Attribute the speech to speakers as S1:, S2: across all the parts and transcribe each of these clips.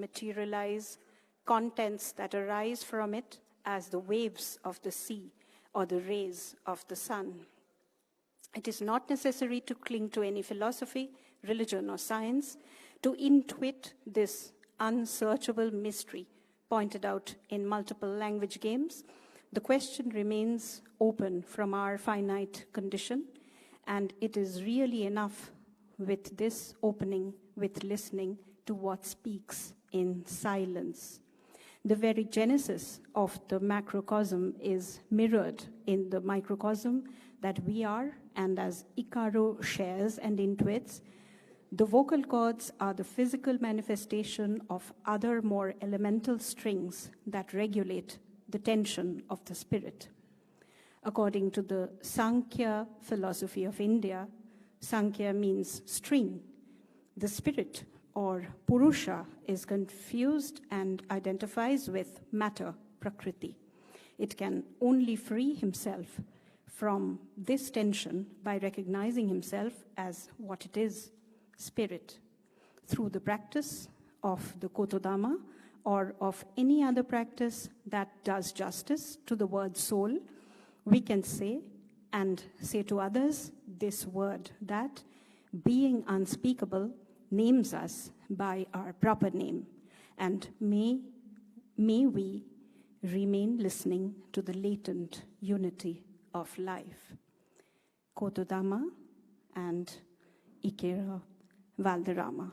S1: materialize contents that arise from it as the waves of the sea or the rays of the sun. It is not necessary to cling to any philosophy, religion, or science to intuit this unsearchable mystery pointed out in multiple language games. The question remains open from our finite condition, and it is really enough with this opening, with listening to what speaks in silence. The very genesis of the macrocosm is mirrored in the microcosm that we are, and as Icaro shares and intuits, the vocal cords are the physical manifestation of other more elemental strings that regulate the tension of the spirit. According to the Sankhya philosophy of India, Sankhya means string. The spirit, or Purusha, is confused and identifies with matter, Prakriti. It can only free himself from this tension by recognizing himself as what it is, spirit. Through the practice of the Kotodama or of any other practice that does justice to the word soul, we can say and say to others this word that, being unspeakable, names us by our proper name, and may we remain listening to the latent unity of life. Kotodama and Ikera Valderrama.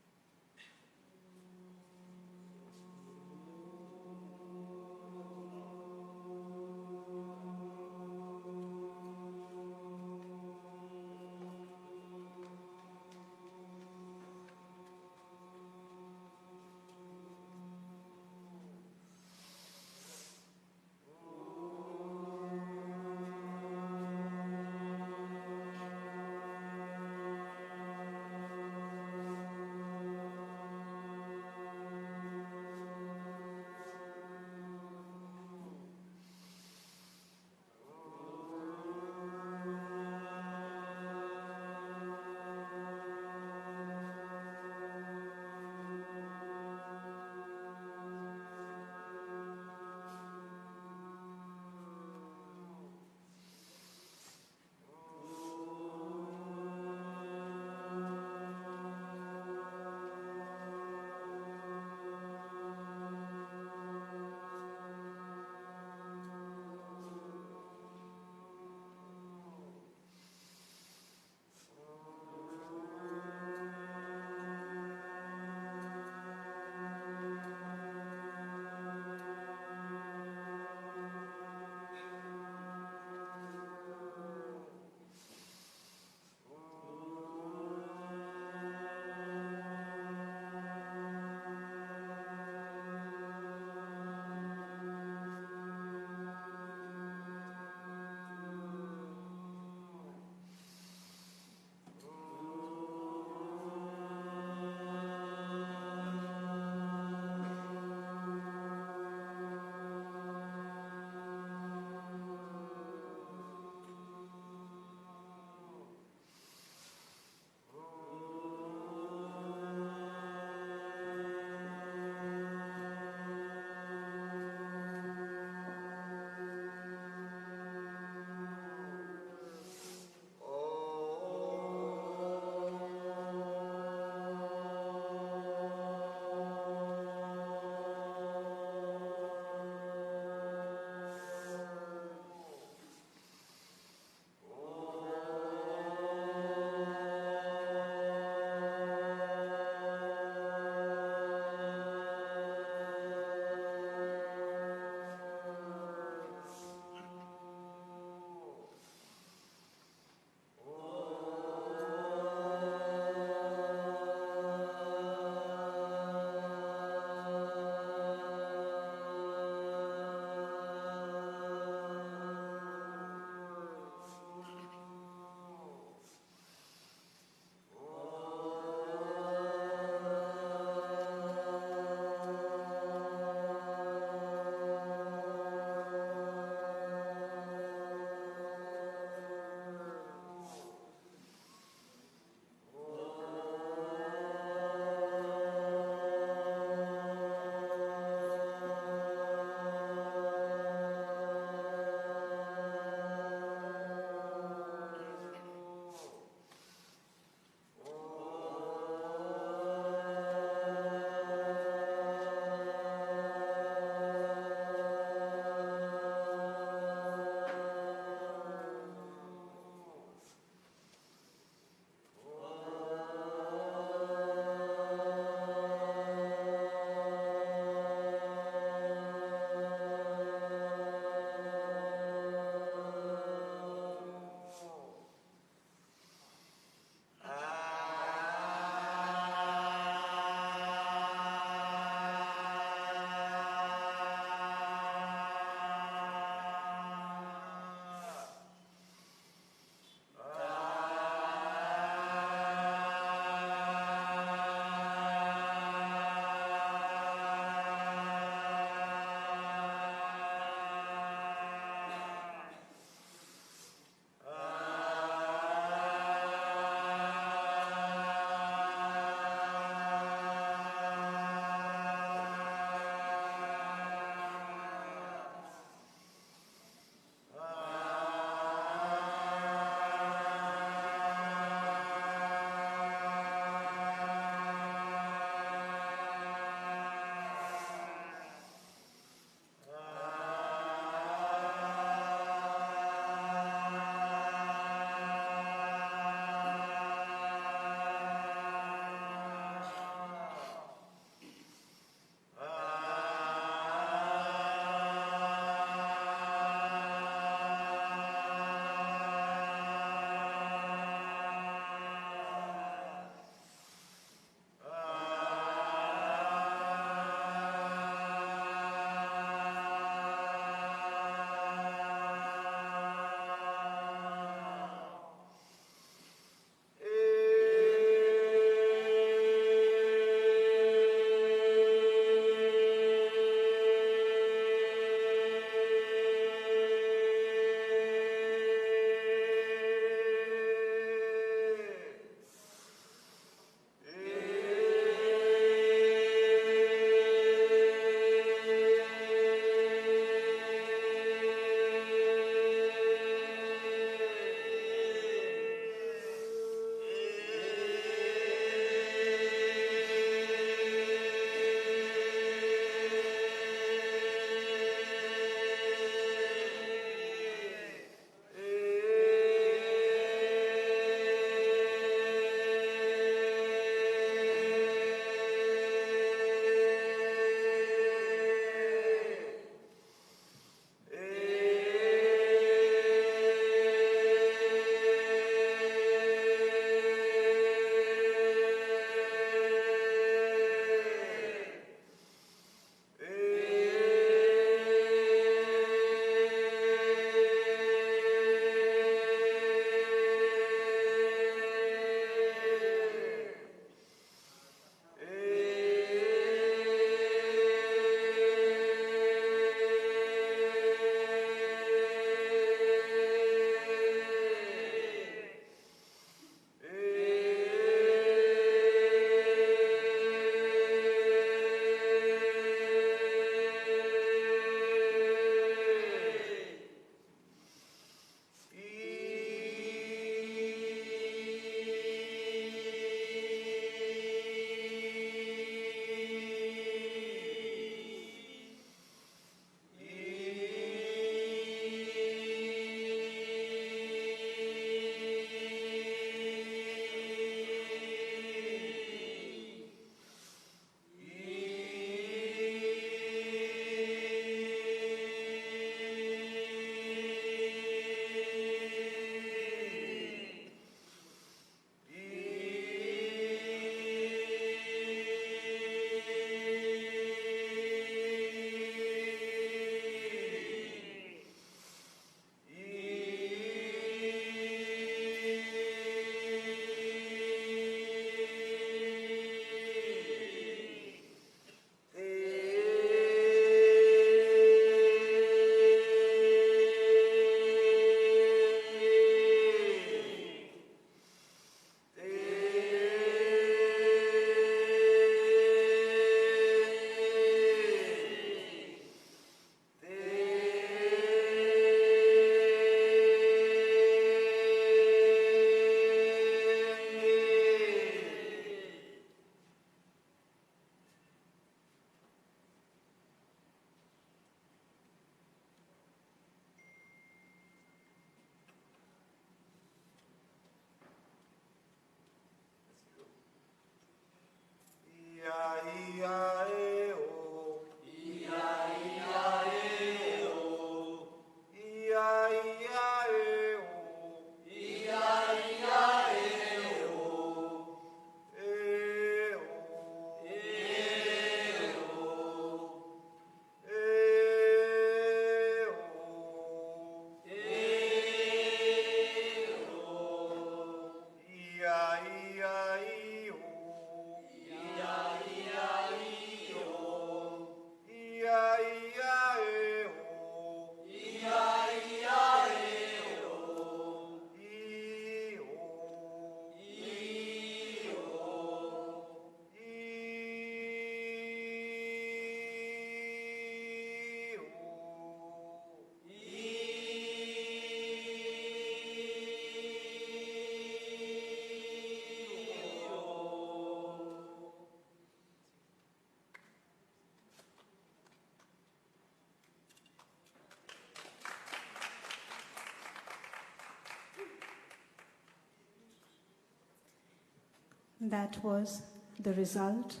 S1: That was the result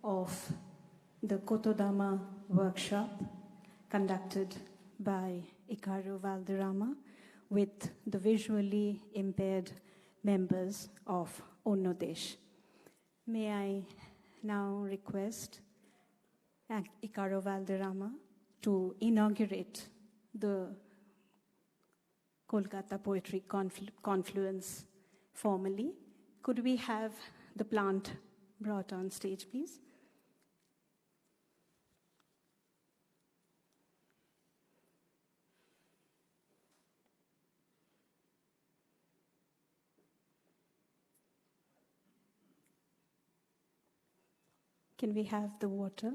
S1: of the Kotodama workshop conducted by Ikaro Valderrama with the visually impaired members of Onnodesh. May I now request Ikaro Valderrama to inaugurate the Kolkata Poetry Confluence formally. Could we have the plant brought on stage, please? Can we have the water?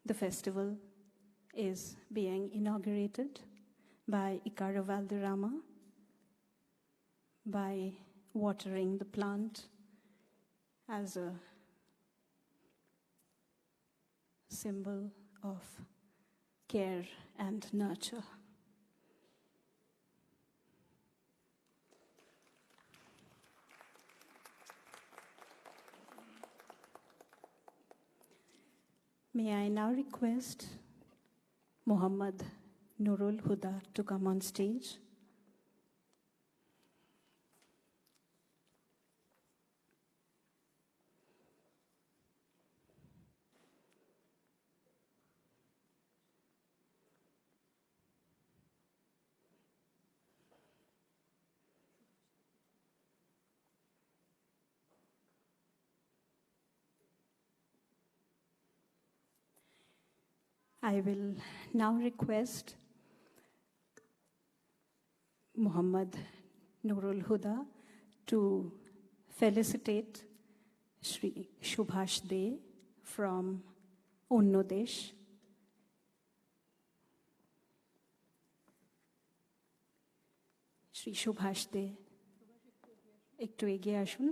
S1: The festival is being inaugurated by Ikaro Valderrama by watering the plant as a symbol of care and nurture. May I now request Mohammad Nurul Huda to come on stage. I will now request Mohammad Nurul Huda to felicitate Shri Subhash De from Onnodesh. Shri Subhash De, ekটু এগিয়ে আসুন।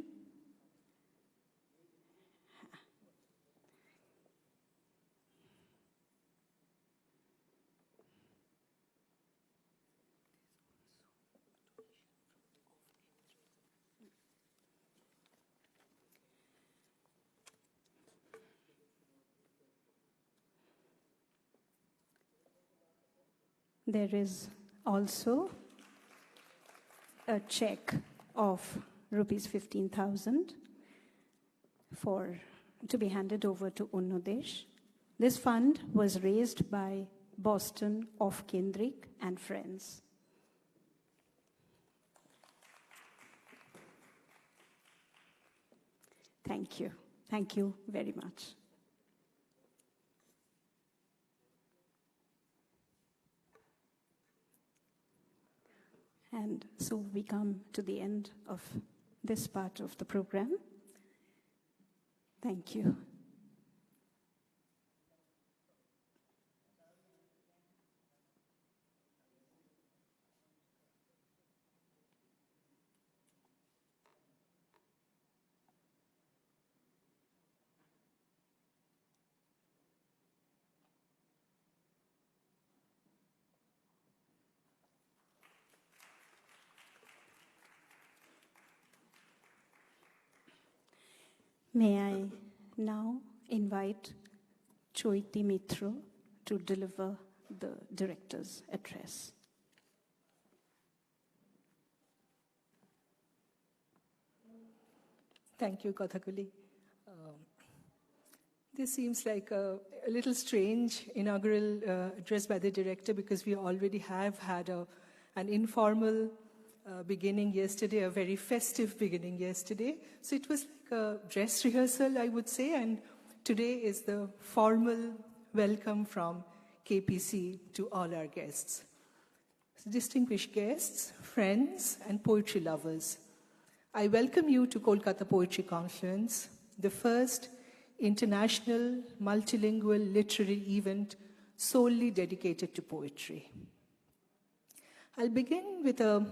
S1: There is also a check of rupees 15,000 to be handed over to Onnodesh. This fund was raised by Boston Off Kendrick and friends. Thank you. Thank you very much. And so we come to the end of this part of the program. Thank you. May I now invite Chaiti Mitra to deliver the director's address.
S2: Thank you, Kathakali. This seems like a little strange inaugural address by the director because we already have had an informal beginning yesterday, a very festive beginning yesterday. So it was like a dress rehearsal, I would say, and today is the formal welcome from KPC to all our guests. So distinguished guests, friends, and poetry lovers, I welcome you to Kolkata Poetry Confluence, the first international multilingual literary event solely dedicated to poetry. I'll begin with a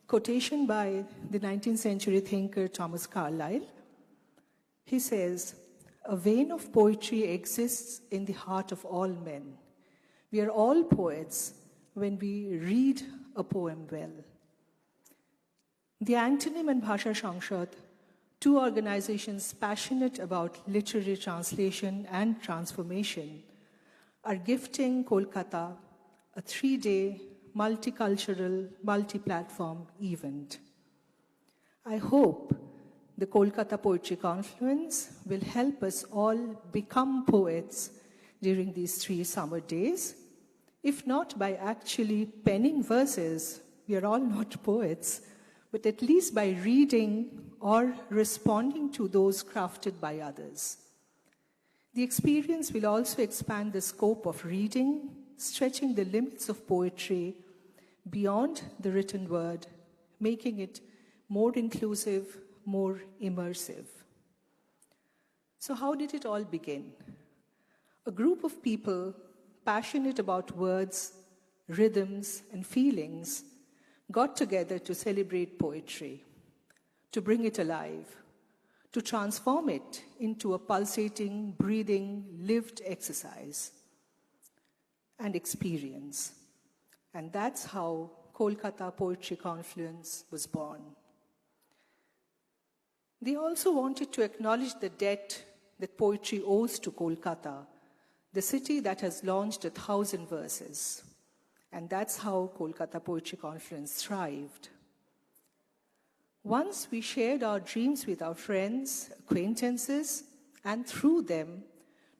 S2: quotation by the 19th century thinker Thomas Carlyle. He says, "A vein of poetry exists in the heart of all men. We are all poets when we read a poem well. The Antonym and Bhasha Sangshad, two organizations passionate about literary translation and transformation, are gifting Kolkata a 3-day multicultural, multi-platform event. I hope the Kolkata Poetry Confluence will help us all become poets during these 3 summer days. If not by actually penning verses, we are all not poets, but at least by reading or responding to those crafted by others. The experience will also expand the scope of reading, stretching the limits of poetry beyond the written word, making it more inclusive, more immersive. So how did it all begin? A group of people passionate about words, rhythms, and feelings got together to celebrate poetry, to bring it alive, to transform it into a pulsating, breathing, lived exercise and experience. And that's how Kolkata Poetry Confluence was born. They also wanted to acknowledge the debt that poetry owes to Kolkata, the city that has launched 1,000 verses. And that's how Kolkata Poetry Confluence thrived. Once we shared our dreams with our friends, acquaintances, and through them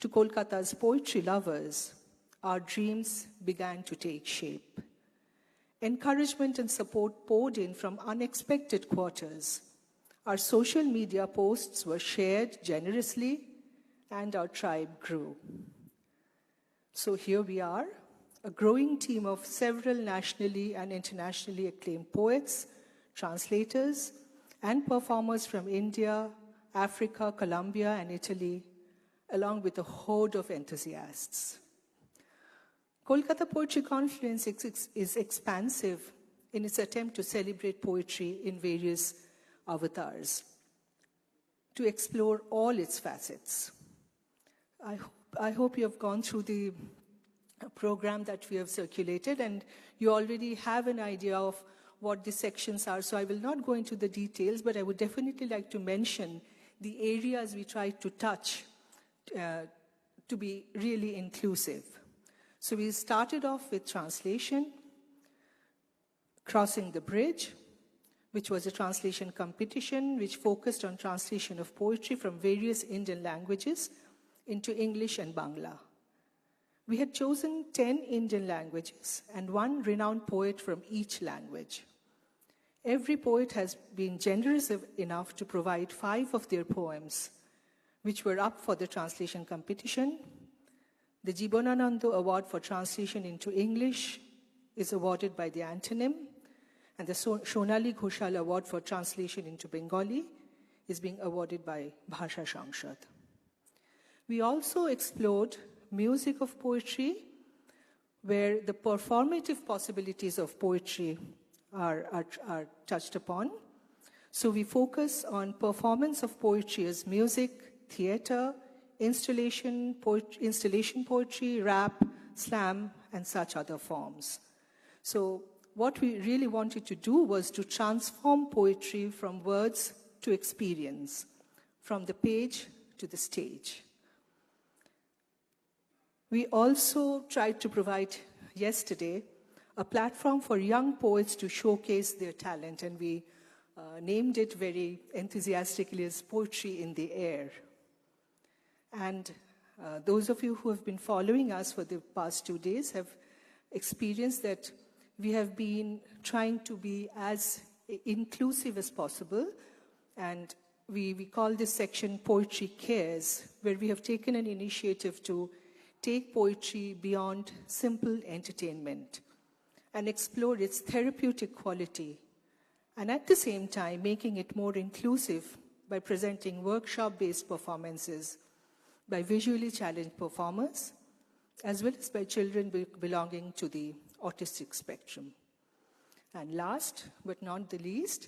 S2: to Kolkata's poetry lovers, our dreams began to take shape. Encouragement and support poured in from unexpected quarters. Our social media posts were shared generously, and our tribe grew. So here we are, a growing team of several nationally and internationally acclaimed poets, translators, and performers from India, Africa, Colombia, and Italy, along with a horde of enthusiasts. Kolkata Poetry Confluence is expansive in its attempt to celebrate poetry in various avatars, to explore all its facets. I hope you have gone through the program that we have circulated, and you already have an idea of what the sections are. So I will not go into the details, but I would definitely like to mention the areas we try to touch to be really inclusive. So we started off with translation, Crossing the Bridge, which was a translation competition which focused on translation of poetry from various Indian languages into English and Bangla. We had chosen 10 Indian languages and one renowned poet from each language. Every poet has been generous enough to provide 5 of their poems, which were up for the translation competition. The Jibonanando Award for Translation into English is awarded by the Antonym, and the Shonali Ghoshal Award for Translation into Bengali is being awarded by Bhasha Sangshad. We also explored music of poetry, where the performative possibilities of poetry are touched upon. So we focus on performance of poetry as music, theater, installation poetry, rap, slam, and such other forms. So what we really wanted to do was to transform poetry from words to experience, from the page to the stage. We also tried to provide yesterday a platform for young poets to showcase their talent, and we named it very enthusiastically as Poetry in the Air. And those of you who have been following us for the past 2 days have experienced that we have been trying to be as inclusive as possible, and we call this section Poetry Cares, where we have taken an initiative to take poetry beyond simple entertainment and explore its therapeutic quality, and at the same time making it more inclusive by presenting workshop-based performances by visually challenged performers, as well as by children belonging to the autistic spectrum. And last but not the least,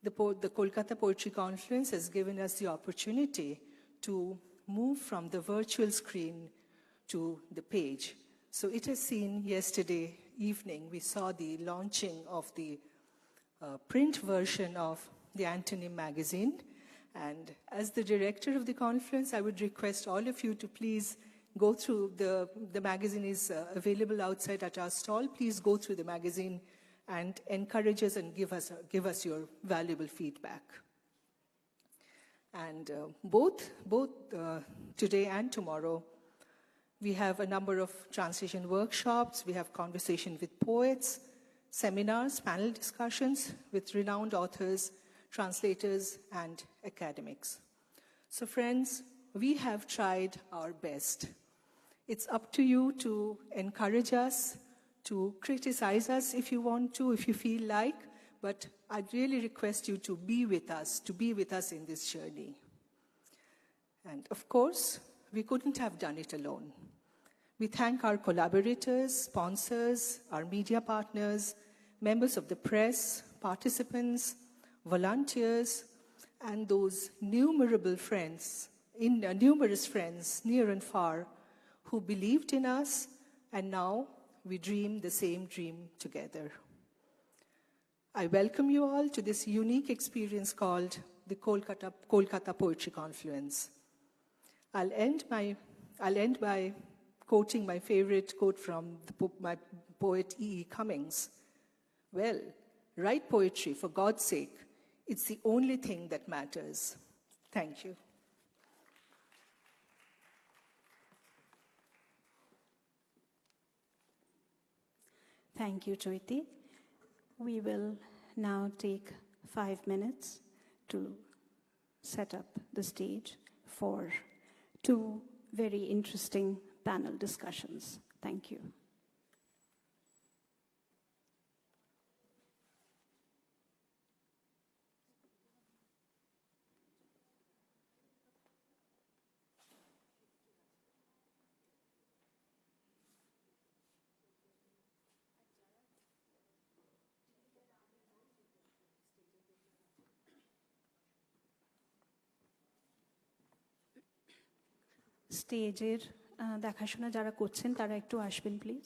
S2: the Kolkata Poetry Confluence has given us the opportunity to move from the virtual screen to the page. So it has seen yesterday evening, we saw the launching of the print version of the Antonym magazine. And as the director of the conference, I would request all of you to please go through the magazine is available outside at our stall. Please go through the magazine and encourage us and give us your valuable feedback. And both today and tomorrow, we have a number of translation workshops, we have conversation with poets, seminars, panel discussions with renowned authors, translators, and academics. So friends, we have tried our best. It's up to you to encourage us, to criticize us if you want to, if you feel like, but I'd really request you to be with us in this journey. And of course, we couldn't have done it alone. We thank our collaborators, sponsors, our media partners, members of the press, participants, volunteers, and those numerous friends, near and far, who believed in us, and now we dream the same dream together. I welcome you all to this unique experience called the Kolkata Poetry Confluence. I'll end by quoting my favorite quote from my poet E.E. Cummings. Well, write poetry, for God's sake. It's the only thing that matters. Thank you.
S1: Thank you, Chaiti. We will now take 5 minutes to set up the stage for 2 very interesting panel discussions. Thank you. স্টেজের দেখাশোনা যারা করছেন তারা একটু আসবেন please.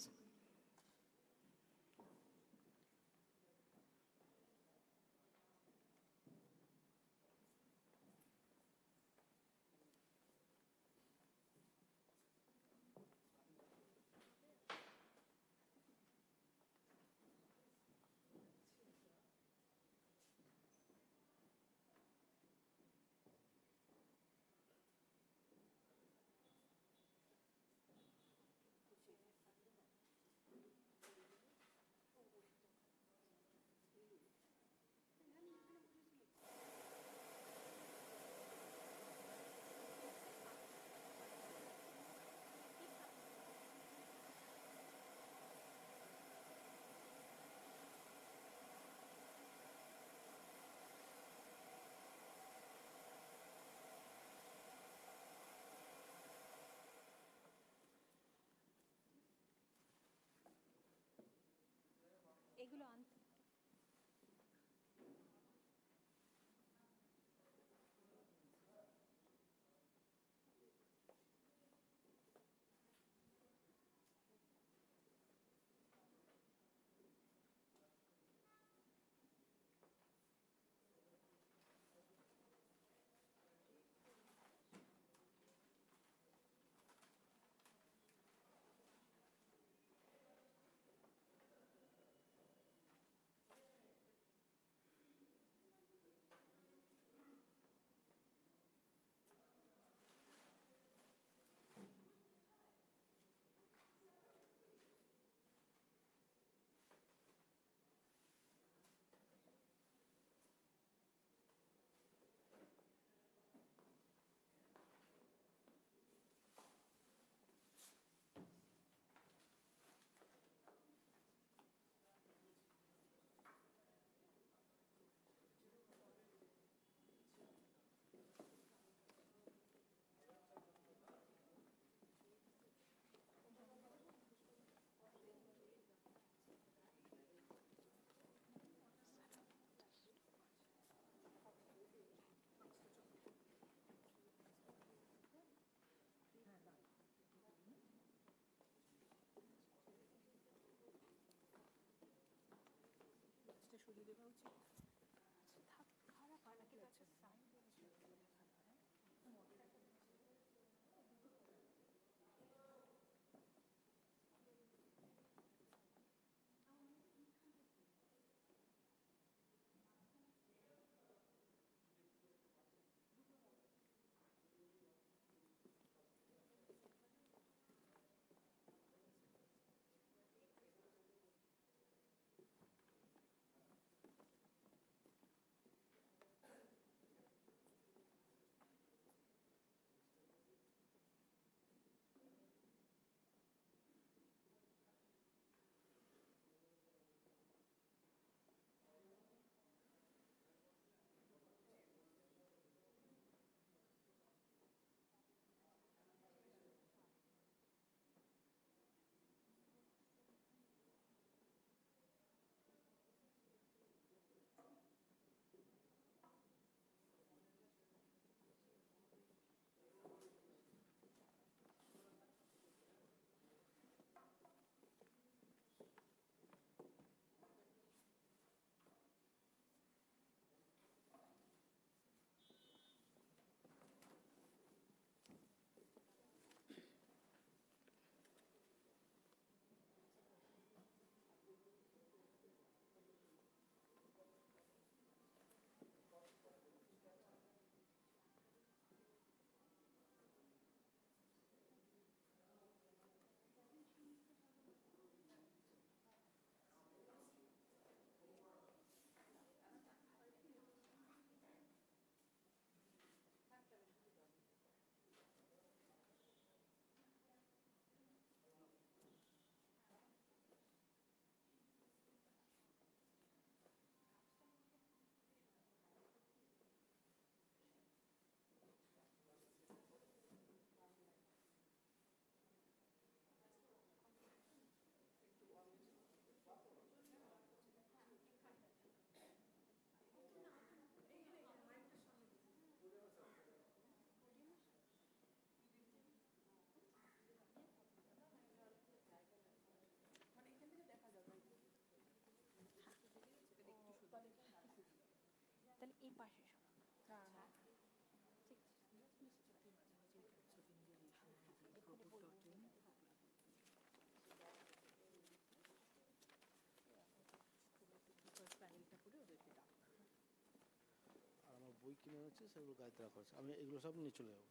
S3: বই কিনে হচ্ছে সেগুলো গাড়িতে রাখা হচ্ছে আমি এগুলো সব নিয়ে চলে যাবো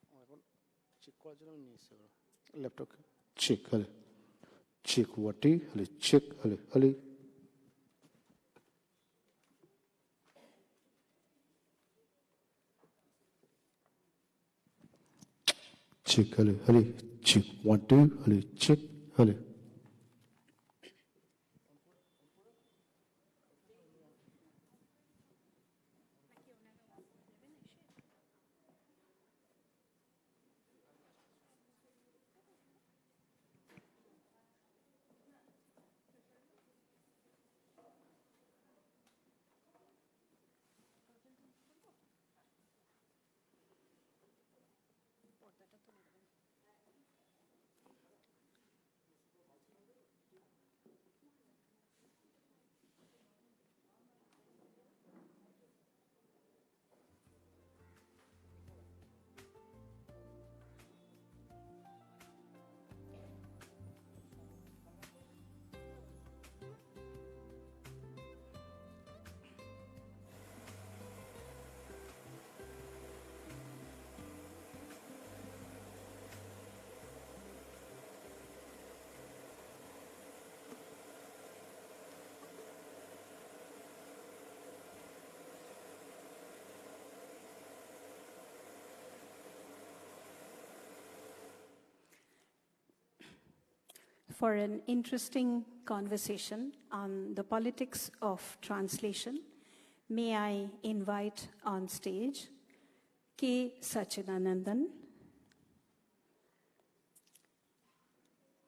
S3: আমার এখন চেক করার জন্য আমি নিয়ে এসেছি এগুলো ল্যাপটপে চেক হলে চেক ওয়াটি হলে চেক হলে হলে check hale hale check 1 2 hale check hale
S1: For an interesting conversation on the politics of translation, may I invite on stage K Satchidanandan,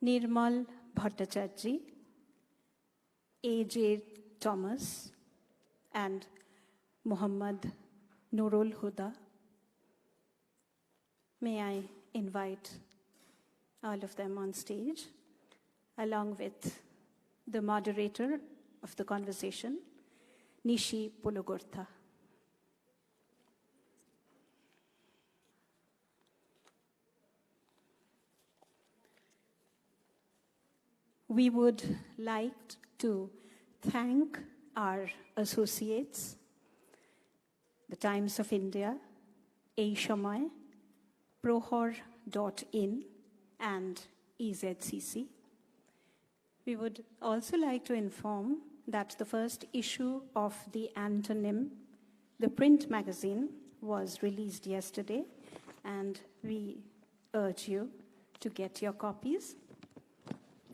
S1: Nirmal Bhattacharjee, A.J. Thomas, and Mohammad Nurul Huda. May I invite all of them on stage, along with the moderator, of the conversation, Nishi Pulugurtha. We would like to thank our associates, the Times of India, Aishamai, Prohor.in, and EZCC. We would also like to inform that the first issue of the Antonym, the print magazine, was released yesterday, and we urge you to get your copies.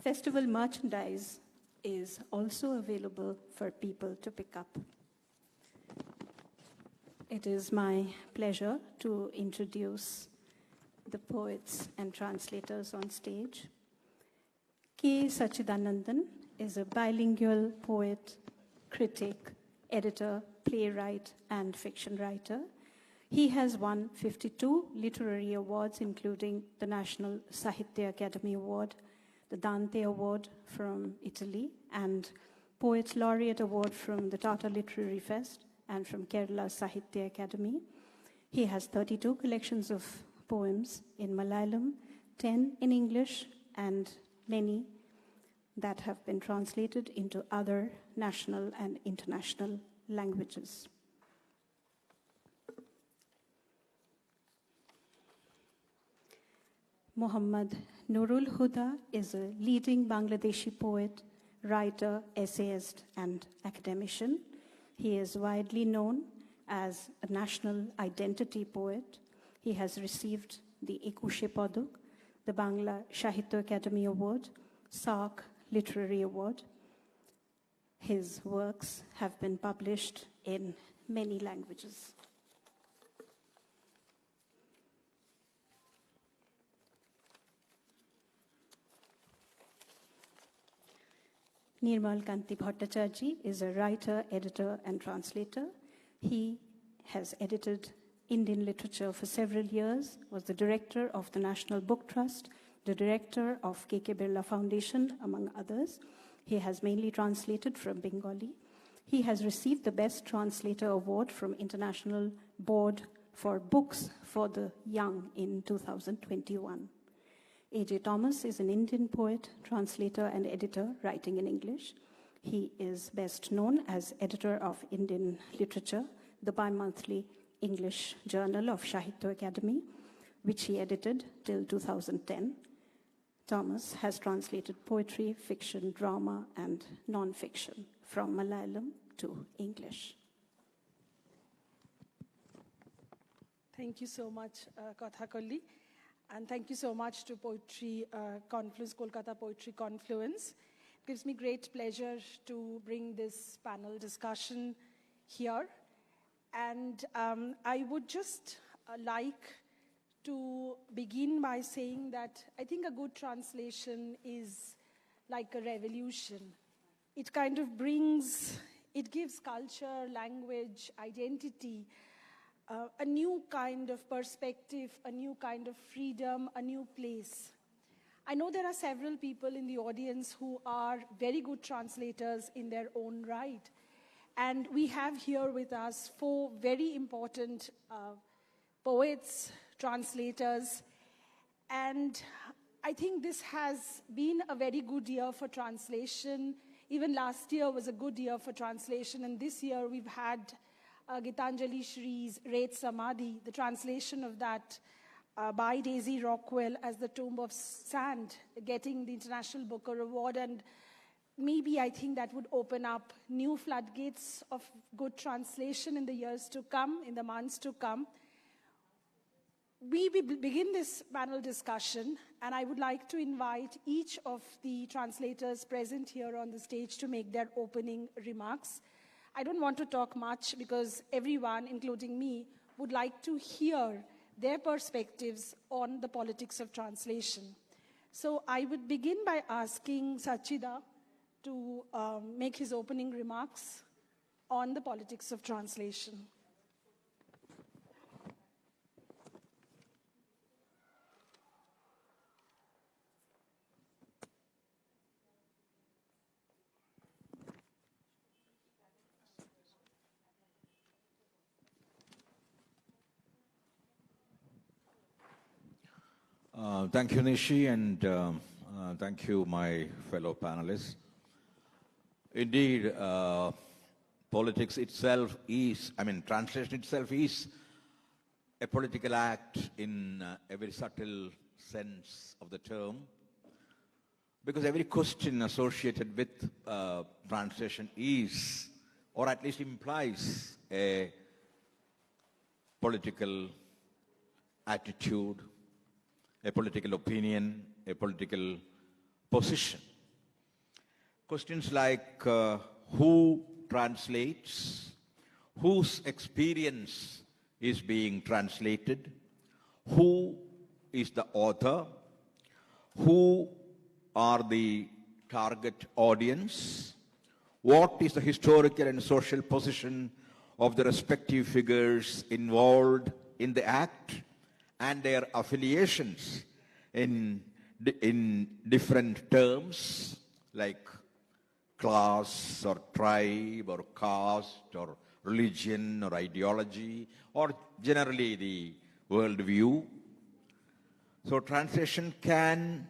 S1: Festival merchandise is also available for people to pick up. It is my pleasure to introduce the poets and translators on stage. K Satchidanandan is a bilingual poet, critic, editor, playwright, and fiction writer. He has won 52 literary awards, including the National Sahitya Akademi Award, the Dante Award from Italy, and Poets Laureate Award from the Tata Literary Fest and from Kerala Sahitya Akademi. He has 32 collections of poems in Malayalam, 10 in English, and many that have been translated into other national and international languages. Mohammad Nurul Huda is a leading Bangladeshi poet, writer, essayist, and academician. He is widely known as a national identity poet. He has received the Ekushe Padak, the Bangla Sahitya Akademi Award, SARC Literary Award. His works have been published in many languages. Nirmal Kanti Bhattacharjee is a writer, editor, and translator. He has edited Indian literature for several years, was the director of the National Book Trust, the director of K Birla Foundation, among others. He has mainly translated from Bengali. He has received the Best Translator Award from International Board for Books for the Young in 2021. A.J. Thomas is an Indian poet, translator, and editor writing in English. He is best known as editor of Indian Literature, the bi-monthly English Journal of Sahitya Akademi, which he edited till 2010. Thomas has translated poetry, fiction, drama, and non-fiction from Malayalam to English.
S4: Thank you so much, Kathakolli. And thank you so much to Poetry Confluence, Kolkata Poetry Confluence. It gives me great pleasure to bring this panel discussion here. And I would just like to begin by saying that I think a good translation is like a revolution. It kind of brings, it gives culture, language, identity, a new kind of perspective, a new kind of freedom, a new place. I know there are several people in the audience who are very good translators in their own right. And we have here with us 4 very important poets, translators. And I think this has been a very good year for translation. Even last year was a good year for translation. And this year we've had Gitanjali Shree's Ret Samadhi, the translation of that by Daisy Rockwell as The Tomb of Sand, getting the International Booker Award. And maybe I think that would open up new floodgates of good translation in the years to come, in the months to come. We begin this panel discussion, and I would like to invite each of the translators present here on the stage to make their opening remarks. I don't want to talk much because everyone, including me, would like to hear their perspectives on the politics of translation. So I would begin by asking Sachida to make his opening remarks on the politics of translation.
S5: Thank you, Nishi, and thank you, my fellow panelists. Indeed, politics itself is, translation itself is a political act in a very subtle sense of the term, because every question associated with translation is, or at least implies, a political attitude, a political opinion, a political position. Questions like who translates, whose experience is being translated, who is the author, who are the target audience, what is the historical and social position of the respective figures involved in the act, and their affiliations in different terms like class or tribe or caste or religion or ideology, or generally the worldview. So translation can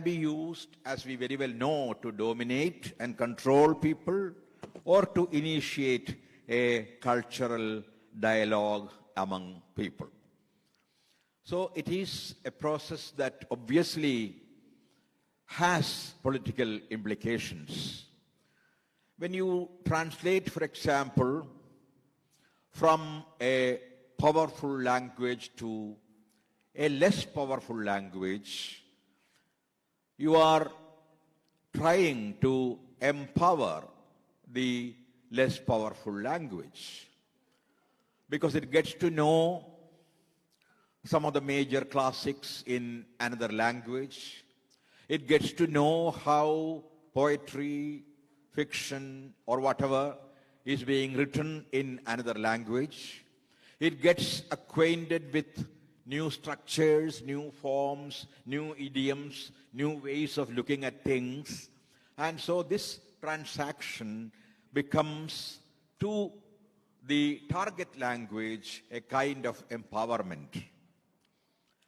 S5: be used, as we very well know, to dominate and control people, or to initiate a cultural dialogue among people. So it is a process that obviously has political implications. When you translate, for example, from a powerful language to a less powerful language, you are trying to empower the less powerful language, because it gets to know some of the major classics in another language. It gets to know how poetry, fiction, or whatever is being written in another language. It gets acquainted with new structures, new forms, new idioms, new ways of looking at things. And so this transaction becomes, to the target language, a kind of empowerment.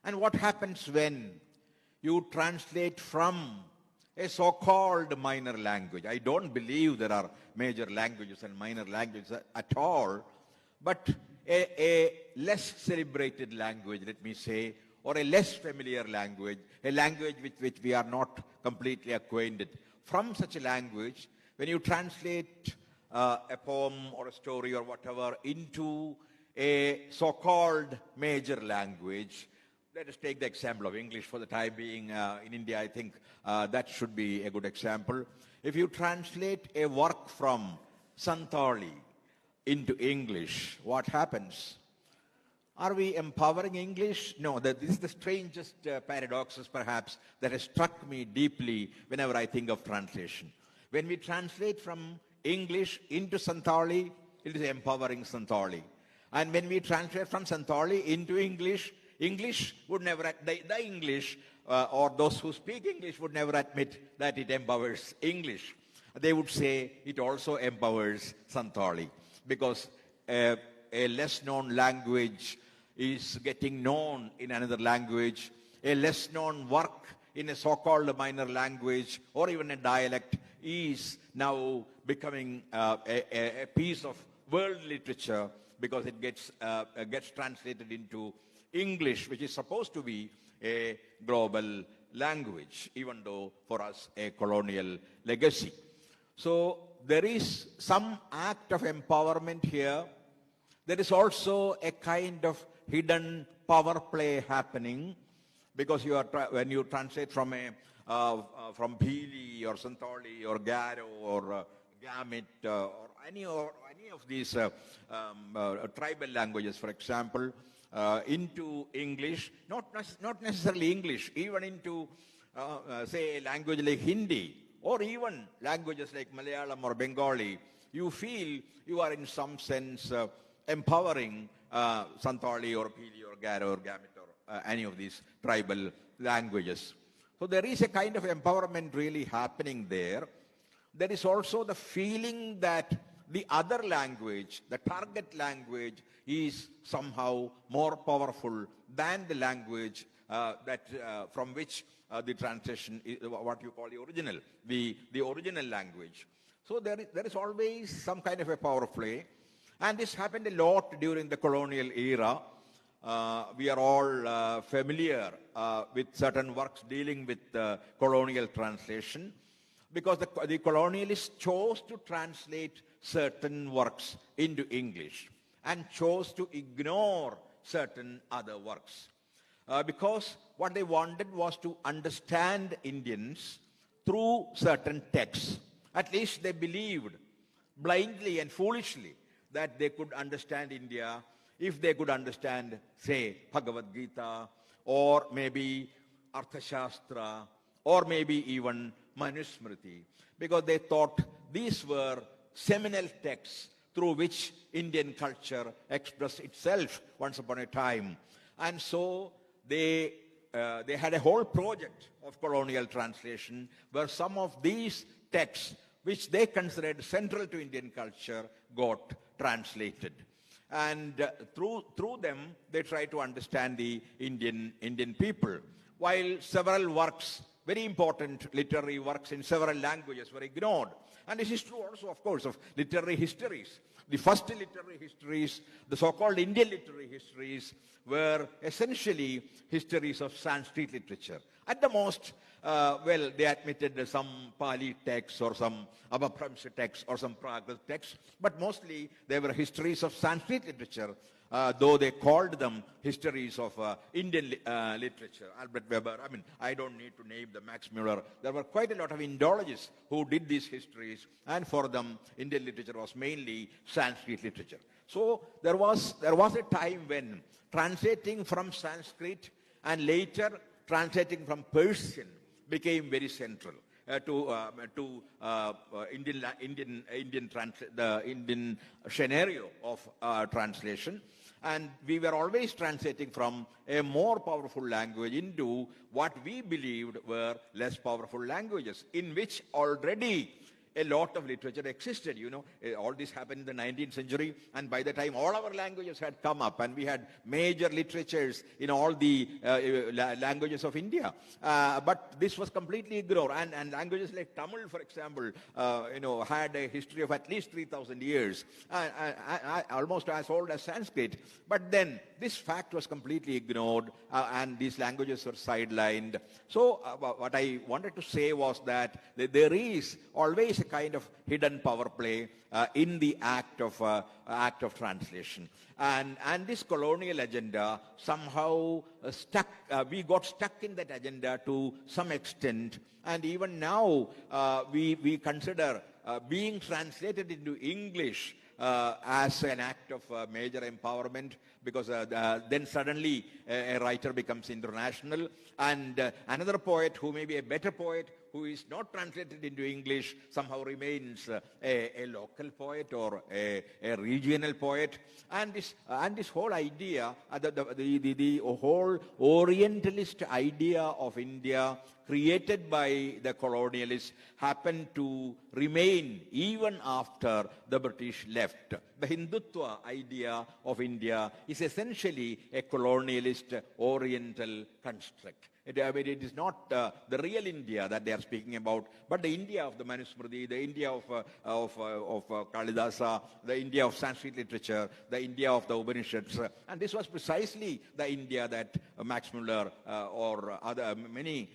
S5: And what happens when you translate from a so-called minor language? I don't believe there are major languages and minor languages at all, but a less celebrated language, let me say, or a less familiar language, a language with which we are not completely acquainted. From such a language, when you translate a poem or a story or whatever into a so-called major language, let us take the example of English for the time being. In India, I think that should be a good example. If you translate a work from Santali into English, what happens? Are we empowering English? No, this is the strangest paradoxes, perhaps, that has struck me deeply whenever I think of translation. When we translate from English into Santali, it is empowering Santali. And when we translate from Santali into English, English would never, the English, or those who speak English would never admit that it empowers English. They would say it also empowers Santali, because a less known language is getting known in another language. A less known work in a so-called minor language or even a dialect is now becoming a piece of world literature, because it gets translated into English, which is supposed to be a global language, even though for us a colonial legacy. So there is some act of empowerment here. There is also a kind of hidden power play happening, because when you translate from Bhili or Santali or Garo or Gamut or any of these tribal languages, for example, into English, not necessarily English, even into, say, a language like Hindi, or even languages like Malayalam or Bengali, you feel you are in some sense empowering Santali or Pili or Garo or Gamut or any of these tribal languages. So there is a kind of empowerment really happening there. There is also the feeling that the other language, the target language, is somehow more powerful than the language from which the translation is what you call the original, the original language. So there is always some kind of a power play. And this happened a lot during the colonial era. We are all familiar with certain works dealing with colonial translation, because the colonialists chose to translate certain works into English and chose to ignore certain other works. Because what they wanted was to understand Indians through certain texts. At least they believed blindly and foolishly that they could understand India if they could understand, say, Bhagavad Gita, or maybe Arthashastra, or maybe even Manusmriti, because they thought these were seminal texts through which Indian culture expressed itself once upon a time. And so they had a whole project of colonial translation where some of these texts, which they considered central to Indian culture, got translated. And through them, they tried to understand the Indian people. While several works, very important literary works in several languages, were ignored. And this is true also, of course, of literary histories. The first literary histories, the so-called Indian literary histories, were essentially histories of Sanskrit literature. At the most, they admitted some Pali texts or some Abhapramsha texts or some Prakrit texts, but mostly they were histories of Sanskrit literature, though they called them histories of Indian literature. Albert Weber, I don't need to name the Max Muller. There were quite a lot of Indologists who did these histories, and for them, Indian literature was mainly Sanskrit literature. So there was a time when translating from Sanskrit and later translating from Persian became very central to the Indian scenario of translation. And we were always translating from a more powerful language into what we believed were less powerful languages, in which already a lot of literature existed. You know, all this happened in the 19th century, and by the time all our languages had come up, and we had major literatures in all the languages of India. But this was completely ignored, and languages like Tamil, for example, had a history of at least 3,000 years, almost as old as Sanskrit. But then this fact was completely ignored, and these languages were sidelined. So what I wanted to say was that there is always a kind of hidden power play in the act of translation, and this colonial agenda somehow we got stuck in that agenda to some extent, and even now we consider being translated into English as an act of major empowerment, because then suddenly a writer becomes international, and another poet who may be a better poet, who is not translated into English, somehow remains a local poet or a regional poet. And this whole idea, the whole Orientalist idea of India created by the colonialists happened to remain even after the British left. The Hindutva idea of India is essentially a colonialist Oriental construct. It is not the real India that they are speaking about, but the India of the Manusmriti, the India of Kalidasa, the India of Sanskrit literature, the India of the Upanishads. And this was precisely the India that Max Muller or other many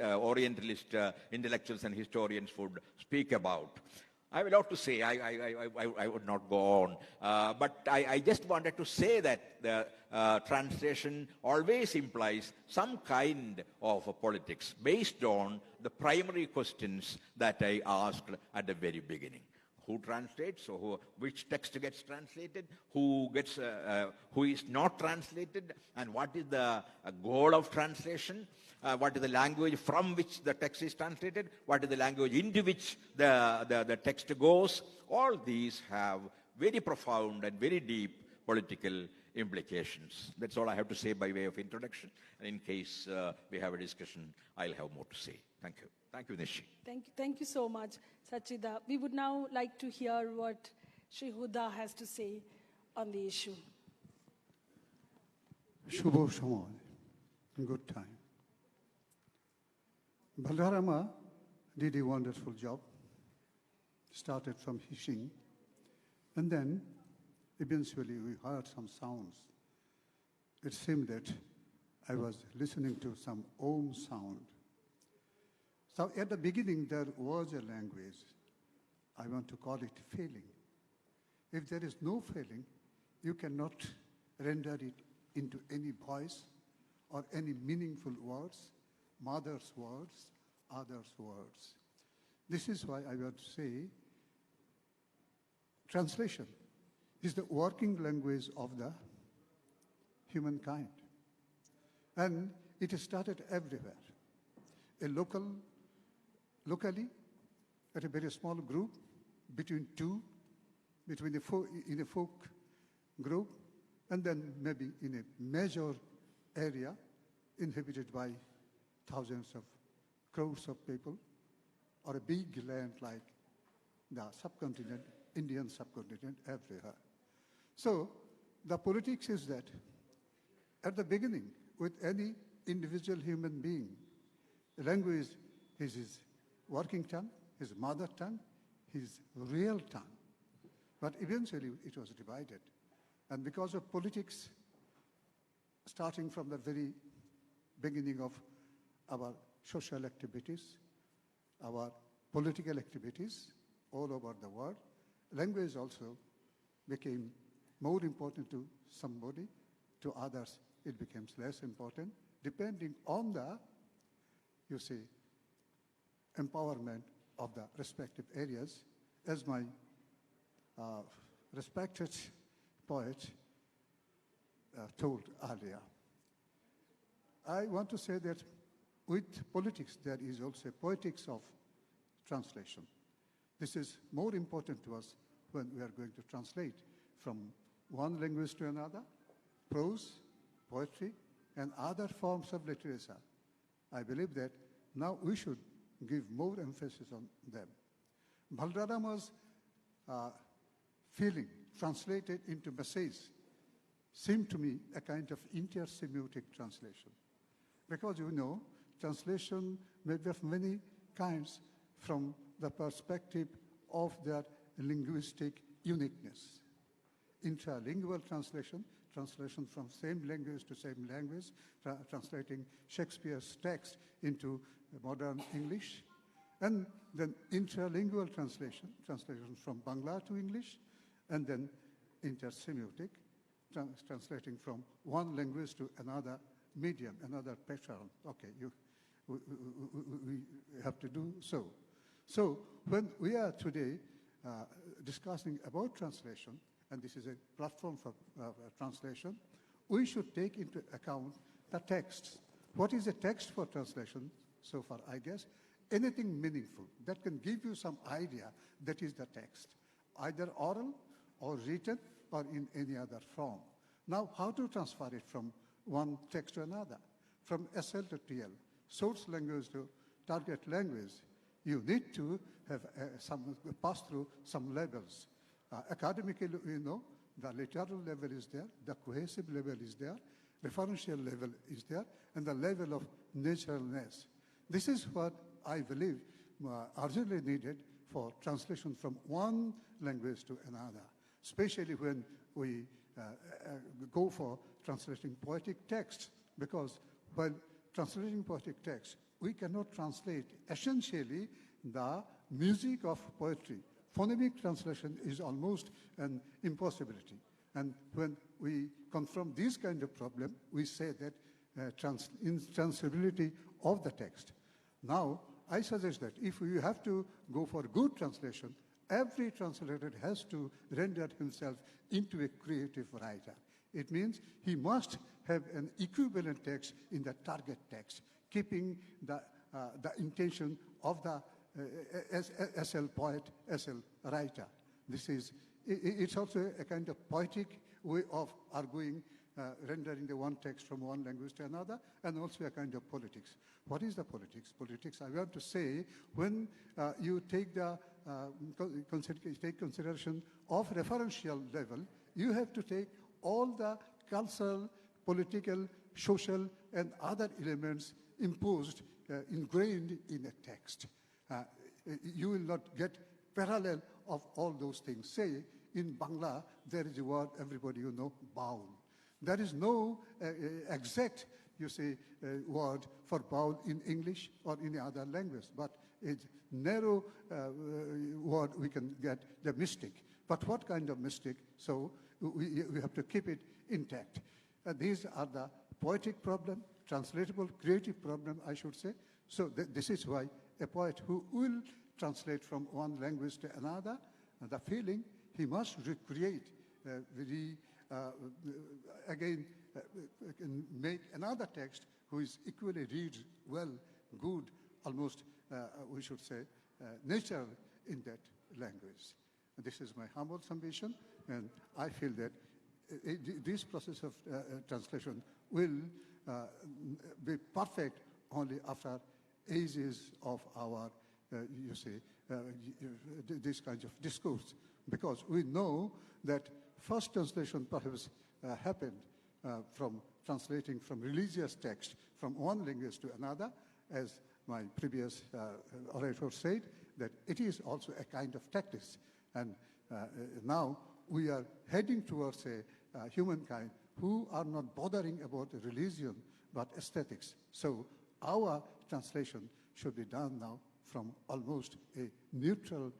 S5: Orientalist intellectuals and historians would speak about. I would love to say, I would not go on, but I just wanted to say that the translation always implies some kind of politics based on the primary questions that I asked at the very beginning. Who translates, or which text gets translated, who is not translated, and what is the goal of translation? What is the language from which the text is translated? What is the language into which the text goes? All these have very profound and very deep political implications. That's all I have to say by way of introduction. And in case we have a discussion, I'll have more to say. Thank you. Thank you, Nishi.
S4: Thank you so much, Sachida. We would now like to hear what Shri Huda has to say on the issue.
S6: Shubho Samoy. good time. Balarama did a wonderful job, started from hissing, and then eventually we heard some sounds. It seemed that I was listening to some Om sound. So at the beginning there was a language. I want to call it feeling. If there is no feeling, you cannot render it into any voice or any meaningful words, mother's words, others' words. This is why I want to say translation is the working language of the humankind. And it started everywhere. Locally, at a very small group, in a folk group, and then maybe in a major area inhabited by thousands of crores of people, or a big land like the subcontinent, Indian subcontinent, everywhere. So the politics is that at the beginning, with any individual human being, language is his working tongue, his mother tongue, his real tongue. But eventually it was divided. And because of politics, starting from the very beginning of our social activities, our political activities all over the world, language also became more important to somebody, to others it becomes less important, depending on the, you see, empowerment of the respective areas, as my respected poet told earlier. I want to say that with politics, there is also poetics of translation. This is more important to us when we are going to translate from one language to another, prose, poetry, and other forms of literature. I believe that now we should give more emphasis on them. Balarama's feeling translated into message seemed to me a kind of inter-semiotic translation. Because you know, translation may be of many kinds from the perspective of their linguistic uniqueness. Intralingual translation, translation from same language to same language, translating Shakespeare's text into modern English. And then intralingual translation, translation from Bangla to English, and then intersemiotic, translating from one language to another medium, another pattern. Okay, we have to do so. So when we are today discussing about translation, and this is a platform for translation, we should take into account the texts. What is a text for translation? So far, I guess, anything meaningful that can give you some idea, that is the text, either oral or written or in any other form. Now, how to transfer it from one text to another? From SL to TL, source language to target language, you need to have pass through some levels. Academically, you know, the literal level is there, the cohesive level is there, referential level is there, and the level of naturalness. This is what I believe urgently needed for translation from one language to another, especially when we go for translating poetic text, because while translating poetic text, we cannot translate essentially the music of poetry. Phonemic translation is almost an impossibility. And when we confront this kind of problem, we say that intransferability of the text. Now, I suggest that if we have to go for good translation, every translator has to render himself into a creative writer. It means he must have an equivalent text in the target text, keeping the intention of the SL poet, SL writer. It's also a kind of poetic way of arguing, rendering the one text from one language to another, and also a kind of politics. What is the politics? Politics, I want to say, when you take the consideration of referential level, you have to take all the cultural, political social and other elements imposed, ingrained in a text. You will not get parallel of all those things. Say, in Bangla, there is a word, everybody you know, bowl. There is no exact, you say, word for bowl in English or any other language, but it's narrow word we can get, the mystic. But what kind of mystic? So we have to keep it intact. These are the poetic problem, translatable, creative problem, I should say. So this is why a poet who will translate from one language to another, the feeling, he must recreate, make another text who is equally reads well, good, almost, we should say, natural in that language. This is my humble submission, and I feel that this process of translation will be perfect only after ages of our, you see, this kind of discourse. Because we know that first translation perhaps happened from translating from religious text from one language to another, as my previous orator said, that it is also a kind of tactics. And now we are heading towards a humankind who are not bothering about religion, but aesthetics. So our translation should be done now from almost a neutral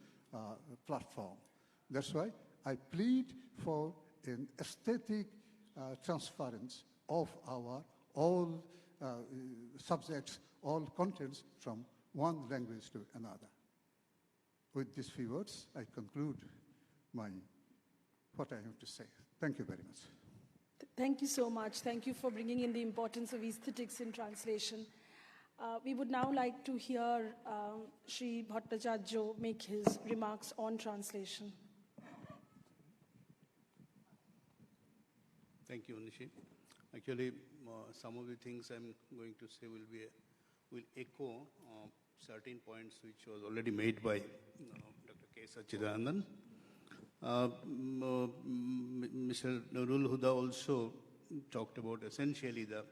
S6: platform. That's why I plead for an aesthetic transference of our all subjects, all contents from one language to another. With these few words, I conclude what I have to say. Thank you very much.
S4: Thank you so much. Thank you for bringing in the importance of aesthetics in translation. We would now like to hear Shri Bhattacharjee make his remarks on translation.
S7: Thank you, Nishi. Actually, some of the things I'm going to say will echo certain points which was already made by Dr. K Satchidanandan. Mr. Nurul Huda also talked about essentially the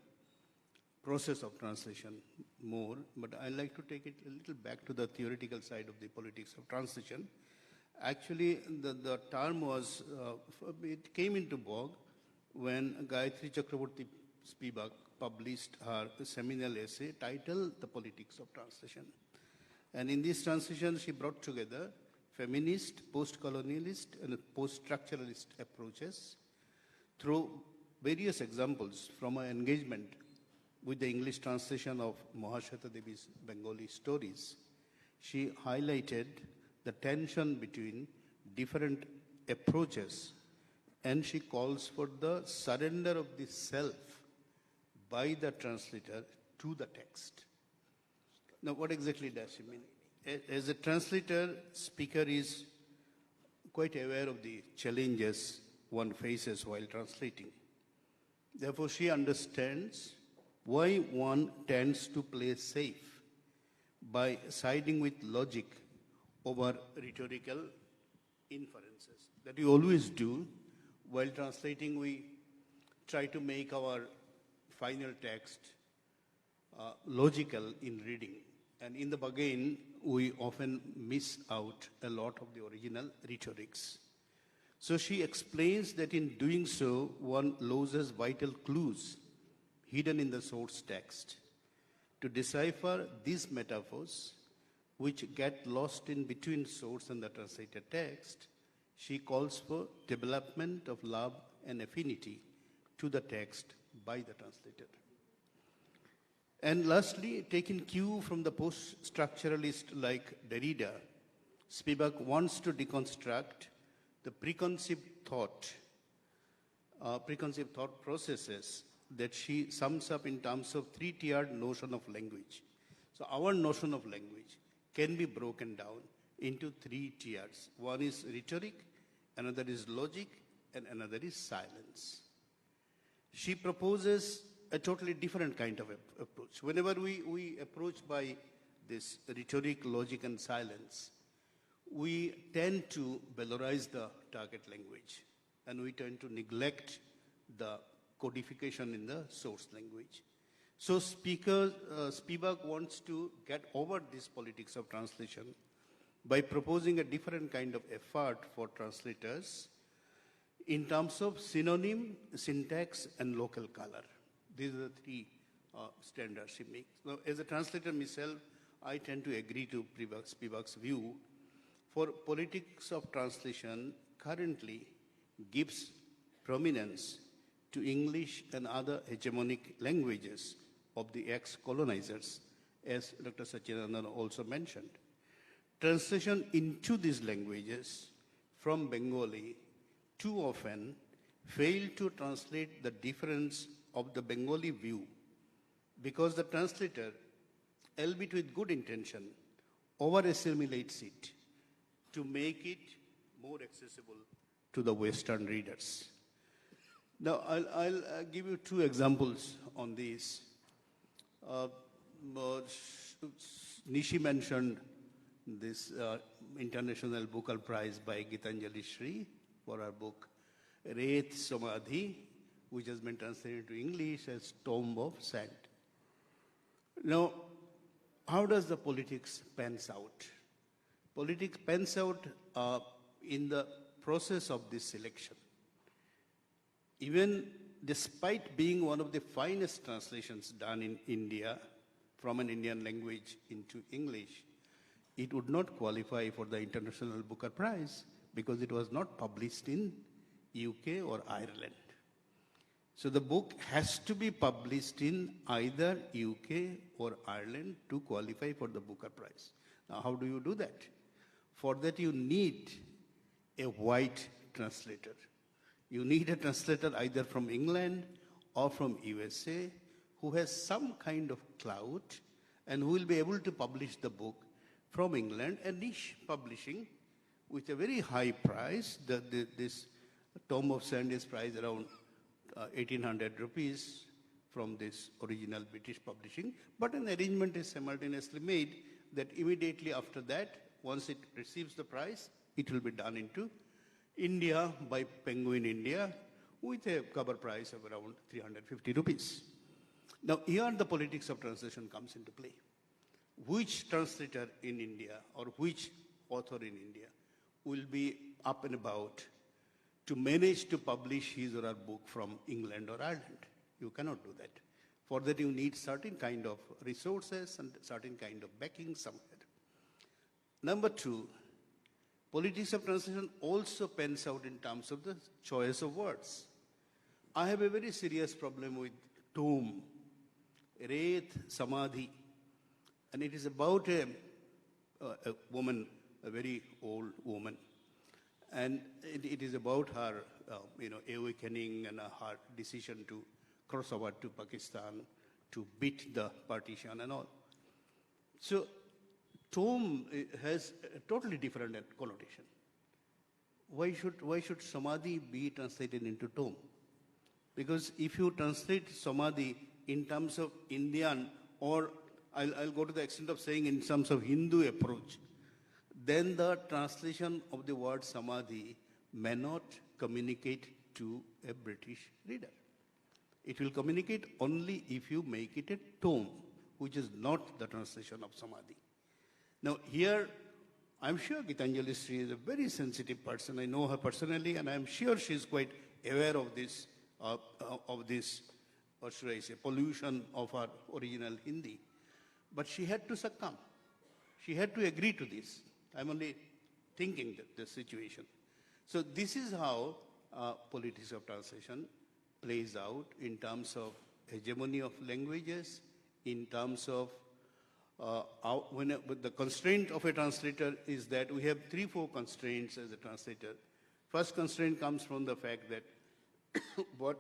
S7: process of translation more, but I like to take it a little back to the theoretical side of the politics of translation. Actually, the term was, it came into vogue when Gayatri Chakraborty Spivak published her seminal essay titled The Politics of Translation. And in this translation, she brought together feminist, post-colonialist, and post-structuralist approaches through various examples from her engagement with the English translation of Mahashweta Devi's Bengali stories. She highlighted the tension between different approaches, and she calls for the surrender of the self by the translator to the text. Now, what exactly does she mean? As a translator, speaker is quite aware of the challenges one faces while translating. Therefore, she understands why one tends to play safe by siding with logic over rhetorical inferences. That we always do. While translating, we try to make our final text logical in reading. And in the bargain, we often miss out a lot of the original rhetorics. So she explains that in doing so, one loses vital clues hidden in the source text. To decipher these metaphors, which get lost in between source and the translated text, she calls for development of love and affinity to the text by the translator. And lastly, taking cue from the post-structuralist like Derrida, Spivak wants to deconstruct the preconceived thought processes that she sums up in terms of three-tiered notion of language. So our notion of language can be broken down into three tiers. One is rhetoric, another is logic, and another is silence. She proposes a totally different kind of approach. Whenever we approach by this rhetoric, logic, and silence, we tend to valorize the target language, and we tend to neglect the codification in the source language. So Spivak wants to get over this politics of translation by proposing a different kind of effort for translators in terms of synonym, syntax, and local color. These are the three standards he makes. Now, as a translator myself, I tend to agree to Spivak's view. For politics of translation currently gives prominence to English and other hegemonic languages of the ex-colonizers, as Dr. Satchidanandan also mentioned. Translation into these languages from Bengali too often fail to translate the difference of the Bengali view because the translator, albeit with good intention, over-assimilates it to make it more accessible to the Western readers. Now, I'll give you two examples on this. Nishi mentioned this International Booker Prize by Gitanjali Shri for her book Reth Samadhi, which has been translated into English as Tomb of Sand. Now, how does the politics pans out? Politics pans out in the process of this selection. Even despite being one of the finest translations done in India from an Indian language into English, it would not qualify for the International Booker Prize because it was not published in UK or Ireland. So the book has to be published in either UK or Ireland to qualify for the Booker Prize. Now, how do you do that? For that, you need a white translator. You need a translator either from England or from USA who has some kind of clout and who will be able to publish the book from England, a niche publishing with a very high price. This Tomb of Sand is priced around 1800 rupees from this original British publishing, but an arrangement is simultaneously made that immediately after that, once it receives the prize, it will be done into India by Penguin India with a cover price of around 350 rupees. Now, here the politics of translation comes into play. Which translator in India or which author in India will be up and about to manage to publish his or her book from England or Ireland? You cannot do that. For that, you need certain kind of resources and certain kind of backing somewhere. Number two, politics of translation also pans out in terms of the choice of words. I have a very serious problem with tomb, Reth Samadhi, and it is about a woman, a very old woman, and it is about her, awakening and her decision to cross over to Pakistan to beat the partition and all. So, tomb has a totally different connotation. Why should Samadhi be translated into tomb? Because if you translate Samadhi in terms of Indian, or I'll go to the extent of saying in terms of Hindu approach, then the translation of the word Samadhi may not communicate to a British reader. It will communicate only if you make it a tomb, which is not the translation of Samadhi. Now here, I'm sure Gitanjali Sri is a very sensitive person. I know her personally, and I'm sure she's quite aware of this, or should I say, pollution of her original Hindi. But she had to succumb. She had to agree to this. I'm only thinking the situation. So this is how politics of translation plays out in terms of hegemony of languages, in terms of the constraint of a translator is that we have 3-4 constraints as a translator. First constraint comes from the fact that what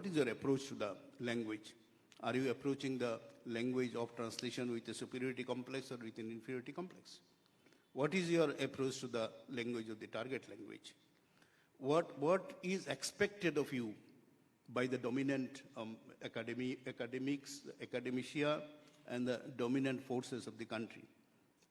S7: is your approach to the language? Are you approaching the language of translation with a superiority complex or with an inferiority complex? What is your approach to the language of the target language? What is expected of you by the dominant academics, academia, and the dominant forces of the country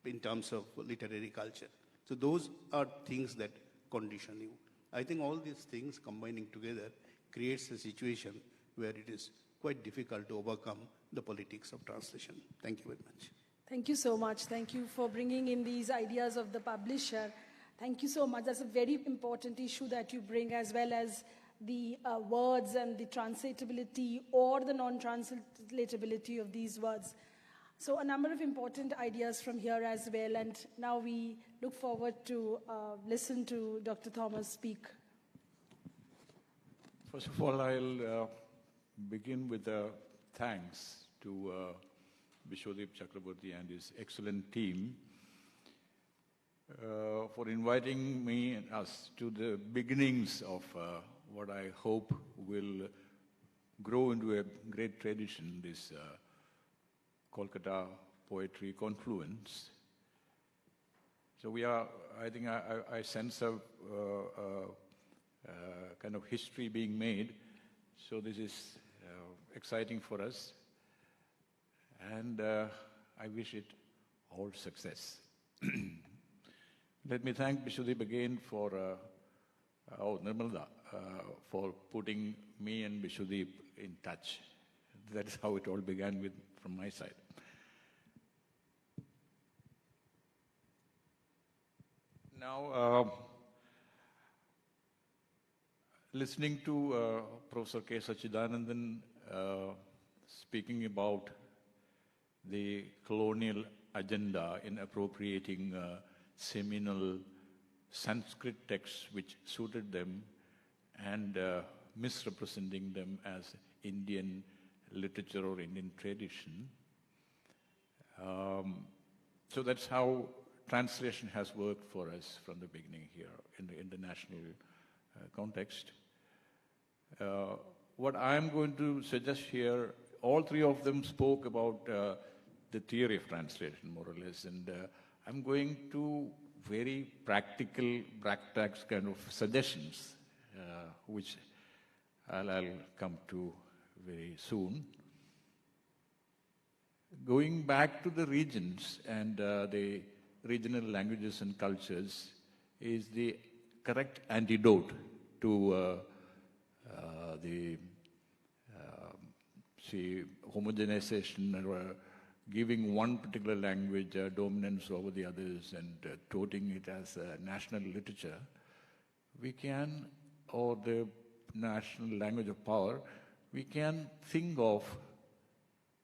S7: in terms of literary culture? So those are things that condition you. I think all these things combining together creates a situation where it is quite difficult to overcome the politics of translation. Thank you very much.
S4: Thank you so much. Thank you for bringing in these ideas of the publisher. Thank you so much. That's a very important issue that you bring, as well as the words and the translatability or the non-translatability of these words. So a number of important ideas from here as well. And now we look forward to listen to Dr. Thomas speak.
S5: First of all, I'll begin with thanks to Vishwadip Chakraborty and his excellent team for inviting me and us to the beginnings of what I hope will grow into a great tradition, this Kolkata Poetry Confluence. So we are, I think I sense a kind of history being made. So this is exciting for us. And I wish it all success. Let me thank Vishwadip again for, Nirmal, for putting me and Vishwadip in touch. That's how it all began with, from my side. Now, listening to Professor K Satchidanandan speaking about the colonial agenda in appropriating seminal Sanskrit texts which suited them and misrepresenting them as Indian literature or Indian tradition. So that's how translation has worked for us from the beginning here in the international context. What I'm going to suggest here, all three of them spoke about the theory of translation, more or less, and I'm going to very practical, brass kind of suggestions, which I'll come to very soon. Going back to the regions and the regional languages and cultures is the correct antidote to the homogenization or giving one particular language dominance over the others and touting it as a national literature. We can, or the national language of power, we can think of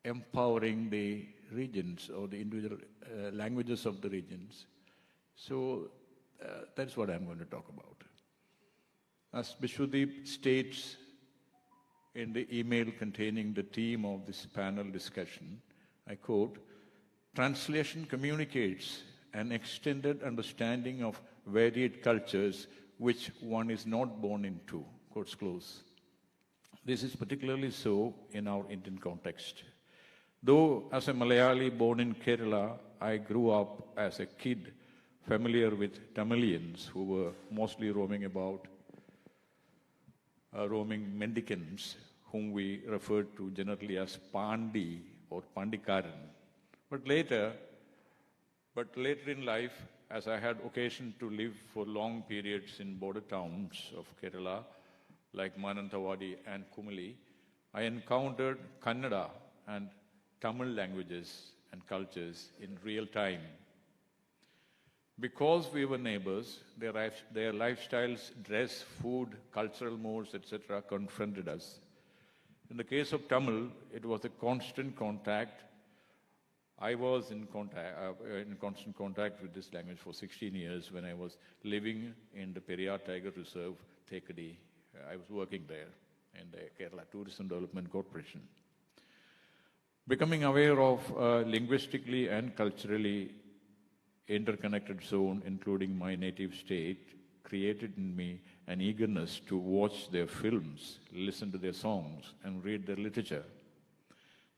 S5: empowering the regions or the individual languages of the regions. So that's what I'm going to talk about. As Vishwadip states in the email containing the theme of this panel discussion, I quote, "Translation communicates an extended understanding of varied cultures which one is not born into," quotes close. This is particularly so in our Indian context. Though as a Malayali born in Kerala, I grew up as a kid familiar with Tamilians who were mostly roaming mendicants, whom we referred to generally as Pandi or Pandikaran. But later in life, as I had occasion to live for long periods in border towns of Kerala, like Manantawadi and Kumali, I encountered Kannada and Tamil languages and cultures in real time. Because we were neighbors, their lifestyles, dress, food, cultural modes, etc. confronted us. In the case of Tamil, it was a constant contact. I was in constant contact with this language for 16 years when I was living in the Periyar Tiger Reserve, Thekadi. I was working there in the Kerala Tourism Development Corporation. Becoming aware of linguistically and culturally interconnected zone, including my native state, created in me an eagerness to watch their films, listen to their songs, and read their literature.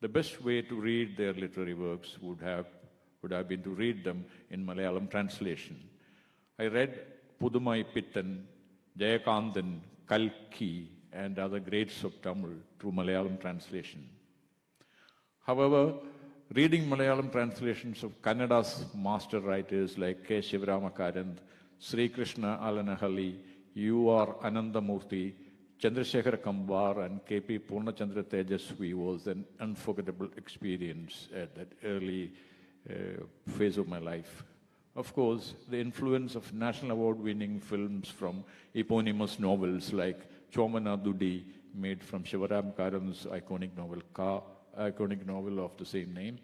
S5: The best way to read their literary works would have been to read them in Malayalam translation. I read Pudumai Pittan, Jayakanthan, Kalki, and other greats of Tamil through Malayalam translation. However, reading Malayalam translations of Kannada's master writers like K. Shivaramakaranth, Sri Krishna Alanahalli, You are Anandamurthy, Chandrasekhar Kambar and KP Purnachandra Tejasvi was an unforgettable experience at that early phase of my life. Of course, the influence of national award-winning films from eponymous novels like Chomana Dudi, made from Shivaram Karan's iconic novel of the same name,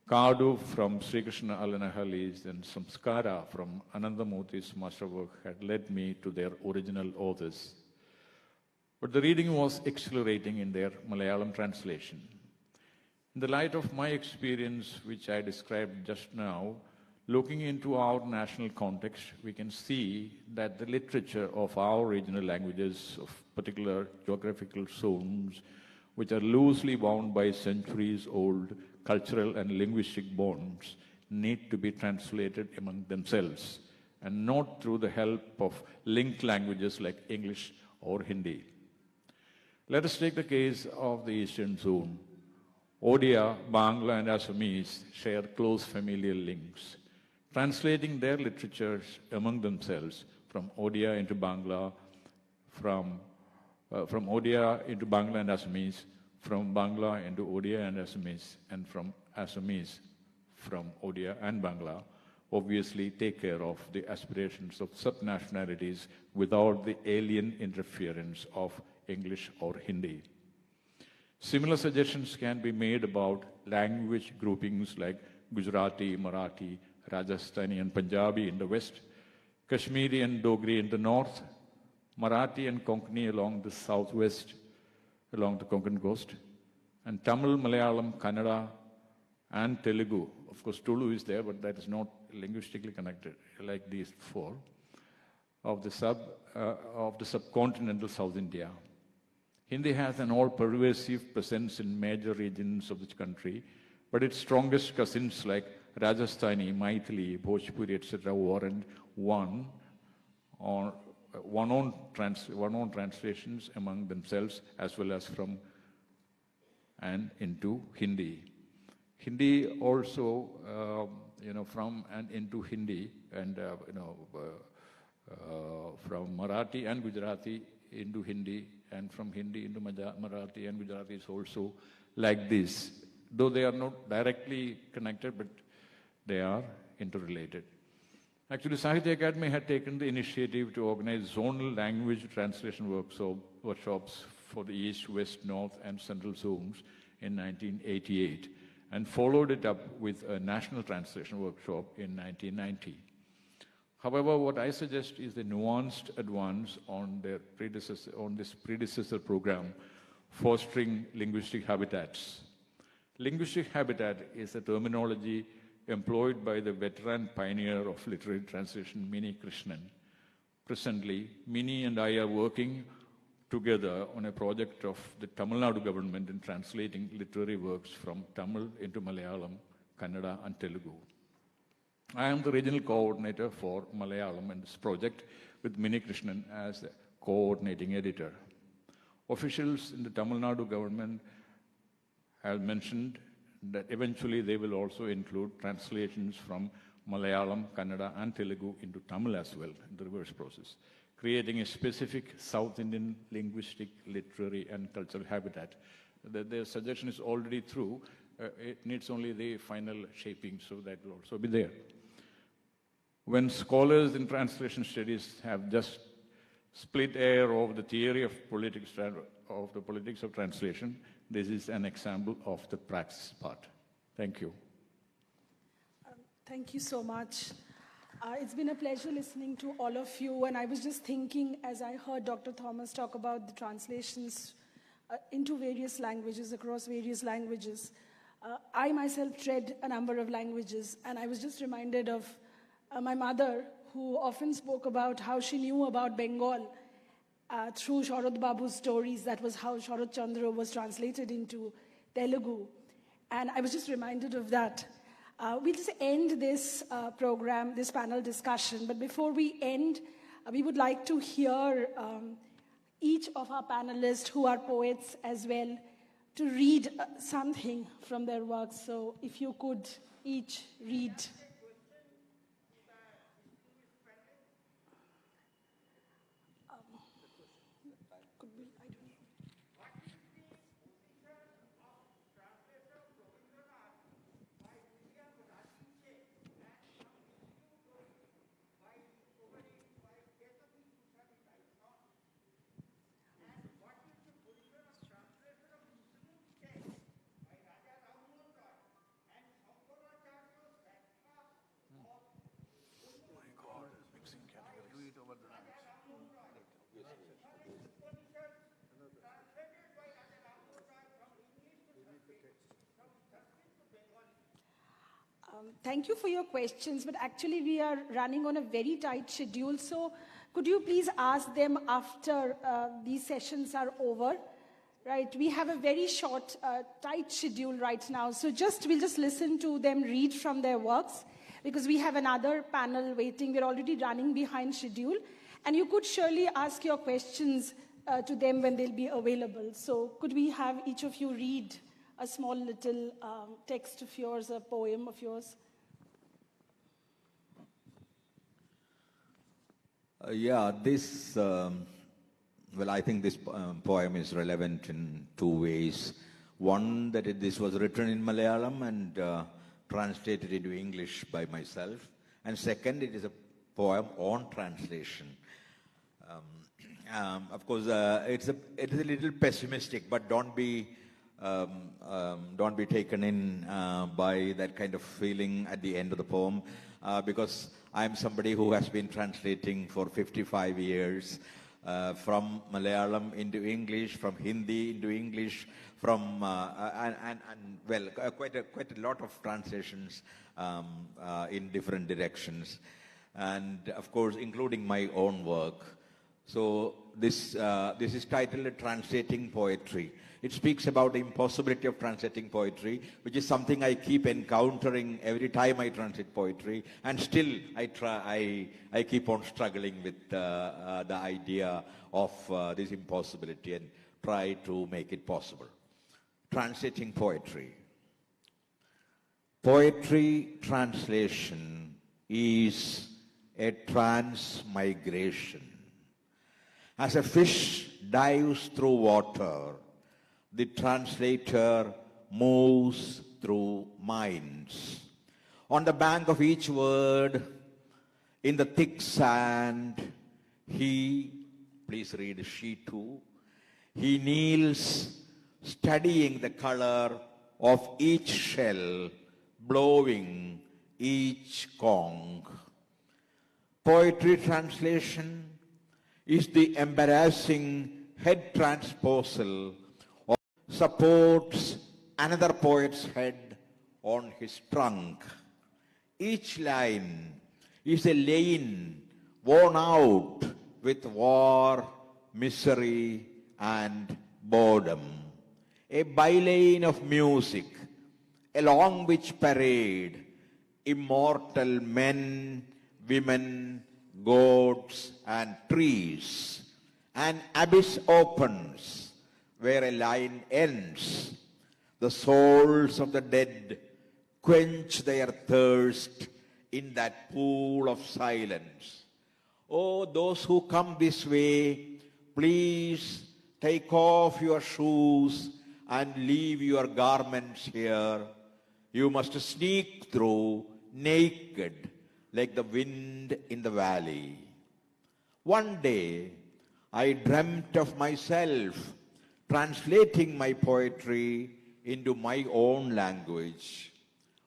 S5: Kadu from Sri Krishna Alanahali's, and Samskara from Anandamurthy's masterwork had led me to their original authors. But the reading was exhilarating in their Malayalam translation. In the light of my experience, which I described just now, looking into our national context, we can see that the literature of our regional languages of particular geographical zones, which are loosely bound by centuries-old cultural and linguistic bonds, need to be translated among themselves, and not through the help of linked languages like English or Hindi. Let us take the case of the Eastern Zone. Odia, Bangla, and Assamese share close familial links. Translating their literatures among themselves from Odia into Bangla, from Odia into Bangla and Assamese, from Bangla into Odia and Assamese, and from Assamese from Odia and Bangla, obviously take care of the aspirations of subnationalities without the alien interference of English or Hindi. Similar suggestions can be made about language groupings like Gujarati, Marathi, Rajasthani and Punjabi in the west, Kashmiri and Dogri in the north, Marathi and Konkani along the southwest, along the Konkan coast, and Tamil, Malayalam, Kannada, and Telugu. Of course, Tulu is there, but that is not linguistically connected like these four, of the subcontinental South India. Hindi has an all-pervasive presence in major regions of the country, but its strongest cousins like Rajasthani, Maithili, Bhojpuri, etc. warrant one-on translations among themselves as well as from and into Hindi. Hindi also, from and into Hindi, and from Marathi and Gujarati into Hindi, and from Hindi into Marathi and Gujarati is also like this. Though they are not directly connected, but they are interrelated. Actually, Sahitya Akademi had taken the initiative to organize zonal language translation workshops for the East, West, North, and Central zones in 1988, and followed it up with a national translation workshop in 1990. However, what I suggest is a nuanced advance on this predecessor program, fostering linguistic habitats. Linguistic habitat is a terminology employed by the veteran pioneer of literary translation, Mini Krishnan. Presently, Mini and I are working together on a project of the Tamil Nadu government in translating literary works from Tamil into Malayalam, Kannada, and Telugu. I am the regional coordinator for Malayalam in this project, with Mini Krishnan as the coordinating editor. Officials in the Tamil Nadu government have mentioned that eventually they will also include translations from Malayalam, Kannada, and Telugu into Tamil as well in the reverse process, creating a specific South Indian linguistic, literary, and cultural habitat. The suggestion is already through. It needs only the final shaping, so that will also be there. When scholars in translation studies have just split air over the theory of the politics of translation, this is an example of the practice part. Thank you.
S4: Thank you so much. It's been a pleasure listening to all of you, and I was just thinking as I heard Dr. Thomas talk about the translations into various languages, across various languages. I myself read a number of languages, and I was just reminded of my mother, who often spoke about how she knew about Bengal through Sharad Babu's stories. That was how Sharad Chandra was translated into Telugu. And I was just reminded of that. We'll just end this program, this panel discussion. But before we end, we would like to hear each of our panelists, who are poets as well, to read something from their works. So if you could each read. Thank you for your questions, but actually we are running on a very tight schedule, so could you please ask them after these sessions are over? Right, we have a very short, tight schedule right now, so we'll just listen to them read from their works, because we have another panel waiting. We're already running behind schedule, and you could surely ask your questions to them when they'll be available. So could we have each of you read a small little text of yours, a poem of yours?
S5: Well, I think this poem is relevant in two ways. One, that this was written in Malayalam and translated into English by myself. And second, it is a poem on translation. Of course, it is a little pessimistic, but don't be taken in by that kind of feeling at the end of the poem, because I'm somebody who has been translating for 55 years. From Malayalam into English, from Hindi into English, from quite a lot of translations in different directions, and of course including my own work. So this is titled Translating Poetry. It speaks about the impossibility of translating poetry, which is something I keep encountering every time I translate poetry, and still I keep on struggling with the idea of this impossibility and try to make it possible. Translating poetry. Poetry translation is a transmigration. As a fish dives through water, the translator moves through minds. On the bank of each word, in the thick sand, please read she too, he kneels studying the color of each shell, blowing each conch. Poetry translation is the embarrassing head transposal supports another poet's head on his trunk. Each line is a lane worn out with war, misery, and boredom. A bylane of music, along which parade immortal men, women, gods, and trees. An abyss opens where a line ends. The souls of the dead quench their thirst in that pool of silence. Oh, those who come this way, please take off your shoes and leave your garments here. You must sneak through naked like the wind in the valley. One day, I dreamt of myself translating my poetry into my own language.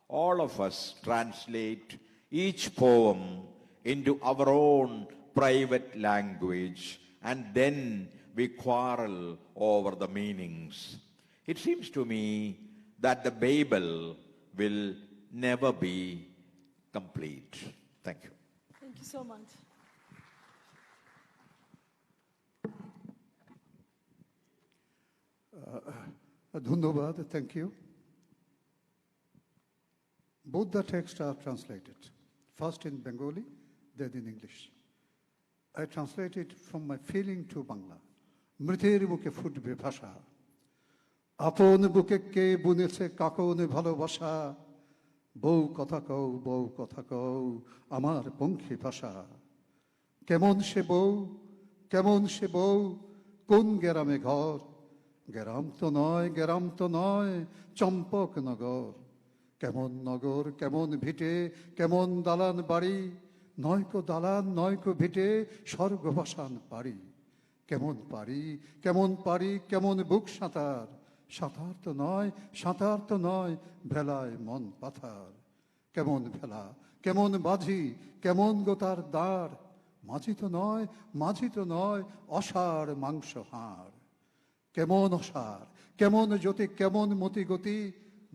S5: All of us translate each poem into our own private language, and then we quarrel over the meanings. It seems to me that the Babel will never be complete. Thank you.
S4: Thank you so much.
S6: Dhunobad, thank you. Both the texts are translated, first in Bengali, then in English. I translated from my feeling to Bangla. Mriter buke ফুটবে ভাষা, আপন বুকে কে বুনেছে কাকনে ভালোবাসা, বউ কথা কও আমার পঙ্খী ভাষা। কেমন সে বউ, কোন গ্রামে ঘর, গ্রাম তো নয় চম্পক নগর। কেমন নগর, কেমন ভিটে, কেমন দালান বাড়ি, নয়কো দালান নয়কো ভিটে স্বর্গবাসান পারি। কেমন পারি, কেমন বুক সাঁতার, সাঁতার তো নয় ভেলায় মন পাথার। কেমন ভেলা, কেমন বাজি, কেমন গোতার দাঁড়, মাঝি তো নয় অসার মাংস হাড়। কেমন অসার, কেমন জ্যোতি, কেমন মতি গতি,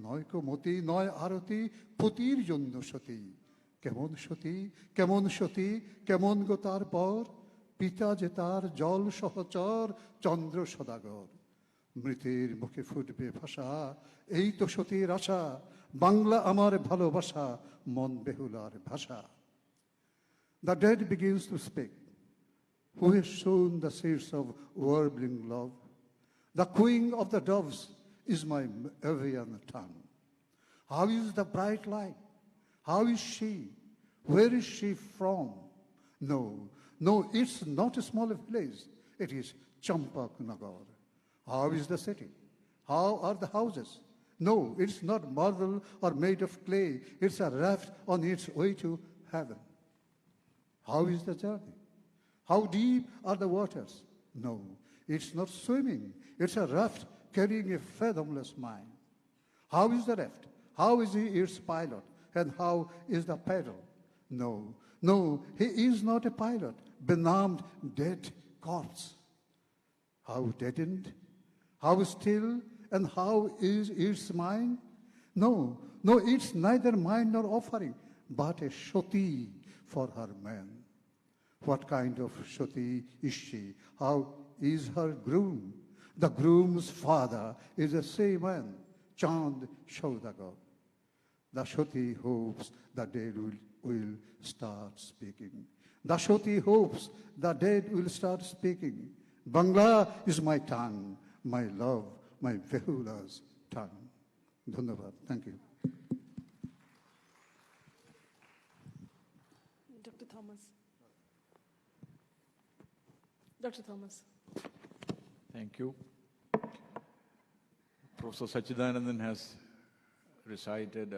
S6: নয় কোমতি নয় আরতি পতির জন্য সতী কেমন সতী কেমন সতী কেমন গো তার পর পিতা যে তার জল সহচর চন্দ্র সদাগর মৃতের মুখে ফুটবে ভাষা এই তো সতীর আশা বাংলা আমার ভালোবাসা মন বেহুলার ভাষা The dead begins to speak. Who has sown the seeds of warbling love? The cooing of the doves is my avian tongue. How is the bright light? How is she? Where is she from? No, it's not a small village. It is Champaknagar. How is the city? How are the houses? No, it's not marble or made of clay. It's a raft on its way to heaven. How is the journey? How deep are the waters? No, it's not swimming. It's a raft carrying a fathomless mind. How is the raft? How is he its pilot? And how is the paddle? No, he is not a pilot, benumbed, dead corpse. How deadened? How still? And how is its mind? No, it's neither mind nor offering, but a shoti for her man. What kind of shoti is she? How is her groom? The groom's father is the same man, Chand Shaudagar. The shoti hopes the dead will start speaking. The shoti hopes the dead will start speaking. Bangla is my tongue, my love, my Behula's tongue. Dhanyavad. Thank you.
S4: Dr. Thomas. Dr. Thomas.
S5: Thank you. Professor Satchidanandan has recited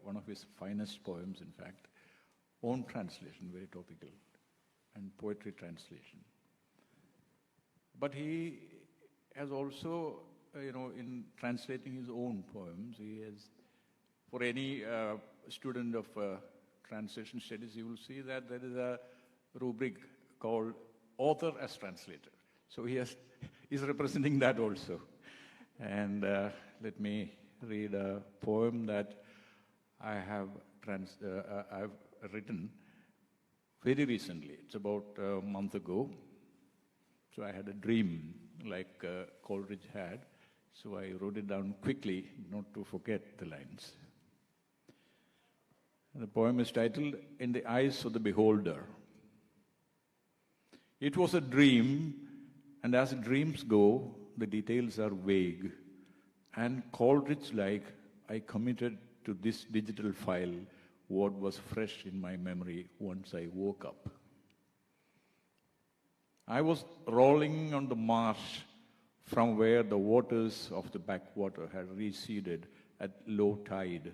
S5: one of his finest poems, in fact, own translation, very topical, and poetry translation. But he has also, in translating his own poems, he has, for any student of translation studies, you will see that there is a rubric called author as translator. So he's representing that also. And let me read a poem that I've written very recently. It's about a month ago. So I had a dream like Coleridge had. So I wrote it down quickly, not to forget the lines. And the poem is titled, In the Eyes of the Beholder. It was a dream, and as dreams go, the details are vague. And Coleridge-like, I committed to this digital file what was fresh in my memory once I woke up. I was rolling on the marsh from where the waters of the backwater had receded at low tide.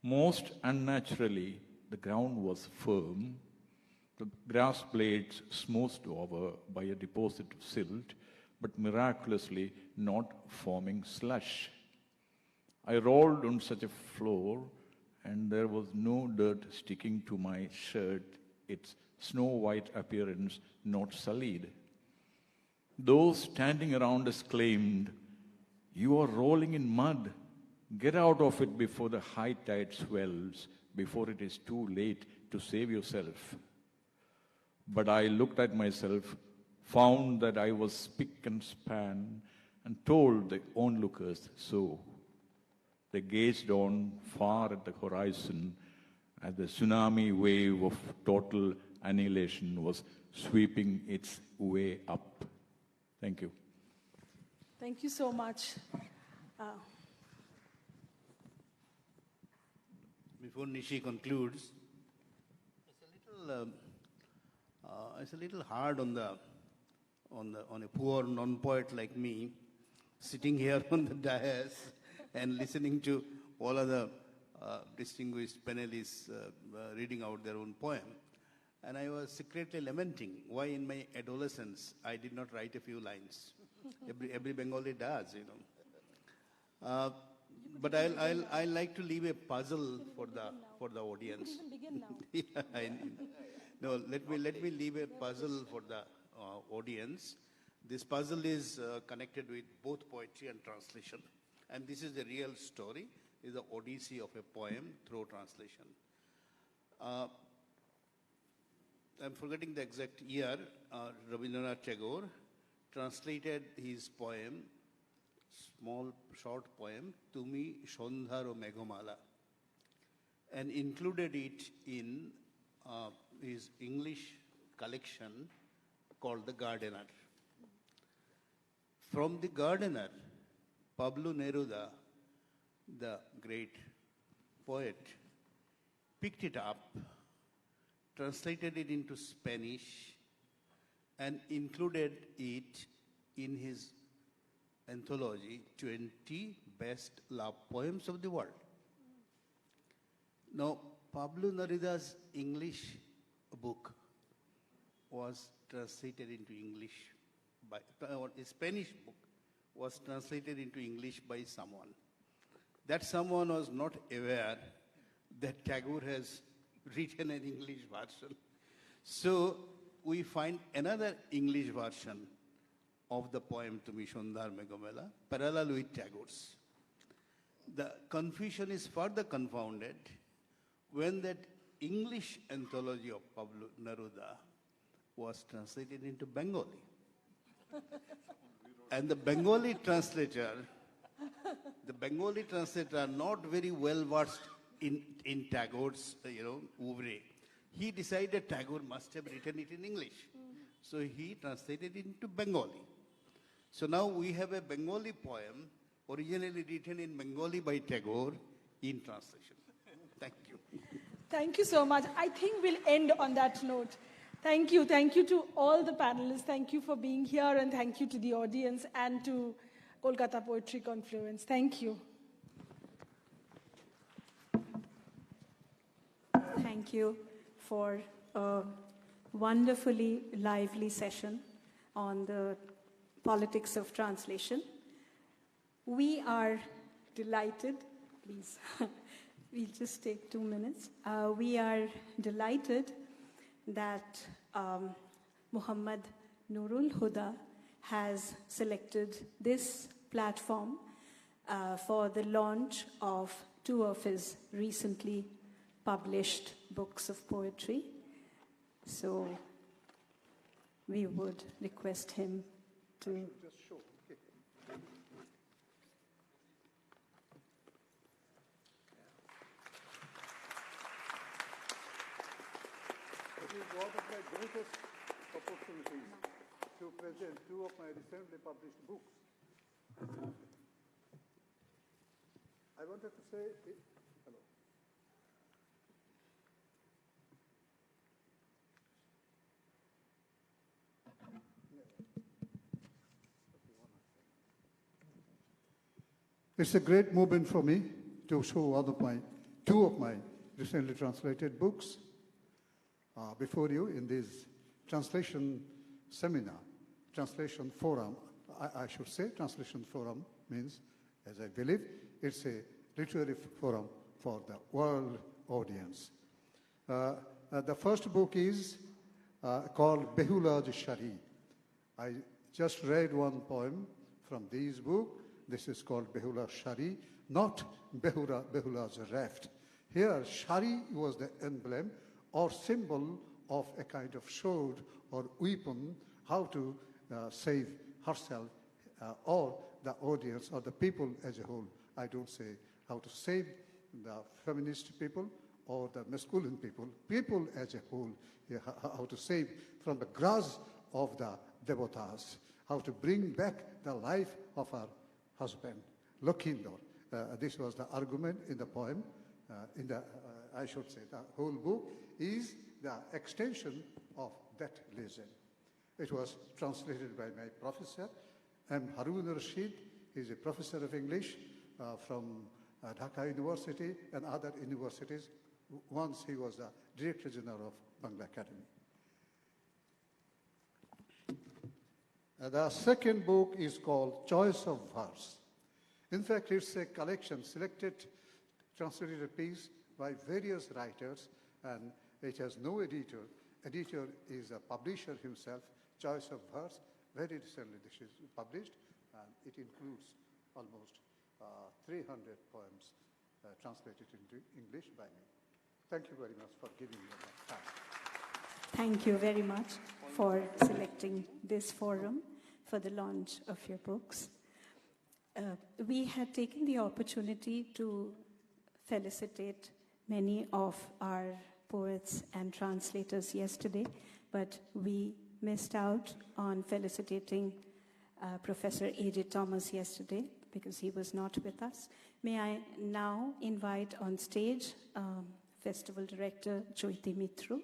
S5: Most unnaturally, the ground was firm, the grass blades smoothed over by a deposit of silt, but miraculously not forming slush. I rolled on such a floor, and there was no dirt sticking to my shirt, its snow-white appearance not sullied. Those standing around us claimed, "You are rolling in mud. Get out of it before the high tide swells, before it is too late to save yourself." But I looked at myself, found that I was spick and span, and told the onlookers so. They gazed on far at the horizon as the tsunami wave of total annihilation was sweeping its way up. Thank you.
S4: Thank you so much.
S7: Before Nishi concludes, it's a little hard on a poor non-poet like me, sitting here on the dais and listening to all other distinguished panelists reading out their own poem. And I was secretly lamenting why in my adolescence I did not write a few lines. Every Bengali does, But I'll like to leave a puzzle for the audience.
S4: You can even begin now.
S7: No, let me leave a puzzle for the audience. This puzzle is connected with both poetry and translation. And this is the real story, is the odyssey of a poem through translation. I'm forgetting the exact year. Rabindranath Tagore translated his poem, small short poem, Tumi Shondharo Meghomala, and included it in his English collection called The Gardener. From The Gardener, Pablo Neruda, the great poet, picked it up, translated it into Spanish, and included it in his anthology, 20 Best Love Poems of the World. Now, Pablo Neruda's English book was translated into English by, or a Spanish book was translated into English by someone. That someone was not aware that Tagore has written an English version. So we find another English version of the poem Tumi Shondhar Meghomala, parallel with Tagore's. The confusion is further confounded when that English anthology of Pablo Neruda was translated into Bengali. And the Bengali translator are not very well versed in Tagore's, oeuvre. He decided Tagore must have written it in English. So he translated it into Bengali. So now we have a Bengali poem originally written in Bengali by Tagore in translation. Thank you.
S4: Thank you so much. I think we'll end on that note. Thank you. Thank you to all the panelists. Thank you for being here, and thank you to the audience and to Kolkata Poetry Confluence. Thank you.
S1: Thank you for a wonderfully lively session on the politics of translation. We are delighted, please, we'll just take 2 minutes. We are delighted that Mohammad Nurul Huda has selected this platform for the launch of 2 of his recently published books of poetry. So we would request him to...
S6: Just show. Okay. It is one of my greatest opportunities to present 2 of my recently published books. I wanted to say, hello. It's a great moment for me to show 2 of my recently translated books before you in this translation seminar, translation forum. I should say translation forum means, as I believe, it's a literary forum for the world audience. The first book is called Behulaj Shari. I just read one poem from this book. This is called Behulaj Shari, not Behulaj's raft. Here, Shari was the emblem or symbol of a kind of sword or weapon, how to save herself or the audience or the people as a whole. I don't say how to save the feminist people or the masculine people as a whole, how to save from the grasp of the devotas, how to bring back the life of our husband, Lokhinder. This was the argument in the poem. I should say, the whole book is the extension of that legend. It was translated by my professor, M. Harun Rashid. He's a professor of English from Dhaka University and other universities. Once he was the Director General of Bangla Academy. The second book is called Choice of Verse. In fact, it's a collection, selected, translated piece by various writers, and it has no editor. Editor is a publisher himself. Choice of Verse, very recently this is published, and it includes almost 300 poems translated into English by me. Thank you very much for giving me that time.
S1: Thank you very much for selecting this forum for the launch of your books. We had taken the opportunity to felicitate many of our poets and translators yesterday, but we missed out on felicitating Professor A.J. Thomas yesterday because he was not with us. May I now invite on stage Festival Director Chaiti Mitra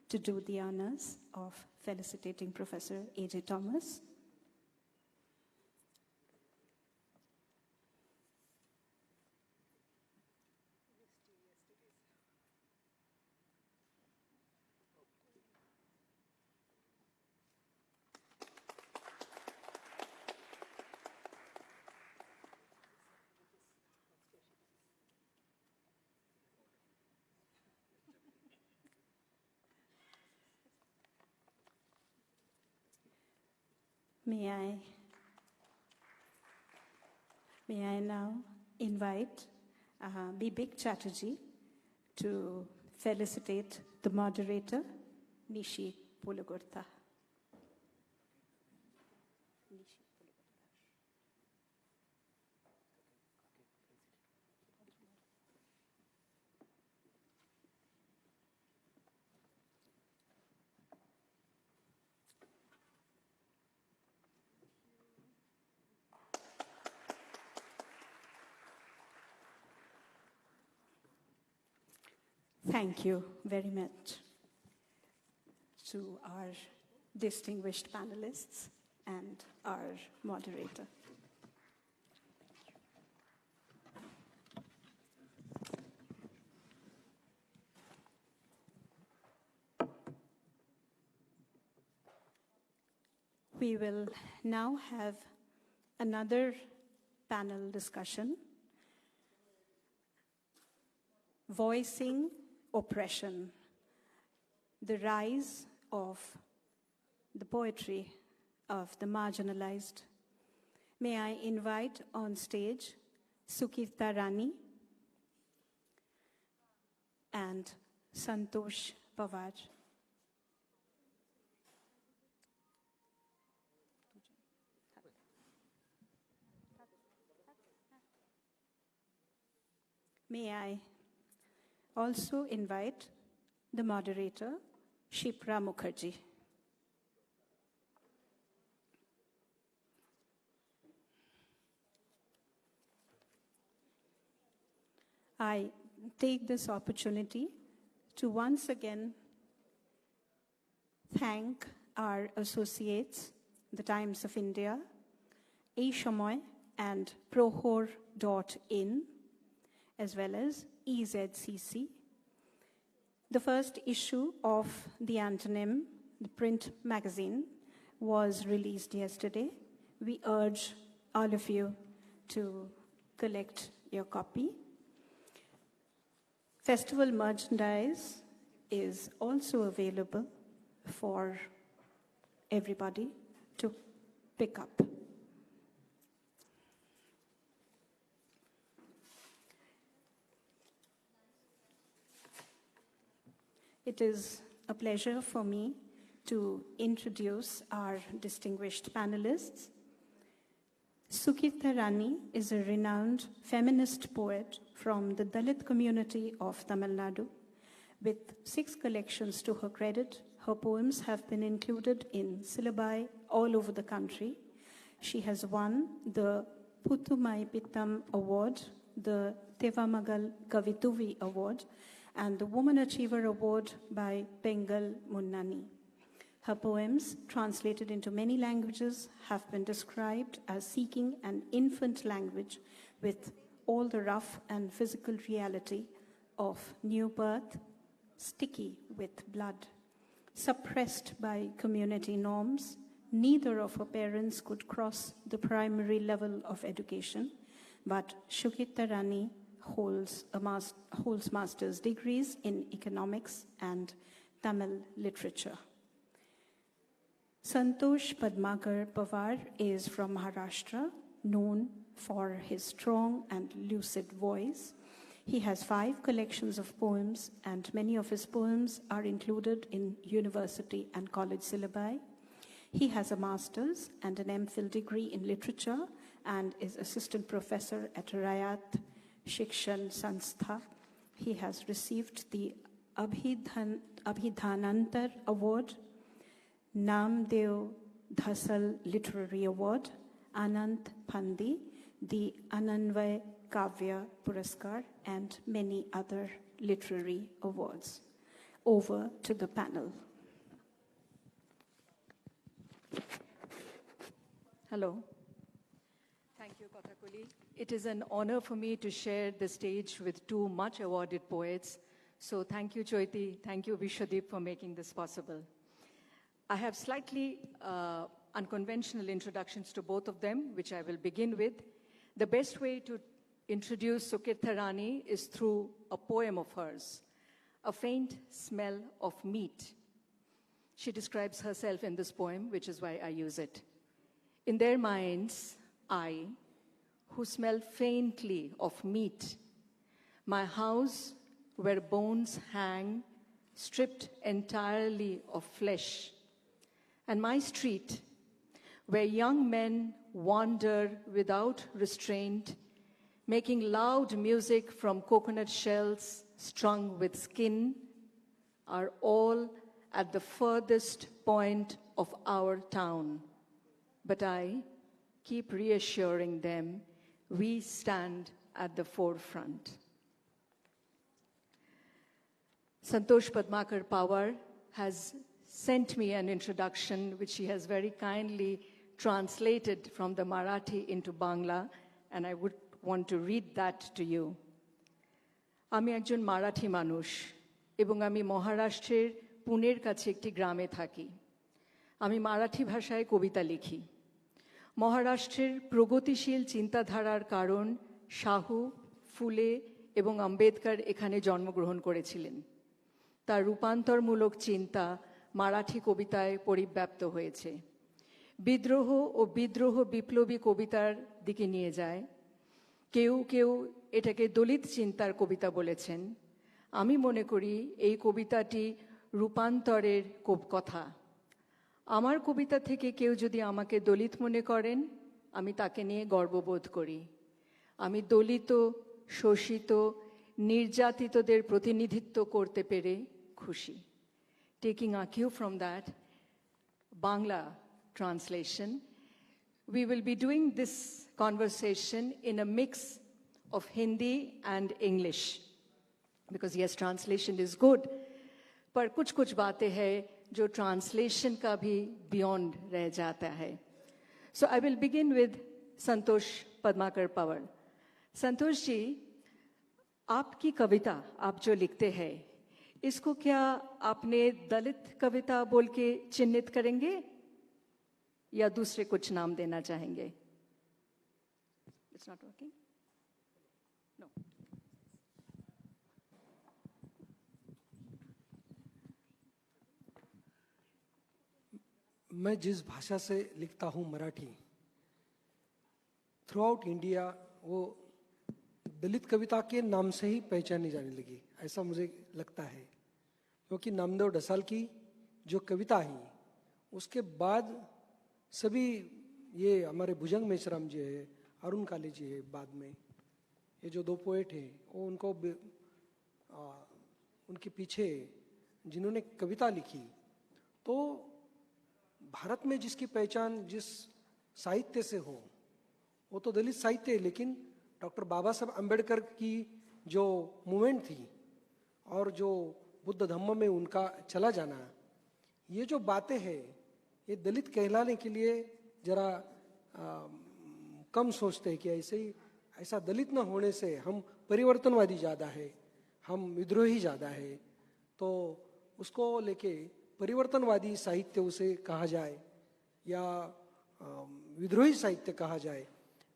S1: to do the honors of felicitating Professor A.J. Thomas. May I now invite Bibek Chatterjee to felicitate the moderator, Nishi Pulugurtha. Thank you very much to our distinguished panelists and our moderator. We will now have another panel discussion, Voicing Oppression, the rise of the poetry of the marginalized. May I invite on stage Sukirta Rani and Santosh Pawar. May I also invite the moderator, Shipra Mukherjee. I take this opportunity to once again thank our associates, the Times of India, Aishamoy and Prohor.in, as well as EZCC. The first issue of the Antonym, the print magazine, was released yesterday. We urge all of you to collect your copy. Festival merchandise is also available for everybody to pick up. It is a pleasure for me to introduce our distinguished panelists. Sukirta Rani is a renowned feminist poet from the Dalit community of Tamil Nadu. With 6 collections to her credit, her poems have been included in syllabi all over the country. She has won the Puthumai Pittam Award, the Tevamagal Kavituvi Award, and the Woman Achiever Award by Bengal Munnani. Her poems, translated into many languages, have been described as seeking an infant language with all the rough and physical reality of new birth, sticky with blood. Suppressed by community norms, neither of her parents could cross the primary level of education, but Sukirta Rani holds master's degrees in economics and Tamil literature. Santosh Padmakar Pawar is from Maharashtra, known for his strong and lucid voice. He has 5 collections of poems, and many of his poems are included in university and college syllabi. He has a master's and an MPhil degree in literature and is assistant professor at Rayat Shikshan Sanstha. He has received the Abhidhanantar Award, Namdev Dhasal Literary Award, Anant Phandi, the Ananvay Kavya Puraskar, and many other literary awards. Over to the panel.
S8: Hello. Thank you, Kothakoli. It is an honor for me to share the stage with 2 much awarded poets. So thank you, Chaiti. Thank you, Vishwadeep, for making this possible. I have slightly unconventional introductions to both of them, which I will begin with. The best way to introduce Sukirtha Rani is through a poem of hers, A Faint Smell of Meat. She describes herself in this poem, which is why I use it. In their minds, I, who smell faintly of meat, my house where bones hang, stripped entirely of flesh, and my street where young men wander without restraint, making loud music from coconut shells strung with skin, are all at the furthest point of our town. But I keep reassuring them we stand at the forefront. Santosh Padmakar Pawar has sent me an introduction which he has very kindly translated from the Marathi into Bangla, and I would want to read that to you. আমি একজন মারাঠি মানুষ এবং আমি মহারাষ্ট্রের পুনের কাছে একটি গ্রামে থাকি। আমি মারাঠি ভাষায় কবিতা লিখি। মহারাষ্ট্রের প্রগতিশীল চিন্তাধারার কারণ শাহু, ফুলে এবং আম্বেদকর এখানে জন্মগ্রহণ করেছিলেন। তার রূপান্তরমূলক চিন্তা মারাঠি কবিতায় পরিব্যাপ্ত হয়েছে। বিদ্রোহ ও বিদ্রোহ বিপ্লবী কবিতার দিকে নিয়ে যায়। কেউ কেউ এটাকে দলিত চিন্তার কবিতা বলেছেন। আমি মনে করি এই কবিতাটি রূপান্তরের কথা। আমার কবিতা থেকে কেউ যদি আমাকে দলিত মনে করেন, আমি তাকে নিয়ে গর্ববোধ করি। আমি দলিত, শোষিত, নির্যাতিতদের প্রতিনিধিত্ব করতে পেরে খুশি। Taking a cue from that Bangla translation, we will be doing this conversation in a mix of Hindi and English. Because yes, translation is good, पर कुछ बातें हैं जो translation का भी beyond रह जाता है. So I will begin with Santosh Padmakar Pawar. Santosh ji, आपकी कविता आप जो लिखते हैं, इसको क्या आपने दलित कविता बोल के चिन्हित करेंगे या दूसरे कुछ नाम देना चाहेंगे? It's not working? No.
S9: मैं जिस भाषा से लिखता हूँ मराठी, थ्रू आउट इंडिया वो दलित कविता के नाम से ही पहचानी जाने लगी, ऐसा मुझे लगता है। क्योंकि नामदेव ढसाल की जो कविता है उसके बाद सभी ये हमारे भुजंग मेश्राम जी है, अरुण काले जी है, बाद में ये जो 2 पोएट हैं वो उनको उनके पीछे जिन्होंने कविता लिखी, तो भारत में जिसकी पहचान जिस साहित्य से हो वो तो दलित साहित्य है, लेकिन डॉक्टर बाबा साहब अम्बेडकर की जो मूवमेंट थी और जो बुद्ध धम्म में उनका चला जाना, ये जो बातें हैं ये दलित कहलाने के लिए जरा कम सोचते हैं कि ऐसा दलित न होने से हम परिवर्तनवादी ज़्यादा है, हम विद्रोही ज़्यादा है, तो उसको लेके परिवर्तनवादी साहित्य उसे कहा जाए या विद्रोही साहित्य कहा जाए,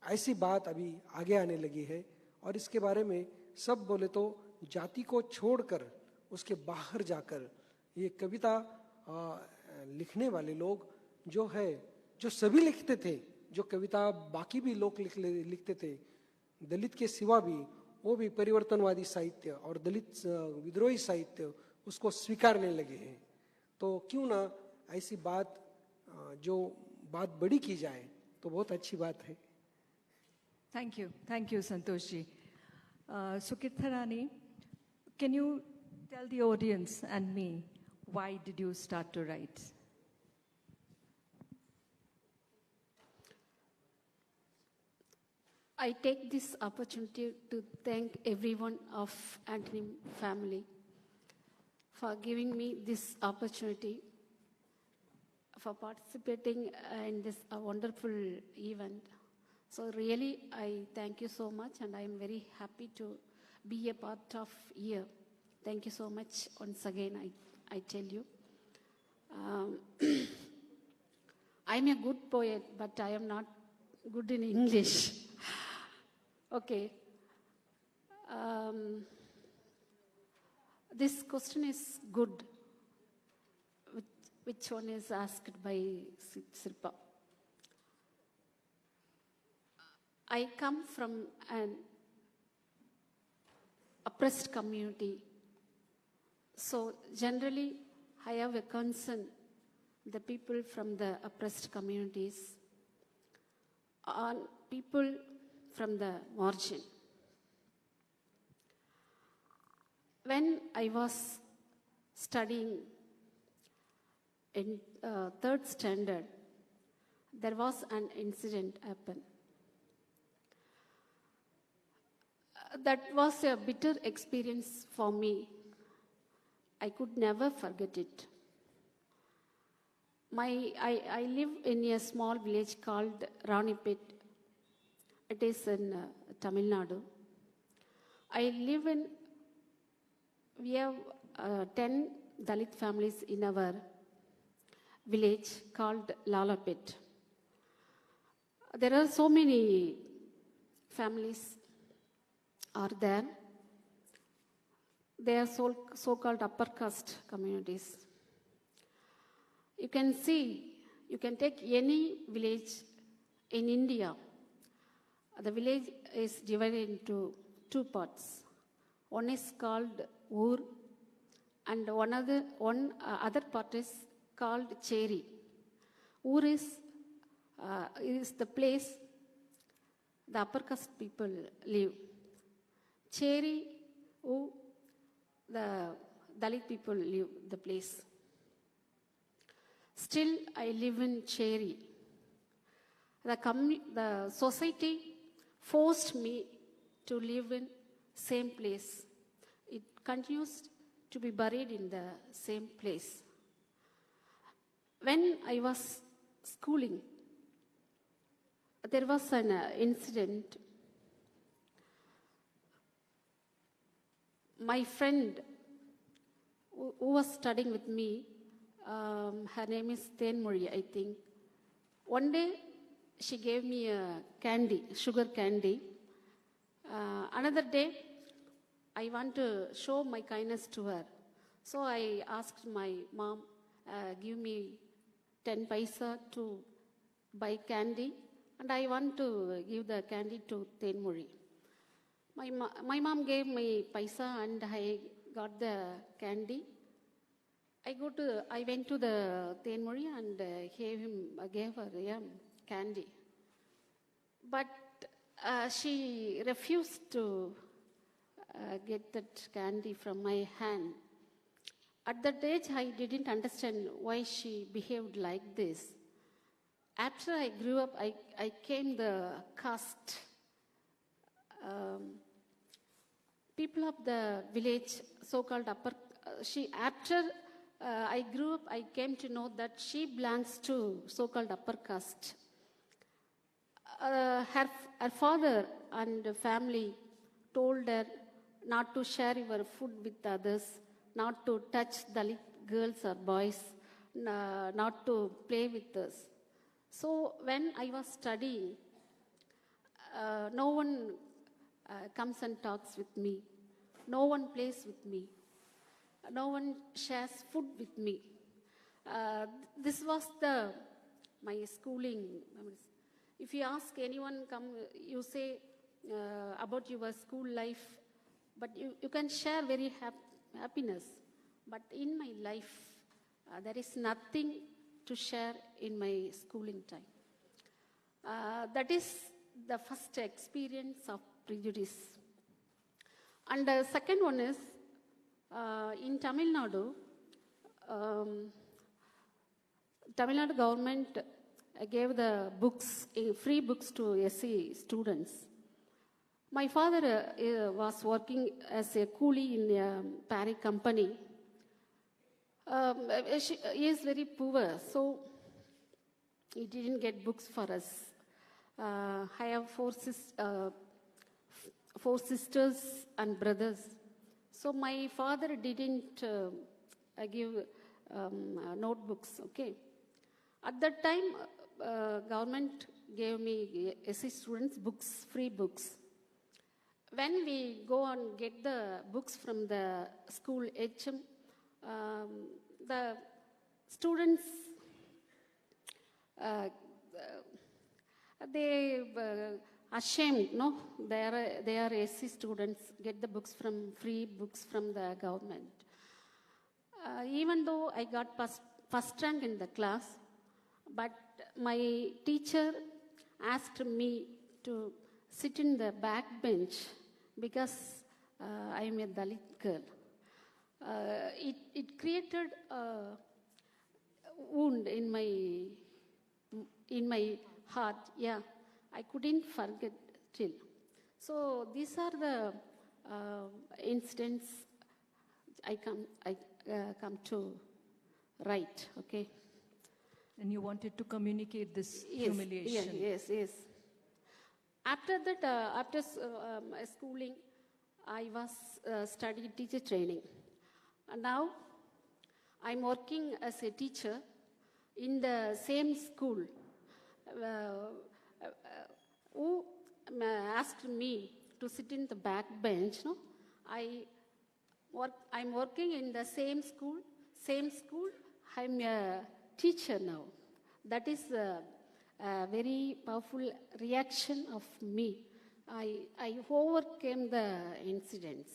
S9: ऐसी बात अभी आगे आने लगी है। और इसके बारे में सब बोले तो जाति को छोड़कर उसके बाहर जाकर ये कविता लिखने वाले लोग जो है, जो सभी लिखते थे जो कविता बाकी भी लोग लिखते थे दलित के सिवा भी, वो भी परिवर्तनवादी साहित्य और दलित विद्रोही साहित्य उसको स्वीकारने लगे हैं। तो क्यों ना ऐसी बात जो बात बड़ी की जाए तो बहुत अच्छी बात है।
S8: Thank you, Santosh ji. Sukirtha Rani, can you tell the audience and me why did you start to write?
S10: I take this opportunity to thank everyone of Antony family for giving me this opportunity for participating in this wonderful event. So really, I thank you so much, and I am very happy to be a part of here. Thank you so much once again, I tell you. I'm a good poet, but I am not good in English. Okay. This question is good. Which one is asked by Sirpa? I come from an oppressed community. So generally, I have a concern the people from the oppressed communities on people from the margin. When I was studying in third standard, there was an incident happened. That was a bitter experience for me. I could never forget it. I live in a small village called Ranipet. It is in Tamil Nadu. We have 10 Dalit families in our village called Lalapet. There are so many families are there. They are so-called upper caste communities. You can take any village in India. The village is divided into two parts. One is called Ur, and one other part is called Cheri. Ur is the place the upper caste people live. Cheri, the Dalit people live the place. Still, I live in Cheri. The society forced me to live in same place. It continues to be buried in the same place. When I was schooling, there was an incident. My friend who was studying with me, her name is Tenmuri, I think. One day, she gave me a candy, sugar candy. Another day, I want to show my kindness to her. So I asked my mom, give me 10 paisa to buy candy, and I want to give the candy to Tenmuri. My mom gave me paisa and I got the candy. I went to the Tenmuri and gave her candy. But she refused to get that candy from my hand. At that age, I didn't understand why she behaved like this. After I grew up, I came the caste. People of the village, so-called upper, after I grew up, I came to know that she belongs to so-called upper caste. Her father and family told her not to share your food with others, not to touch Dalit girls or boys, not to play with us. So when I was studying, no one comes and talks with me. No one plays with me. No one shares food with me. This was my schooling memories. If you ask anyone, you say about your school life, but you can share very happiness. But in my life, there is nothing to share in my schooling time. That is the first experience of prejudice. And the second one is, in Tamil Nadu, Tamil Nadu government gave the books, free books to SC students. My father was working as a coolie in a Paris company. He is very poor, so he didn't get books for us. I have four sisters and brothers. So my father didn't give notebooks, okay. At that time, government gave me SC students books, free books. When we go and get the books from the school HM, the students, they ashamed, no? They are SC students, get the books from, free books from the government. Even though I got first rank in the class, but my teacher asked me to sit in the back bench because I am a Dalit girl. It created a wound in my heart. Yeah, I couldn't forget till. So these are the incidents I come to write. Okay.
S8: And you wanted to communicate this humiliation.
S10: Yes. After that, after schooling, I was studying teacher training. And now I'm working as a teacher in the same school. Who asked me to sit in the back bench? No, I'm working in the same school. I'm a teacher now. That is a very powerful reaction of me. I overcame the incidents.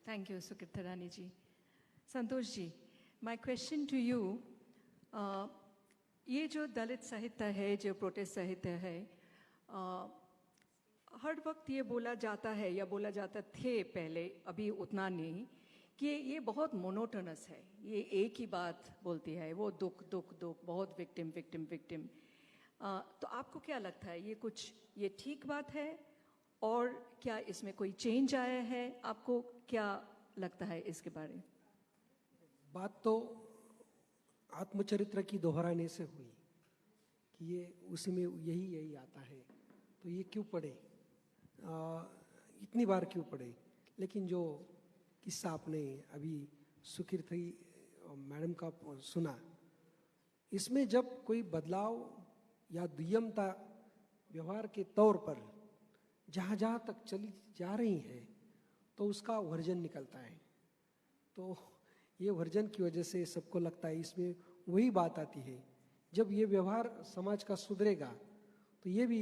S8: Thank you, Sukirta Rani ji. Santosh ji, my question to you, ये जो दलित साहित्य है, जो protest साहित्य है, हर वक्त ये बोला जाता है या बोला जाता थे पहले, अभी उतना नहीं, कि ये बहुत मोनोटोनस है, ये एक ही बात बोलती है, वो दुख, बहुत विक्टिम. तो आपको क्या लगता है, ये ठीक बात है और क्या इसमें कोई चेंज आया है? आपको क्या लगता है इसके बारे में?
S9: बात तो आत्मचरित्र की दोहराने से हुई कि ये उसी में यही आता है, तो ये क्यों पढ़े, इतनी बार क्यों पढ़े? लेकिन जो किस्सा आपने अभी सुकीर्ति मैडम का सुना, इसमें जब कोई बदलाव या दुय्यमता व्यवहार के तौर पर जहाँ तक चली जा रही है, तो उसका वर्जन निकलता है. तो ये वर्जन की वजह से सबको लगता है इसमें वही बात आती है, जब ये व्यवहार समाज का सुधरेगा तो ये भी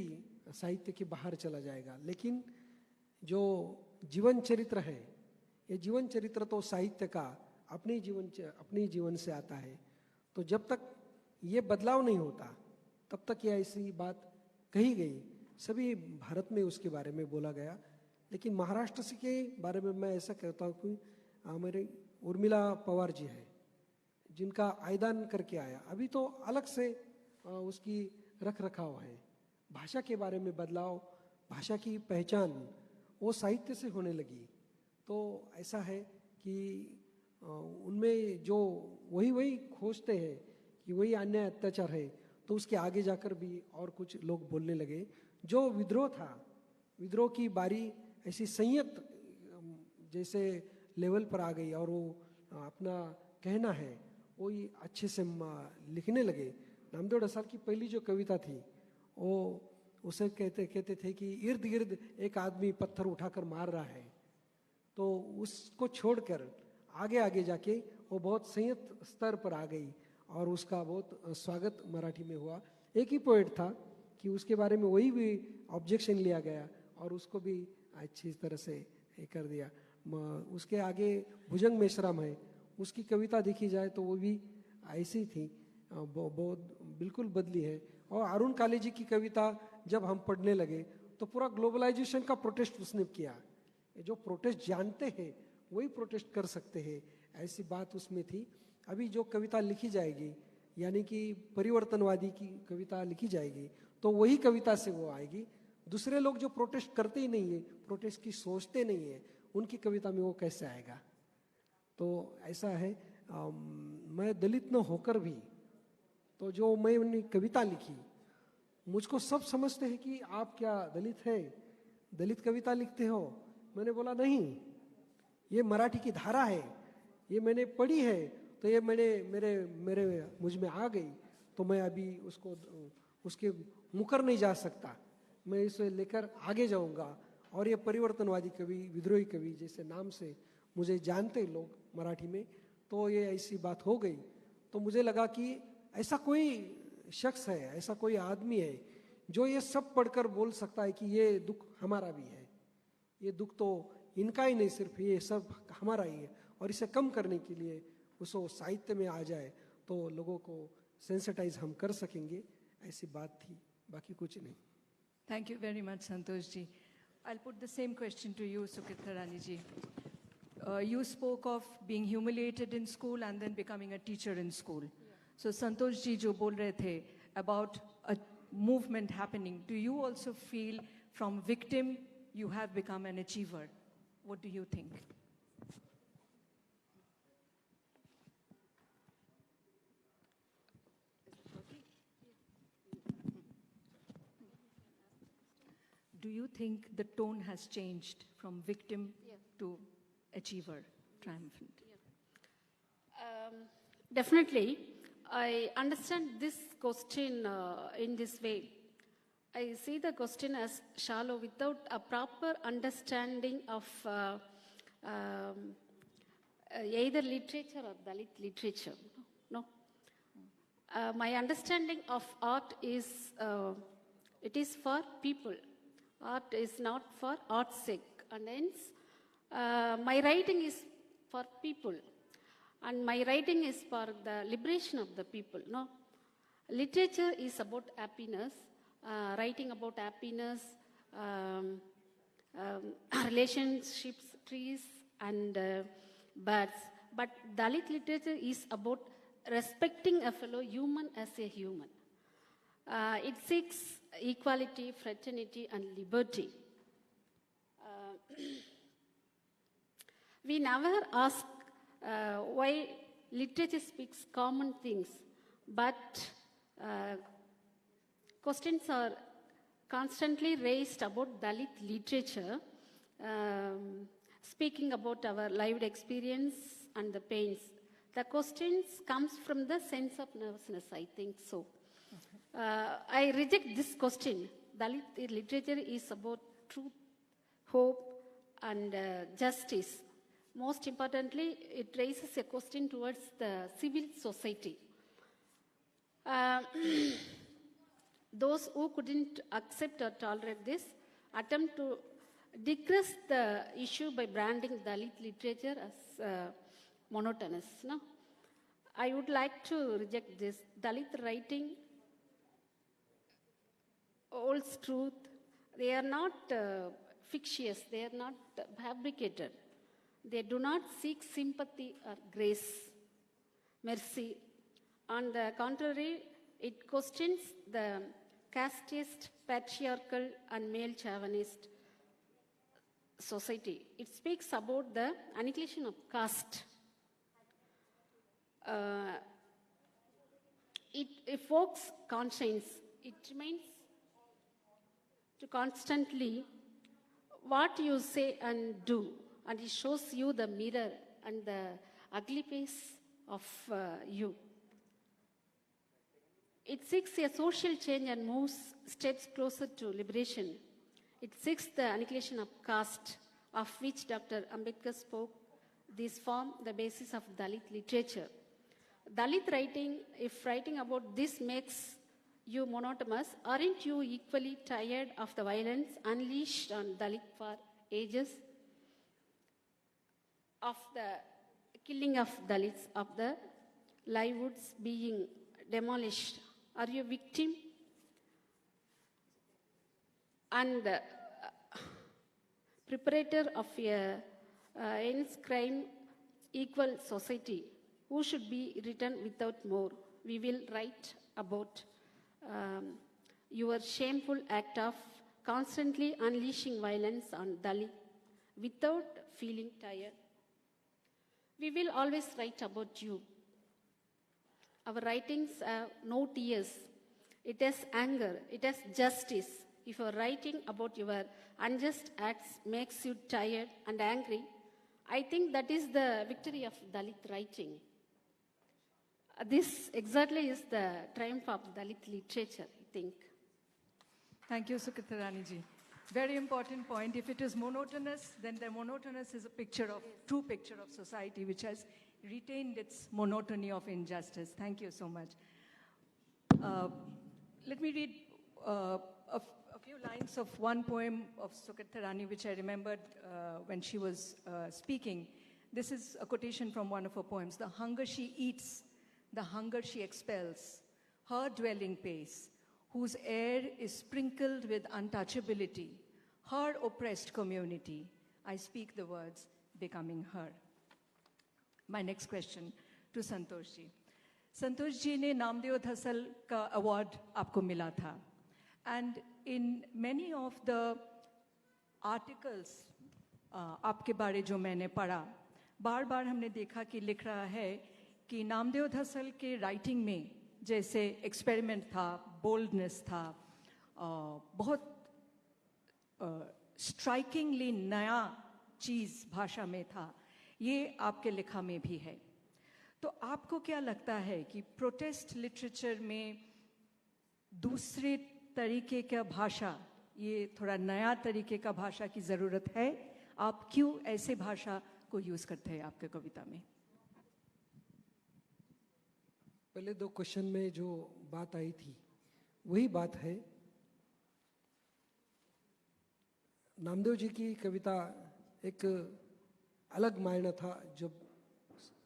S9: साहित्य के बाहर चला जाएगा. लेकिन जो जीवन चरित्र है, ये जीवन चरित्र तो साहित्य का अपने जीवन से आता है. तो जब तक ये बदलाव नहीं होता तब तक ये ऐसी बात कही गई. सभी भारत में उसके बारे में बोला गया, लेकिन महाराष्ट्र से के बारे में मैं ऐसा कहता हूँ कि हमारे उर्मिला पवार जी है, जिनका आयदान करके आया, अभी तो अलग से उसकी रख रखाव है. भाषा के बारे में बदलाव, भाषा की पहचान वो साहित्य से होने लगी. तो ऐसा है कि उनमें जो वही खोजते हैं कि वही अन्याय अत्याचार है, तो उसके आगे जाकर भी और कुछ लोग बोलने लगे. जो विद्रोह था, विद्रोह की बारी ऐसी संयत जैसे लेवल पर आ गई और वो अपना कहना है वो ही अच्छे से लिखने लगे. नामदेव ढसाल की पहली जो कविता थी वो उसे कहते थे कि इर्द गिर्द एक आदमी पत्थर उठाकर मार रहा है. तो उसको छोड़कर आगे जाके वो बहुत संयत स्तर पर आ गई और उसका बहुत स्वागत मराठी में हुआ। एक ही पोएट था कि उसके बारे में वही भी ऑब्जेक्शन लिया गया और उसको भी अच्छी तरह से ये कर दिया। उसके आगे भुजंग मेश्राम है, उसकी कविता देखी जाए तो वो भी ऐसी थी, बहुत बिल्कुल बदली है। और अरुण काले जी की कविता जब हम पढ़ने लगे तो पूरा ग्लोबलाइजेशन का प्रोटेस्ट उसने किया। जो प्रोटेस्ट जानते हैं वही प्रोटेस्ट कर सकते हैं, ऐसी बात उसमें थी। अभी जो कविता लिखी जाएगी यानी कि परिवर्तनवादी की कविता लिखी जाएगी तो वही कविता से वो आएगी। दूसरे लोग जो प्रोटेस्ट करते ही नहीं है, प्रोटेस्ट की सोचते नहीं है, उनकी कविता में वो कैसे आएगा? तो ऐसा है। मैं दलित न होकर भी तो जो मैंने कविता लिखी, मुझको सब समझते हैं कि आप क्या दलित है, दलित कविता लिखते हो? मैंने बोला नहीं, ये मराठी की धारा है, ये मैंने पढ़ी है तो ये मेरे मुझ में आ गई, तो मैं अभी उसके मुकर नहीं जा सकता, मैं इसे लेकर आगे जाऊंगा। और ये परिवर्तनवादी कवि, विद्रोही कवि जैसे नाम से मुझे जानते लोग मराठी में, तो ये ऐसी बात हो गई। तो मुझे लगा कि ऐसा कोई शख्स है, ऐसा कोई आदमी है जो ये सब पढ़कर बोल सकता है कि ये दुख हमारा भी है, ये दुख तो इनका ही नहीं, सिर्फ ये सब हमारा ही है। और इसे कम करने के लिए उसको साहित्य में आ जाए तो लोगों को सेंसिटाइज हम कर सकेंगे, ऐसी बात थी, बाकी कुछ नहीं।
S8: Thank you very much, Santosh ji. I'll put the same question to you, Sukitha Rani ji. You spoke of being humiliated in school and then becoming a teacher in school. Yeah. So Santosh ji jo bol rahe the about a movement happening, do you also feel from victim you have become an achiever? What do you think? Do you think the tone has changed from victim to achiever, triumphant?
S10: Definitely. I understand this question in this way. I see the question as shallow without a proper understanding of either literature or Dalit literature. No. My understanding of art is it is for people. Art is not for art's sake, and hence my writing is for people, and my writing is for the liberation of the people. No, literature is about happiness, writing about happiness, relationships, trees, and birds. But Dalit literature is about respecting a fellow human as a human. It seeks equality, fraternity, and liberty. We never ask why literature speaks common things, but questions are constantly raised about Dalit literature, speaking about our lived experience and the pains. The questions comes from the sense of nervousness, I think so. I reject this question. Dalit literature is about truth, hope, and justice. Most importantly, it raises a question towards the civil society. Those who couldn't accept or tolerate this attempt to decrease the issue by branding Dalit literature as monotonous. No? I would like to reject this. Dalit writing holds truth. They are not fictitious, they are not fabricated. They do not seek sympathy or grace, mercy. On the contrary, it questions the casteist, patriarchal, and male chauvinist society. It speaks about the annihilation of caste. It evokes conscience. It remains to constantly what you say and do, and it shows you the mirror and the ugly face of you. It seeks a social change and moves steps closer to liberation. It seeks the annihilation of caste, of which Dr. Ambedkar spoke. These form the basis of Dalit literature. Dalit writing, if writing about this makes you monotonous, aren't you equally tired of the violence unleashed on Dalit for ages? Of the killing of Dalits, of the livelihoods being demolished. Are you a victim? And preparator of a ends crime equal society, who should be written without more? We will write about your shameful act of constantly unleashing violence on Dalit without feeling tired. We will always write about you. Our writings have no tears. It has anger. It has justice. If your writing about your unjust acts makes you tired and angry, I think that is the victory of Dalit writing. This exactly is the triumph of Dalit literature, I think.
S8: Thank you, Sukita Raniji. Very important point. If it is monotonous, then the monotonous is a true picture of society which has retained its monotony of injustice. Thank you so much. Let me read a few lines of one poem of Sukita Rani which I remembered when she was speaking. This is a quotation from one of her poems. The hunger she eats, the hunger she expels, her dwelling place, whose air is sprinkled with untouchability, her oppressed community. I speak the words becoming her. My next question to Santosh ji. Santosh ji ne Namdeo Dhasal ka award aapko mila tha. And in many of the articles आपके बारे जो मैंने पढ़ा, बार बार हमने देखा कि लिख रहा है कि नामदेव धसल के राइटिंग में जैसे एक्सपेरिमेंट था, बोल्डनेस था, बहुत स्ट्राइकिंगली नया चीज़ भाषा में था, ये आपके लिखा में भी है. तो आपको क्या लगता है कि प्रोटेस्ट लिटरेचर में दूसरे तरीके का भाषा, ये थोड़ा नया तरीके का भाषा की ज़रूरत है? आप क्यों ऐसे भाषा को यूज़ करते हैं आपके कविता में?
S9: पहले दो क्वेश्चन में जो बात आई थी वही बात है. नामदेव जी की कविता एक अलग मायना था जब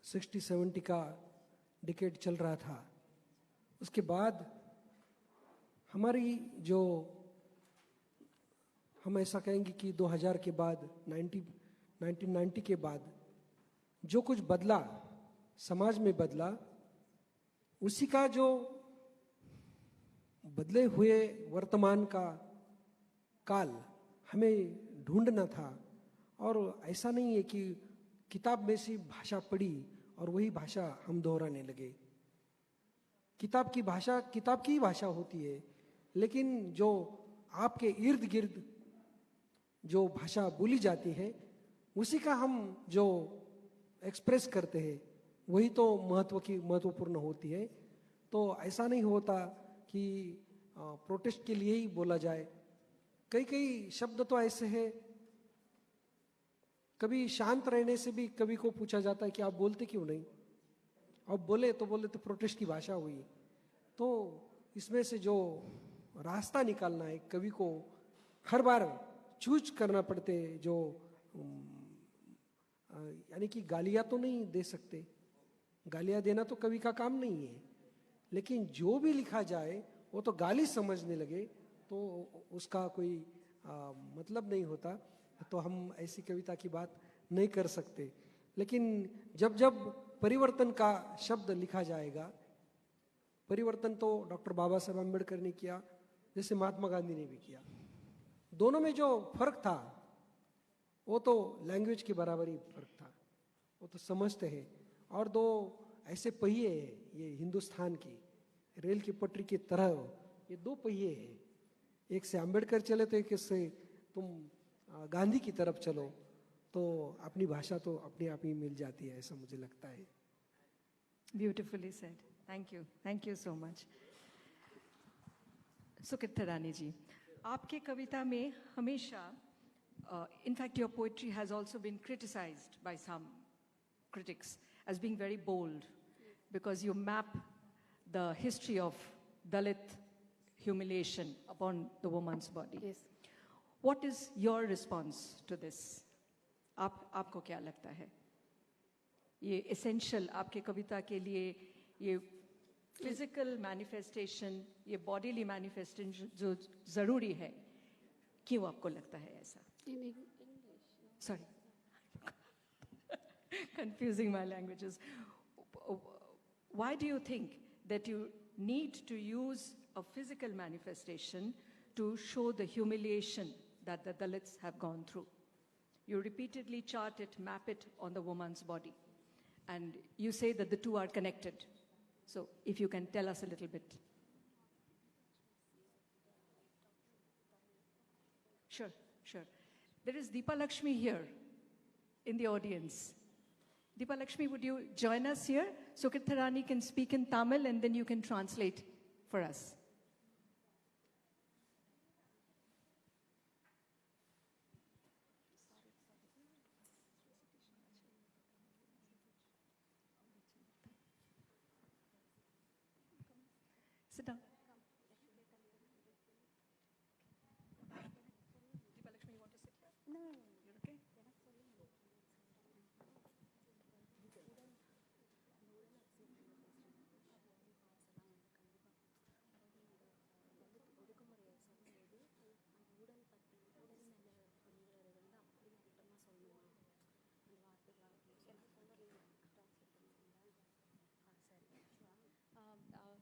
S9: 60-70 का डिकेड चल रहा था. उसके बाद हमारी जो, हम ऐसा कहेंगे कि 2000 के बाद 1990 के बाद जो कुछ बदला, समाज में बदला, उसी का जो बदले हुए वर्तमान का काल हमें ढूंढना था. और ऐसा नहीं है कि किताब में से भाषा पढ़ी और वही भाषा हम दोहराने लगे. किताब की भाषा किताब की ही भाषा होती है, लेकिन जो आपके इर्द गिर्द जो भाषा बोली जाती है उसी का हम जो एक्सप्रेस करते हैं वही तो महत्वपूर्ण होती है. तो ऐसा नहीं होता कि प्रोटेस्ट के लिए ही बोला जाए. कई शब्द तो ऐसे हैं, कभी शांत रहने से भी कवि को पूछा जाता है कि आप बोलते क्यों नहीं, आप बोले तो प्रोटेस्ट की भाषा हुई. तो इसमें से जो रास्ता निकालना है, कवि को हर बार चूज करना पड़ते, जो यानी कि गालियाँ तो नहीं दे सकते, गालियाँ देना तो कवि का काम नहीं है, लेकिन जो भी लिखा जाए वो तो गाली समझने लगे तो उसका कोई मतलब नहीं होता. तो हम ऐसी कविता की बात नहीं कर सकते. लेकिन जब परिवर्तन का शब्द लिखा जाएगा, परिवर्तन तो डॉक्टर बाबा साहब अम्बेडकर ने किया, जैसे महात्मा गांधी ने भी किया. दोनों में जो फर्क था वो तो लैंग्वेज के बराबर ही फर्क था, वो तो समझते हैं. और दो ऐसे पहिए हैं ये हिंदुस्तान की, रेल की पटरी की तरह ये दो पहिए हैं. एक से अम्बेडकर चले तो एक से तुम गांधी की तरफ चलो, तो अपनी भाषा तो अपने आप ही मिल जाती है, ऐसा मुझे लगता है.
S8: Beautifully said. Thank you so much. Sukita Rani ji, आपके कविता में हमेशा, in fact your poetry has also been criticised by some critics as being very bold because you map the history of Dalit humiliation upon the woman's body.
S10: Yes.
S8: What is your response to this? आपको क्या लगता है? ये essential आपके कविता के लिए ये physical manifestation, ये bodily manifestation जो ज़रूरी है, क्यों आपको लगता है ऐसा?
S10: In English.
S8: Sorry. Confusing my languages. Why do you think that you need to use a physical manifestation to show the humiliation that the Dalits have gone through? You repeatedly chart it, map it on the woman's body. And you say that the two are connected. So if you can tell us a little bit. Sure, sure. There is Deepa Lakshmi here in the audience. Deepa Lakshmi, would you join us here? Sukirtha Rani can speak in Tamil and then you can translate for us. Sit down. Deepa Lakshmi, you want to sit here? No. You're okay?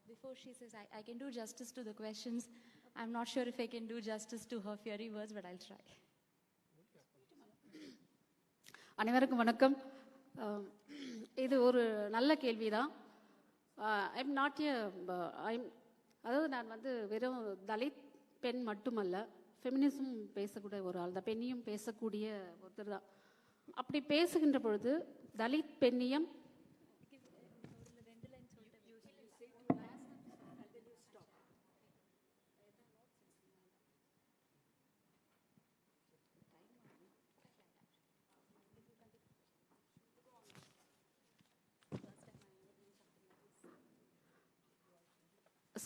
S11: Before she says, I can do justice to the questions. I'm not sure if I can do justice to her fiery words, but I'll try.
S10: அனைவருக்கும் வணக்கம். இது ஒரு நல்ல கேள்விதான். I'm not அதாவது நான் வந்து வெறும் தலித் பெண் மட்டுமல்ல, ஃபெமினிசம் பேசக்கூடிய ஒரு ஆள் தான், பெண்ணியம் பேசக்கூடிய ஒருத்தர் தான். அப்படி பேசுகின்ற பொழுது தலித் பெண்ணியம்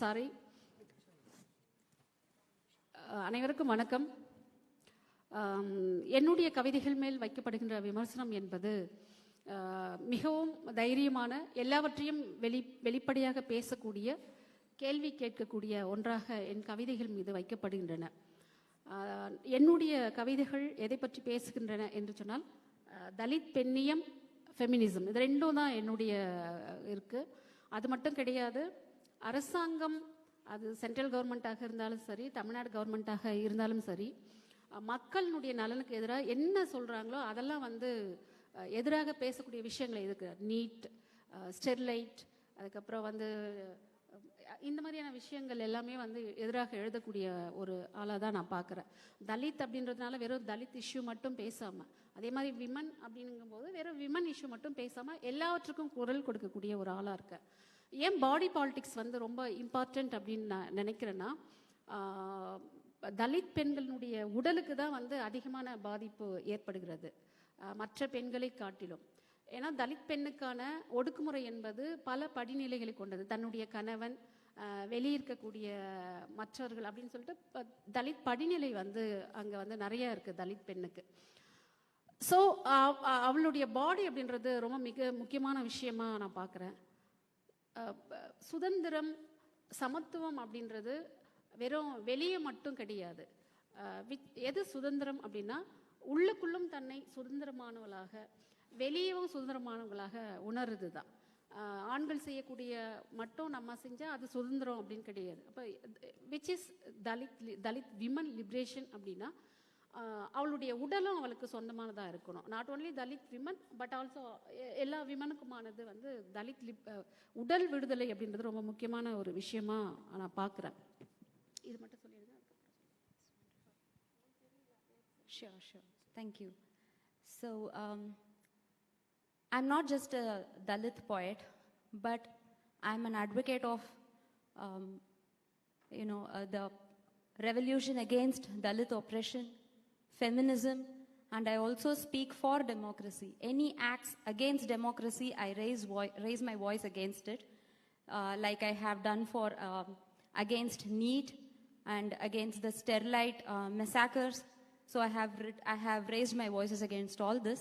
S10: சாரி. அனைவருக்கும் வணக்கம். என்னுடைய கவிதைகள் மேல் வைக்கப்படுகின்ற விமர்சனம் என்பது மிகவும் தைரியமான, எல்லாவற்றையும் வெளிப்படையாக பேசக்கூடிய, கேள்வி கேட்கக்கூடிய ஒன்றாக என் கவிதைகள் மீது வைக்கப்படுகின்றன. என்னுடைய கவிதைகள் எதை பற்றி பேசுகின்றன என்று சொன்னால், தலித் பெண்ணியம், ஃபெமினிசம், இது ரெண்டும் தான் என்னுடைய இருக்கு. அது மட்டும் கிடையாது, அரசாங்கம், அது சென்ட்ரல் கவர்மெண்ட்டாக இருந்தாலும் சரி, தமிழ்நாடு கவர்மெண்ட்டாக இருந்தாலும் சரி, மக்களினுடைய நலனுக்கு எதிராக என்ன சொல்கிறாங்களோ அதெல்லாம் வந்து எதிராக பேசக்கூடிய விஷயங்கள் இருக்கு. நீட், ஸ்டெர்லைட், அதுக்கப்புறம் வந்து இந்த மாதிரியான விஷயங்கள் எல்லாமே வந்து எதிராக எழுதக்கூடிய ஒரு ஆளாக தான் நான் பார்க்குறேன். தலித் அப்படின்றதுனால வெறும் தலித் இஷ்யூ மட்டும் பேசாமல், அதே மாதிரி விமன் அப்படிங்கும்போது வெறும் விமன் இஷ்யூ மட்டும் பேசாமல் எல்லாவற்றுக்கும் குரல் கொடுக்கக்கூடிய ஒரு ஆளாக இருக்கேன். ஏன் பாடி பாலிடிக்ஸ் வந்து ரொம்ப இம்பார்ட்டண்ட் அப்படின்னு நான் நினைக்கிறேன்னா, தலித் பெண்களுடைய உடலுக்கு தான் வந்து அதிகமான பாதிப்பு ஏற்படுகிறது மற்ற பெண்களை காட்டிலும். ஏன்னா தலித் பெண்ணுக்கான ஒடுக்குமுறை என்பது பல படிநிலைகளை கொண்டது. தன்னுடைய கணவன், வெளியிருக்கக்கூடிய மற்றவர்கள் அப்படின்னு சொல்லிட்டு தலித் படிநிலை வந்து அங்கே வந்து நிறைய இருக்குது தலித் பெண்ணுக்கு. ஸோ அவளுடைய பாடி அப்படின்றது ரொம்ப மிக முக்கியமான விஷயமா நான் பார்க்குறேன். சுதந்திரம், சமத்துவம் அப்படின்றது வெறும் வெளியே மட்டும் கிடையாது. எது சுதந்திரம் அப்படின்னா, உள்ளுக்குள்ளும் தன்னை சுதந்திரமானவளாக, வெளியவும் சுதந்திரமானவங்களாக உணருது தான். ஆண்கள் செய்யக்கூடிய மட்டும் நம்ம செஞ்சால் அது சுதந்திரம் அப்படின்னு கிடையாது. அப்போ which is Dalit women liberation அப்படின்னா, அவளுடைய உடலும் அவளுக்கு சொந்தமானதாக இருக்கணும். Not only Dalit women but also எல்லா விமனுக்குமானது வந்து தலித் உடல் விடுதலை அப்படின்றது ரொம்ப முக்கியமான ஒரு விஷயமா நான் பார்க்குறேன். இது மட்டும் சொல்லிடுங்க.
S11: Sure. Thank you. So, I'm not just a Dalit poet, but I'm an advocate of, the revolution against Dalit oppression, feminism, and I also speak for democracy. Any acts against democracy, I raise my voice against it, like I have done for against NEET and against the Sterlite massacres. So I have raised my voices against all this,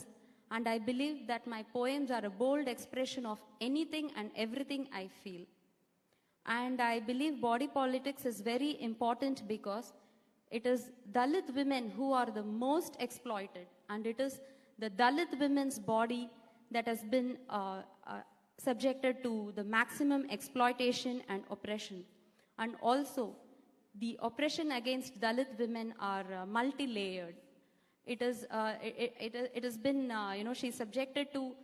S11: and I believe that my poems are a bold expression of anything and everything I feel. And I believe body politics is very important because it is Dalit women who are the most exploited, and it is the Dalit women's body that has been subjected to the maximum exploitation and oppression. And also, the oppression against Dalit women are multi-layered. It has been, she's subjected to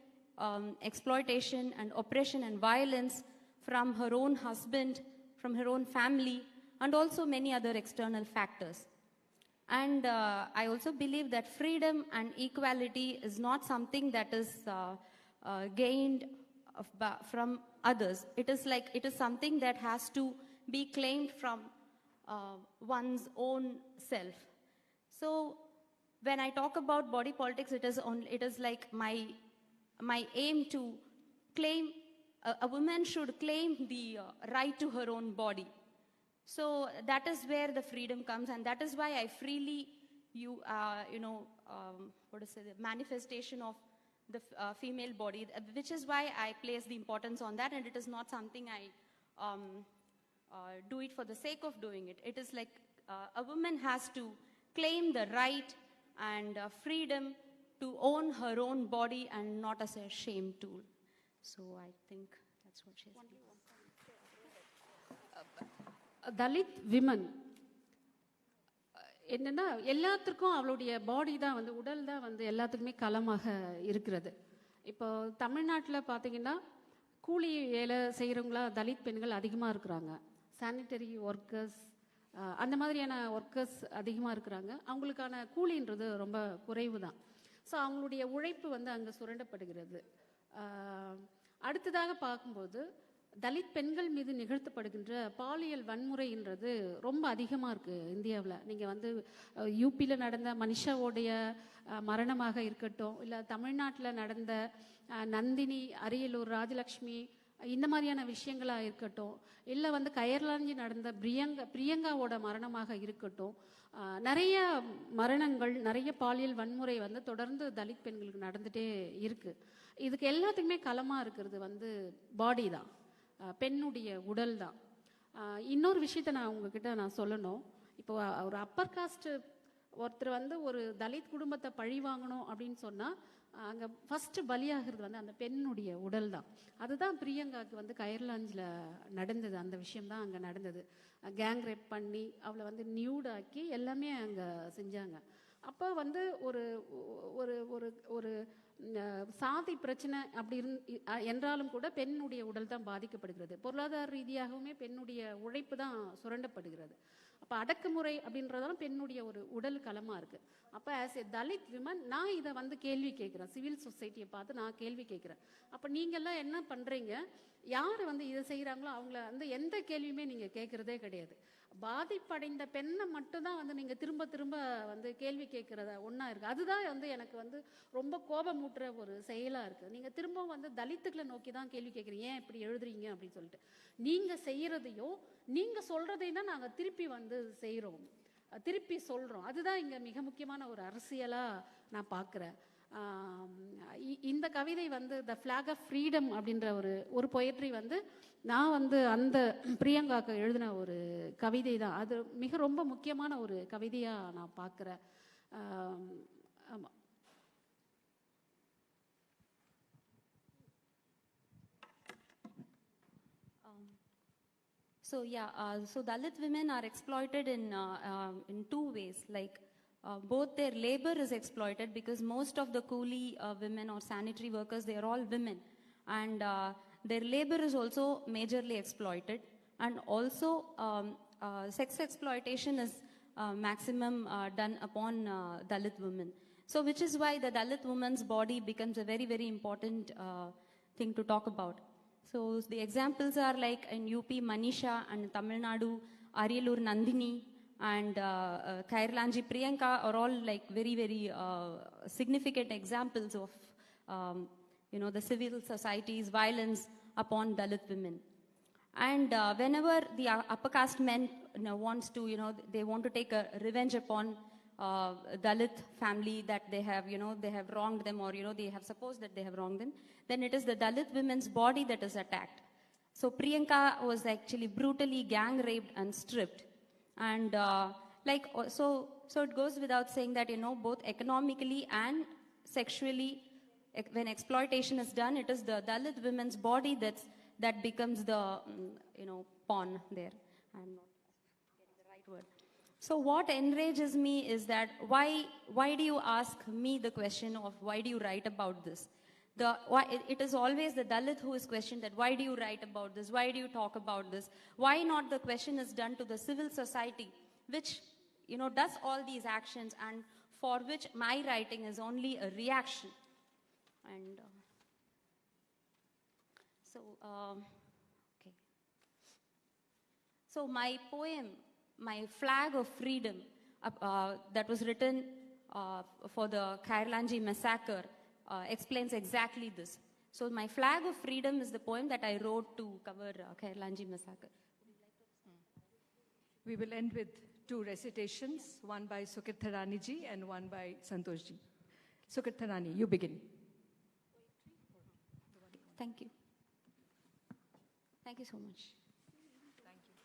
S11: exploitation and oppression and violence from her own husband, from her own family, and also many other external factors. And I also believe that freedom and equality is not something that is gained from others. It is something that has to be claimed from one's own self. So when I talk about body politics, it is like my aim to claim, a woman should claim the right to her own body. So that is where the freedom comes, and that is why I freely, the manifestation of the female body, which is why I place the importance on that, and it is not something I do it for the sake of doing it. It is like a woman has to claim the right and freedom to own her own body and not as a shame tool. So I think that's what she said.
S10: Dalit women என்னன்னா எல்லாத்துக்கும் அவளுடைய பாடி தான் வந்து உடல் தான் வந்து எல்லாத்துக்குமே களமாக இருக்கிறது. இப்போ தமிழ்நாட்டில் பார்த்தீங்கன்னா கூலி வேலை செய்கிறவங்களா தலித் பெண்கள் அதிகமாக இருக்கிறாங்க. சானிட்டரி ஒர்க்கர்ஸ் அந்த மாதிரியான ஒர்க்கர்ஸ் அதிகமாக இருக்கிறாங்க. அவங்களுக்கான கூலின்றது ரொம்ப குறைவு தான். ஸோ அவங்களுடைய உழைப்பு வந்து அங்கே சுரண்டப்படுகிறது. அடுத்ததாக பார்க்கும்போது தலித் பெண்கள் மீது நிகழ்த்தப்படுகின்ற பாலியல் வன்முறைன்றது ரொம்ப அதிகமாக இருக்குது இந்தியாவில். நீங்கள் வந்து யூபியில் நடந்த மனிஷாவோடைய மரணமாக இருக்கட்டும், இல்லை தமிழ்நாட்டில் நடந்த நந்தினி, அரியலூர் ராஜலக்ஷ்மி, இந்த மாதிரியான விஷயங்களாக இருக்கட்டும், இல்லை வந்து கயர்லாஞ்சி நடந்த பிரியங்காவோட மரணமாக இருக்கட்டும், நிறைய மரணங்கள், நிறைய பாலியல் வன்முறை வந்து தொடர்ந்து தலித் பெண்களுக்கு நடந்துகிட்டே இருக்குது. இதுக்கு எல்லாத்துக்குமே களமாக இருக்கிறது வந்து பாடி தான், பெண்ணுடைய உடல் தான். இன்னொரு விஷயத்த நான் உங்ககிட்ட சொல்லணும். இப்போ ஒரு அப்பர் காஸ்ட் ஒருத்தர் வந்து ஒரு தலித் குடும்பத்தை பழி வாங்கணும் அப்படின்னு சொன்னால் அங்கே ஃபஸ்ட்டு பலியாகிறது வந்து அந்த பெண்ணுடைய உடல் தான். அதுதான் பிரியங்காவுக்கு வந்து கயர்லாஞ்சில் நடந்தது. அந்த விஷயம்தான் அங்கே நடந்தது. கேங் ரேப் பண்ணி அவளை வந்து நியூடாக்கி எல்லாமே அங்கே செஞ்சாங்க. அப்போ வந்து ஒரு ஒரு ஒரு ஒரு சாதி பிரச்சனை அப்படி என்றாலும் கூட பெண்ணுடைய உடல் தான் பாதிக்கப்படுகிறது. பொருளாதார ரீதியாகவுமே பெண்ணுடைய உழைப்பு தான் சுரண்டப்படுகிறது. அப்போ அடக்குமுறை அப்படின்றதாலும் பெண்ணுடைய ஒரு உடல் களமாக இருக்குது. அப்போ ஆஸ் ஏ தலித் விமன் நான் இதை வந்து கேள்வி கேட்குறேன். சிவில் சொசைட்டியை பார்த்து நான் கேள்வி கேட்குறேன். அப்போ நீங்கள்லாம் என்ன பண்ணுறீங்க? யார் வந்து இதை செய்கிறாங்களோ அவங்கள வந்து எந்த கேள்வியுமே நீங்கள் கேட்குறதே கிடையாது. பாதிப்படைந்த பெண்ணை மட்டும்தான் வந்து நீங்கள் திரும்ப திரும்ப வந்து கேள்வி கேட்குறத ஒன்றா இருக்குது. அதுதான் வந்து எனக்கு வந்து ரொம்ப கோபமூட்டுற ஒரு செயலாக இருக்குது. நீங்கள் திரும்பவும் வந்து தலித்துக்களை நோக்கி தான் கேள்வி கேட்குறீங்க, ஏன் இப்படி எழுதுறீங்க அப்படின்னு சொல்லிட்டு. நீங்கள் செய்கிறதையோ நீங்கள் சொல்கிறதையும் தான் நாங்கள் திருப்பி வந்து செய்கிறோம், திருப்பி சொல்கிறோம். அதுதான் இங்கே மிக முக்கியமான ஒரு அரசியலாக நான் பார்க்குறேன். இந்த கவிதை வந்து த ஃப்ளாக் ஆஃப் ஃப்ரீடம் அப்படின்ற ஒரு பொயட்ரி வந்து நான் வந்து அந்த பிரியங்காக்கு எழுதின ஒரு கவிதை தான். அது மிக ரொம்ப முக்கியமான ஒரு கவிதையாக நான் பார்க்குறேன். ஆமாம்.
S11: So so Dalit women are exploited in two ways. Like both their labor is exploited because most of the coolie women or sanitary workers, they are all women, and their labor is also majorly exploited. And also sex exploitation is maximum done upon Dalit women. So which is why the Dalit woman's body becomes a very, very important thing to talk about. So the examples are like in UP Manisha, and Tamil Nadu Ariyalur Nandini, and Khairlanji, Priyanka are all like very, very significant examples of, the civil society's violence upon Dalit women. And whenever the upper caste men wants to, they want to take a revenge upon Dalit family that they have wronged them, or, they have supposed that they have wronged them, then it is the Dalit women's body that is attacked. So Priyanka was actually brutally gang raped and stripped. And so it goes without saying that, both economically and sexually, when exploitation is done, it is the Dalit women's body that becomes the, pawn there. I'm not getting the right word. So what enrages me is that why do you ask me the question of why do you write about this? It is always the Dalit who is questioned that why do you write about this? Why do you talk about this? Why not the question is done to the civil society, which, does all these actions and for which my writing is only a reaction. And okay. So my poem, my Flag of Freedom, that was written for the Khairlanji massacre, explains exactly this. So my Flag of Freedom is the poem that I wrote to cover Khairlanji massacre.
S8: We will end with 2 recitations, one by Sukirtha Rani ji and one by Santosh ji. Sukirtha Rani, you begin.
S11: Thank you. Thank you so much.
S8: Thank you.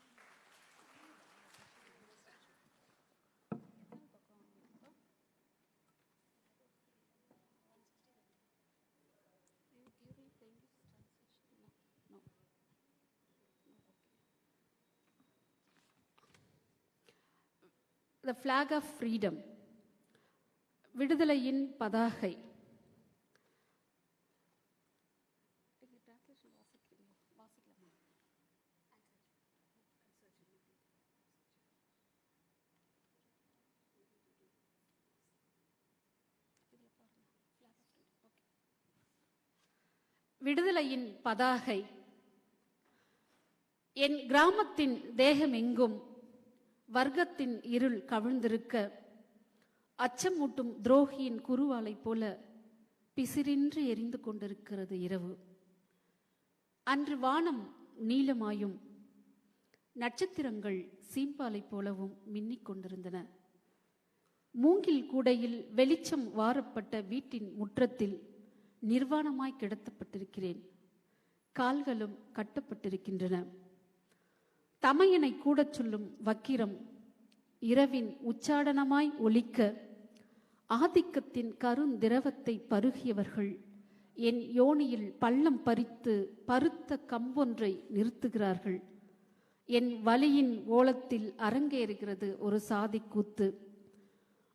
S10: The flag of freedom. விடுதலையின் பதாகை. விடுதலையின் பதாகை. என் கிராமத்தின் தேகமெங்கும் வர்க்கத்தின் இருள் கவிழ்ந்திருக்க, அச்சமூட்டும் துரோகியின் குருவாலை போல பிசிறின்றி எரிந்து கொண்டிருக்கிறது இரவு. அன்று வானம் நீலமாயும் நட்சத்திரங்கள் சீம்பாலை போலவும் மின்னிக் கொண்டிருந்தன. மூங்கில் கூடையில் வெளிச்சம் வாரப்பட்ட வீட்டின் முற்றத்தில் நிர்வாணமாய் கிடத்தப்பட்டிருக்கிறேன். கால்களும் கட்டப்பட்டிருக்கின்றன. தமையனை கூடச் சொல்லும் வக்கிரம் இரவின் உச்சாடனமாய் ஒலிக்க, ஆதிக்கத்தின் கருந்திரவத்தை பருகியவர்கள் என் யோனியில் பள்ளம் பறித்து பருத்த கம்பொன்றை நிறுத்துகிறார்கள். என் வலியின் ஓலத்தில் அரங்கேறுகிறது ஒரு சாதிக்கூத்து.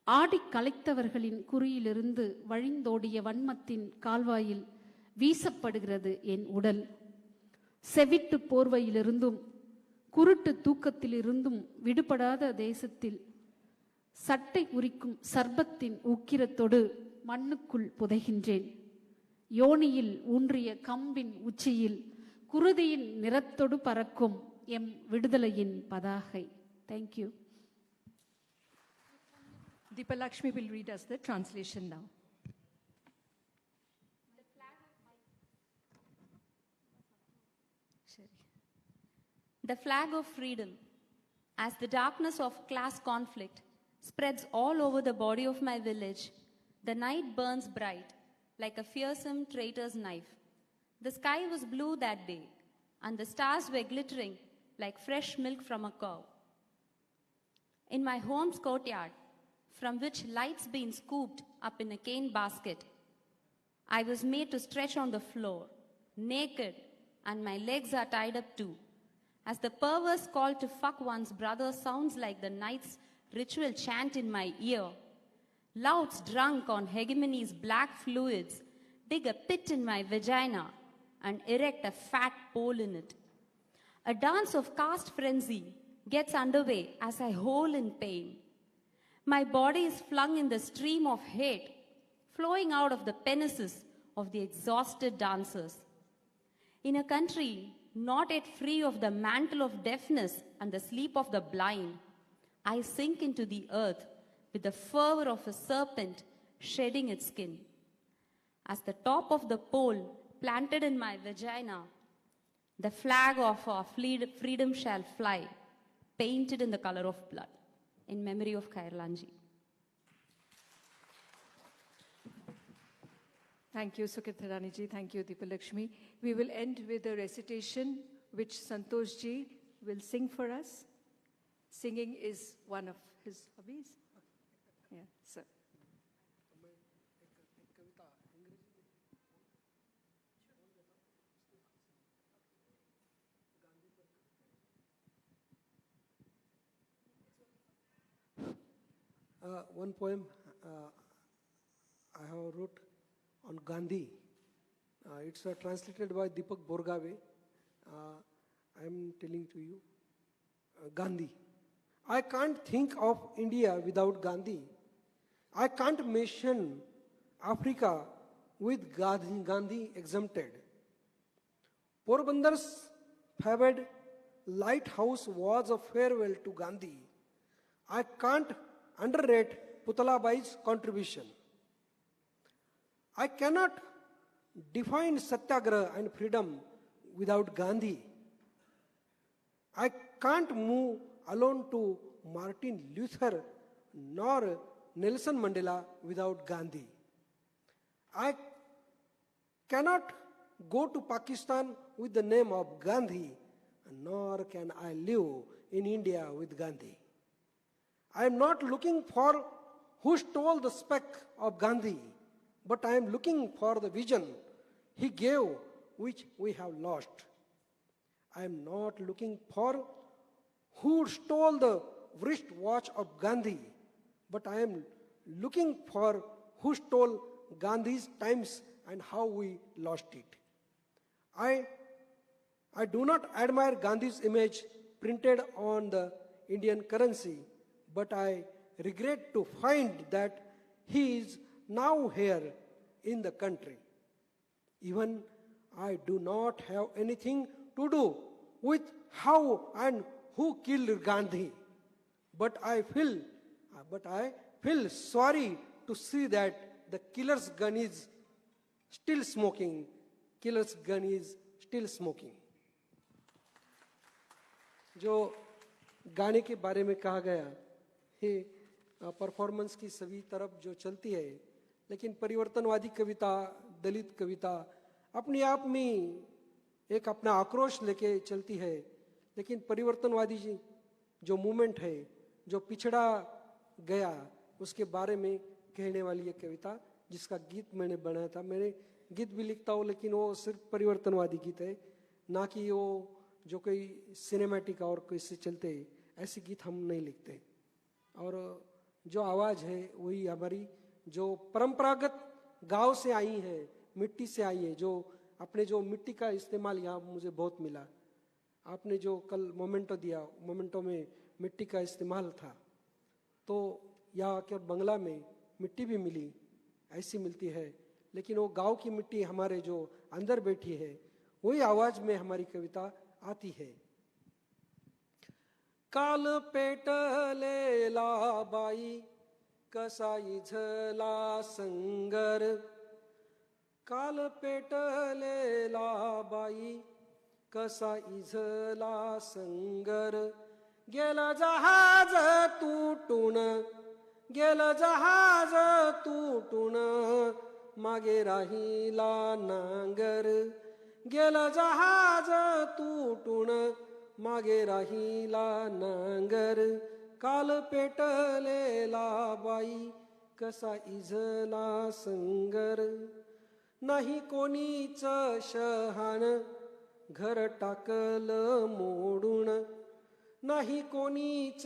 S10: ஆடிக் கலைத்தவர்களின் குறியிலிருந்து வழிந்தோடிய வன்மத்தின் கால்வாயில் வீசப்படுகிறது என் உடல். செவிட்டு போர்வையிலிருந்தும் குருட்டு தூக்கத்திலிருந்தும் விடுபடாத தேசத்தில் சட்டை உரிக்கும் சர்பத்தின் உக்கிரத்தோடு மண்ணுக்குள் புதைகின்றேன். யோனியில் ஊன்றிய கம்பின் உச்சியில் குருதியின் நிறத்தொடு பறக்கும் எம் விடுதலையின் பதாகை. Thank you.
S8: Deepa Lakshmi will read us the translation now.
S11: The flag of freedom. As the darkness of class conflict spreads all over the body of my village, the night burns bright like a fearsome traitor's knife. The sky was blue that day, and the stars were glittering like fresh milk from a cow. In my home's courtyard, from which lights been scooped up in a cane basket, I was made to stretch on the floor, naked, and my legs are tied up too, as the perverse call to fuck one's brother sounds like the night's ritual chant in my ear. Louts drunk on hegemony's black fluids dig a pit in my vagina and erect a fat pole in it. A dance of caste frenzy gets underway as I howl in pain. My body is flung in the stream of hate flowing out of the penises of the exhausted dancers. In a country not yet free of the mantle of deafness and the sleep of the blind, I sink into the earth with the fervor of a serpent shedding its skin. As the top of the pole planted in my vagina, the flag of our freedom shall fly, painted in the color of blood, in memory of Kairlanji.
S8: Thank you, Sukirtha Raniji. Thank you, Deepalakshmi. We will end with a recitation which Santosh ji will sing for us. Singing is one of his hobbies. Yeah, sir.
S9: One poem I have wrote on Gandhi. It's translated by Deepak Borgave. I am telling to you, Gandhi. I can't think of India without Gandhi. I can't mention Africa with Gandhi exempted. Porbandar's favored lighthouse was a farewell to Gandhi. I can't underrate Putalabai's contribution. I cannot define Satyagraha and freedom without Gandhi. I can't move alone to Martin Luther nor Nelson Mandela without Gandhi. I cannot go to Pakistan with the name of Gandhi, nor can I live in India with Gandhi. I am not looking for who stole the speck of Gandhi, but I am looking for the vision he gave which we have lost. I am not looking for who stole the wristwatch of Gandhi, but I am looking for who stole Gandhi's times and how we lost it. I do not admire Gandhi's image printed on the Indian currency, but I regret to find that he is now here in the country. Even I do not have anything to do with how and who killed Gandhi, but I feel sorry to see that the killer's gun is still smoking. Killer's gun is still smoking. जो गाने के बारे में कहा गया है, performance की सभी तरफ जो चलती है, लेकिन परिवर्तनवादी कविता, दलित कविता अपने आप में एक अपना आक्रोश लेके चलती है, लेकिन परिवर्तनवादी जो मूवमेंट है, जो पिछड़ा गया, उसके बारे में कहने वाली एक कविता जिसका गीत मैंने बनाया था. मैंने गीत भी लिखता हूँ, लेकिन वो सिर्फ परिवर्तनवादी गीत है, ना कि वो जो कोई सिनेमैटिक और किससे चलते ऐसे गीत हम नहीं लिखते. और जो आवाज़ है वही हमारी जो परंपरागत गांव से आई है, मिट्टी से आई है, जो अपने जो मिट्टी का इस्तेमाल यहाँ मुझे बहुत मिला. आपने जो कल मोमेंटो दिया, मोमेंटो में मिट्टी का इस्तेमाल था, तो यहाँ के बंगला में मिट्टी भी मिली, ऐसी मिलती है, लेकिन वो गांव की मिट्टी हमारे जो अंदर बैठी है वही आवाज में हमारी कविता आती है. काल पेटलेला बाई कसा इझला संगर, काल पेटलेला बाई कसा इझला संगर, गेलं जहाज तुटून, गेलं जहाज तुटून, मागे राहिला नांगर, गेलं जहाज तुटून, मागे राहिला नांगर, काल पेटलेला बाई कसा इझला संगर. नाही कोणीच शहाण घर टाकलं मोडून, नाही कोणीच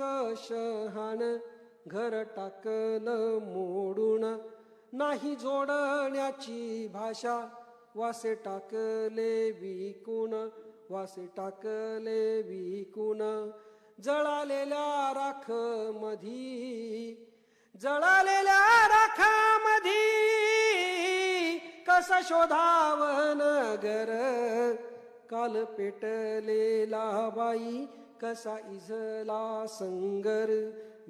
S9: शहाण घर टाकलं मोडून, नाही जोडण्याची भाषा वासे टाकले विकून, वासे टाकले विकून. जळालेल्या राख मधी, जळालेल्या राखामधी कसा शोधावन घर, काल पेटलेला बाई कसा इझला संगर,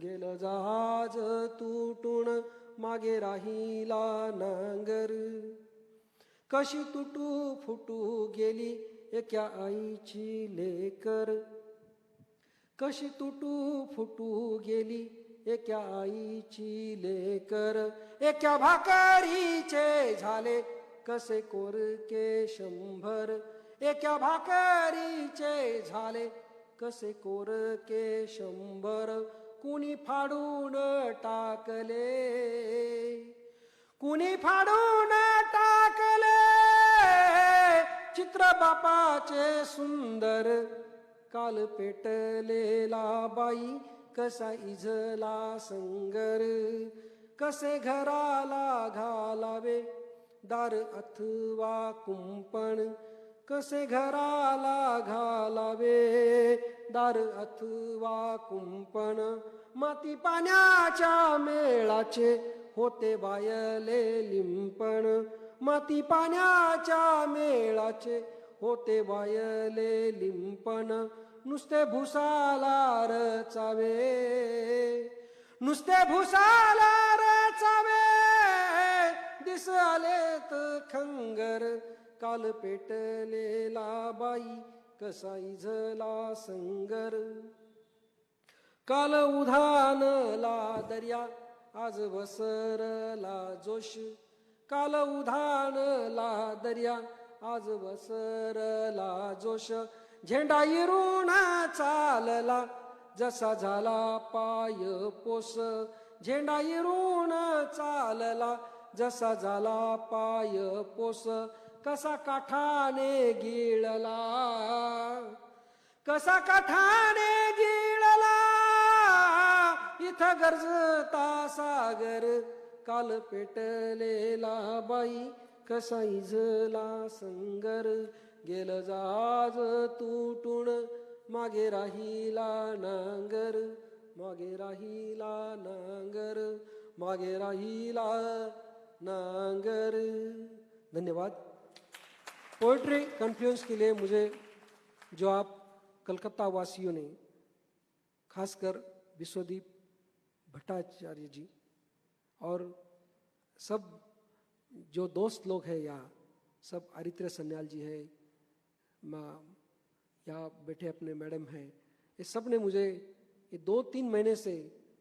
S9: गेलं जहाज तुटून मागे राहिला नांगर. कशी तुटू फुटू गेली एका आईची लेकर. कशी तुटू फुटू गेली एका आईची लेकर. एका भाकरीचे झाले कसे कोरके 100. एका भाकरीचे झाले कसे कोरके 100. कुणी फाडून टाकले, कुणी फाडून टाकले चित्र बापाचे सुंदर. काल पेटलेला बाई कसा इजला संगर. कसे घराला घालावे दार अथवा कुंपण. कसे घराला घालावे दार अथवा कुंपण. माती पाण्याच्या मेळाचे होते वायले लिंपण. माती पाण्याच्या मेळाचे होते वायले लिंपण. नुसते भुसाला रचावे, नुसते भुसाला रचावे दिस आलेत खंगर. काल पेटलेला बाई कसा इझला संगर. काल उधाणला दर्या आज वसरला जोश. काल उधाणला दर्या आज वसरला जोश. झेंडा इरून चालला जसा झाला पाय पोस. झेंडा इरून चालला जसा झाला पाय पोस. कसा काठाने गिळला, कसा काठाने गिळला इथं गरजता सागर. काल पेटलेला बाई कसा इझला संगर. गेलं जहाज तुटून मागे राहिला नांगर. मागे राहिला नांगर, मागे राहिला नांगर. धन्यवाद. पोएट्री कॉन्फ्लुएंस के लिए मुझे जो आप कलकत्ता वासियों ने, खासकर विश्वदीप भट्टाचार्य जी और सब जो दोस्त लोग हैं यहाँ, सब आरित्य सन्याल जी है, यहाँ बैठे अपने मैडम हैं, ये सब ने मुझे ये 2-3 महीने से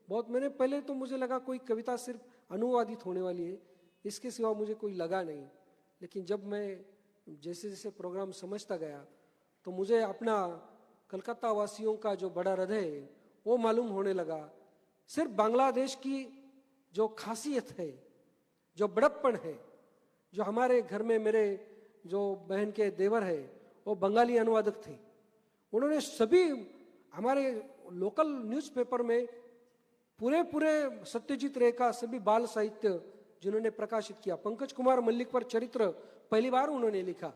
S9: बहुत, मैंने पहले तो मुझे लगा कोई कविता सिर्फ अनुवादित होने वाली है, इसके सिवा मुझे कोई लगा नहीं. लेकिन जब मैं जैसे जैसे प्रोग्राम समझता गया तो मुझे अपना कलकत्ता वासियों का जो बड़ा हृदय है वो मालूम होने लगा. सिर्फ बांग्लादेश की जो खासियत है, जो बड़प्पन है, जो हमारे घर में मेरे जो बहन के देवर है वो बंगाली अनुवादक थे. उन्होंने सभी हमारे लोकल न्यूज़पेपर में पूरे सत्यजीत रे का सभी बाल साहित्य जिन्होंने प्रकाशित किया. पंकज कुमार मल्लिक पर चरित्र पहली बार उन्होंने लिखा.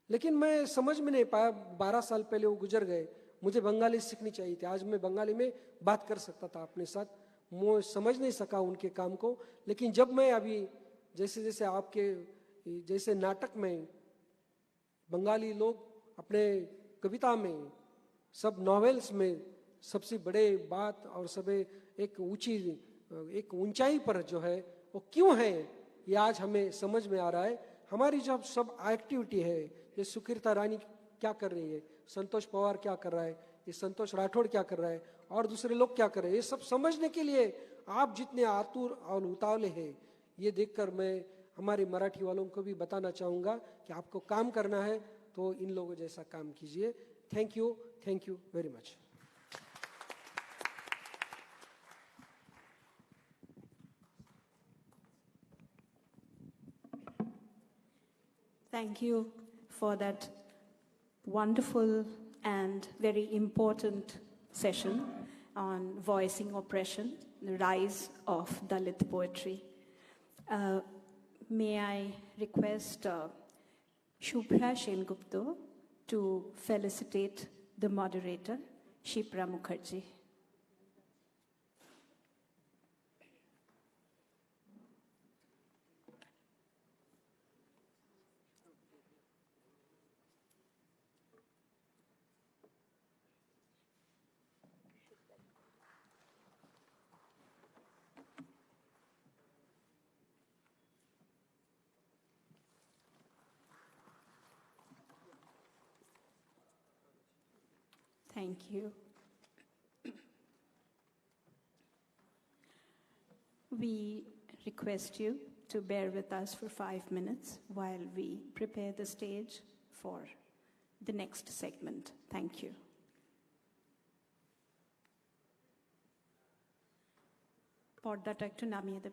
S9: लेकिन मैं समझ में नहीं पाया, 12 साल पहले वो गुजर गए. मुझे बंगाली सीखनी चाहिए थी. आज मैं बंगाली में बात कर सकता था अपने साथ. मैं समझ नहीं सका उनके काम को. लेकिन जब मैं अभी जैसे जैसे आपके जैसे नाटक में बंगाली लोग अपने कविता में, सब नॉवेल्स में सबसे बड़े बात और सब एक ऊंचाई पर जो है वो क्यों है, ये आज हमें समझ में आ रहा है. हमारी जब सब एक्टिविटी है, ये सुकीर्ता रानी क्या कर रही है, संतोष पवार क्या कर रहा है, ये संतोष राठौड़ क्या कर रहा है और दूसरे लोग क्या कर रहे हैं, ये सब समझने के लिए आप जितने आतुर और उतावले हैं, ये देखकर मैं हमारे मराठी वालों को भी बताना चाहूँगा कि आपको काम करना है तो इन लोगों जैसा काम कीजिए. Thank you very much.
S1: Thank you for that wonderful and very important session on voicing oppression, the rise of Dalit poetry. May I request Shubhra Sengupta to felicitate the moderator, Shipra Mukherjee. Thank you. We request you to bear with us for 5 minutes while we prepare the stage for the next segment. Thank you. পর্দাটা একটু নামিয়ে দেবেন।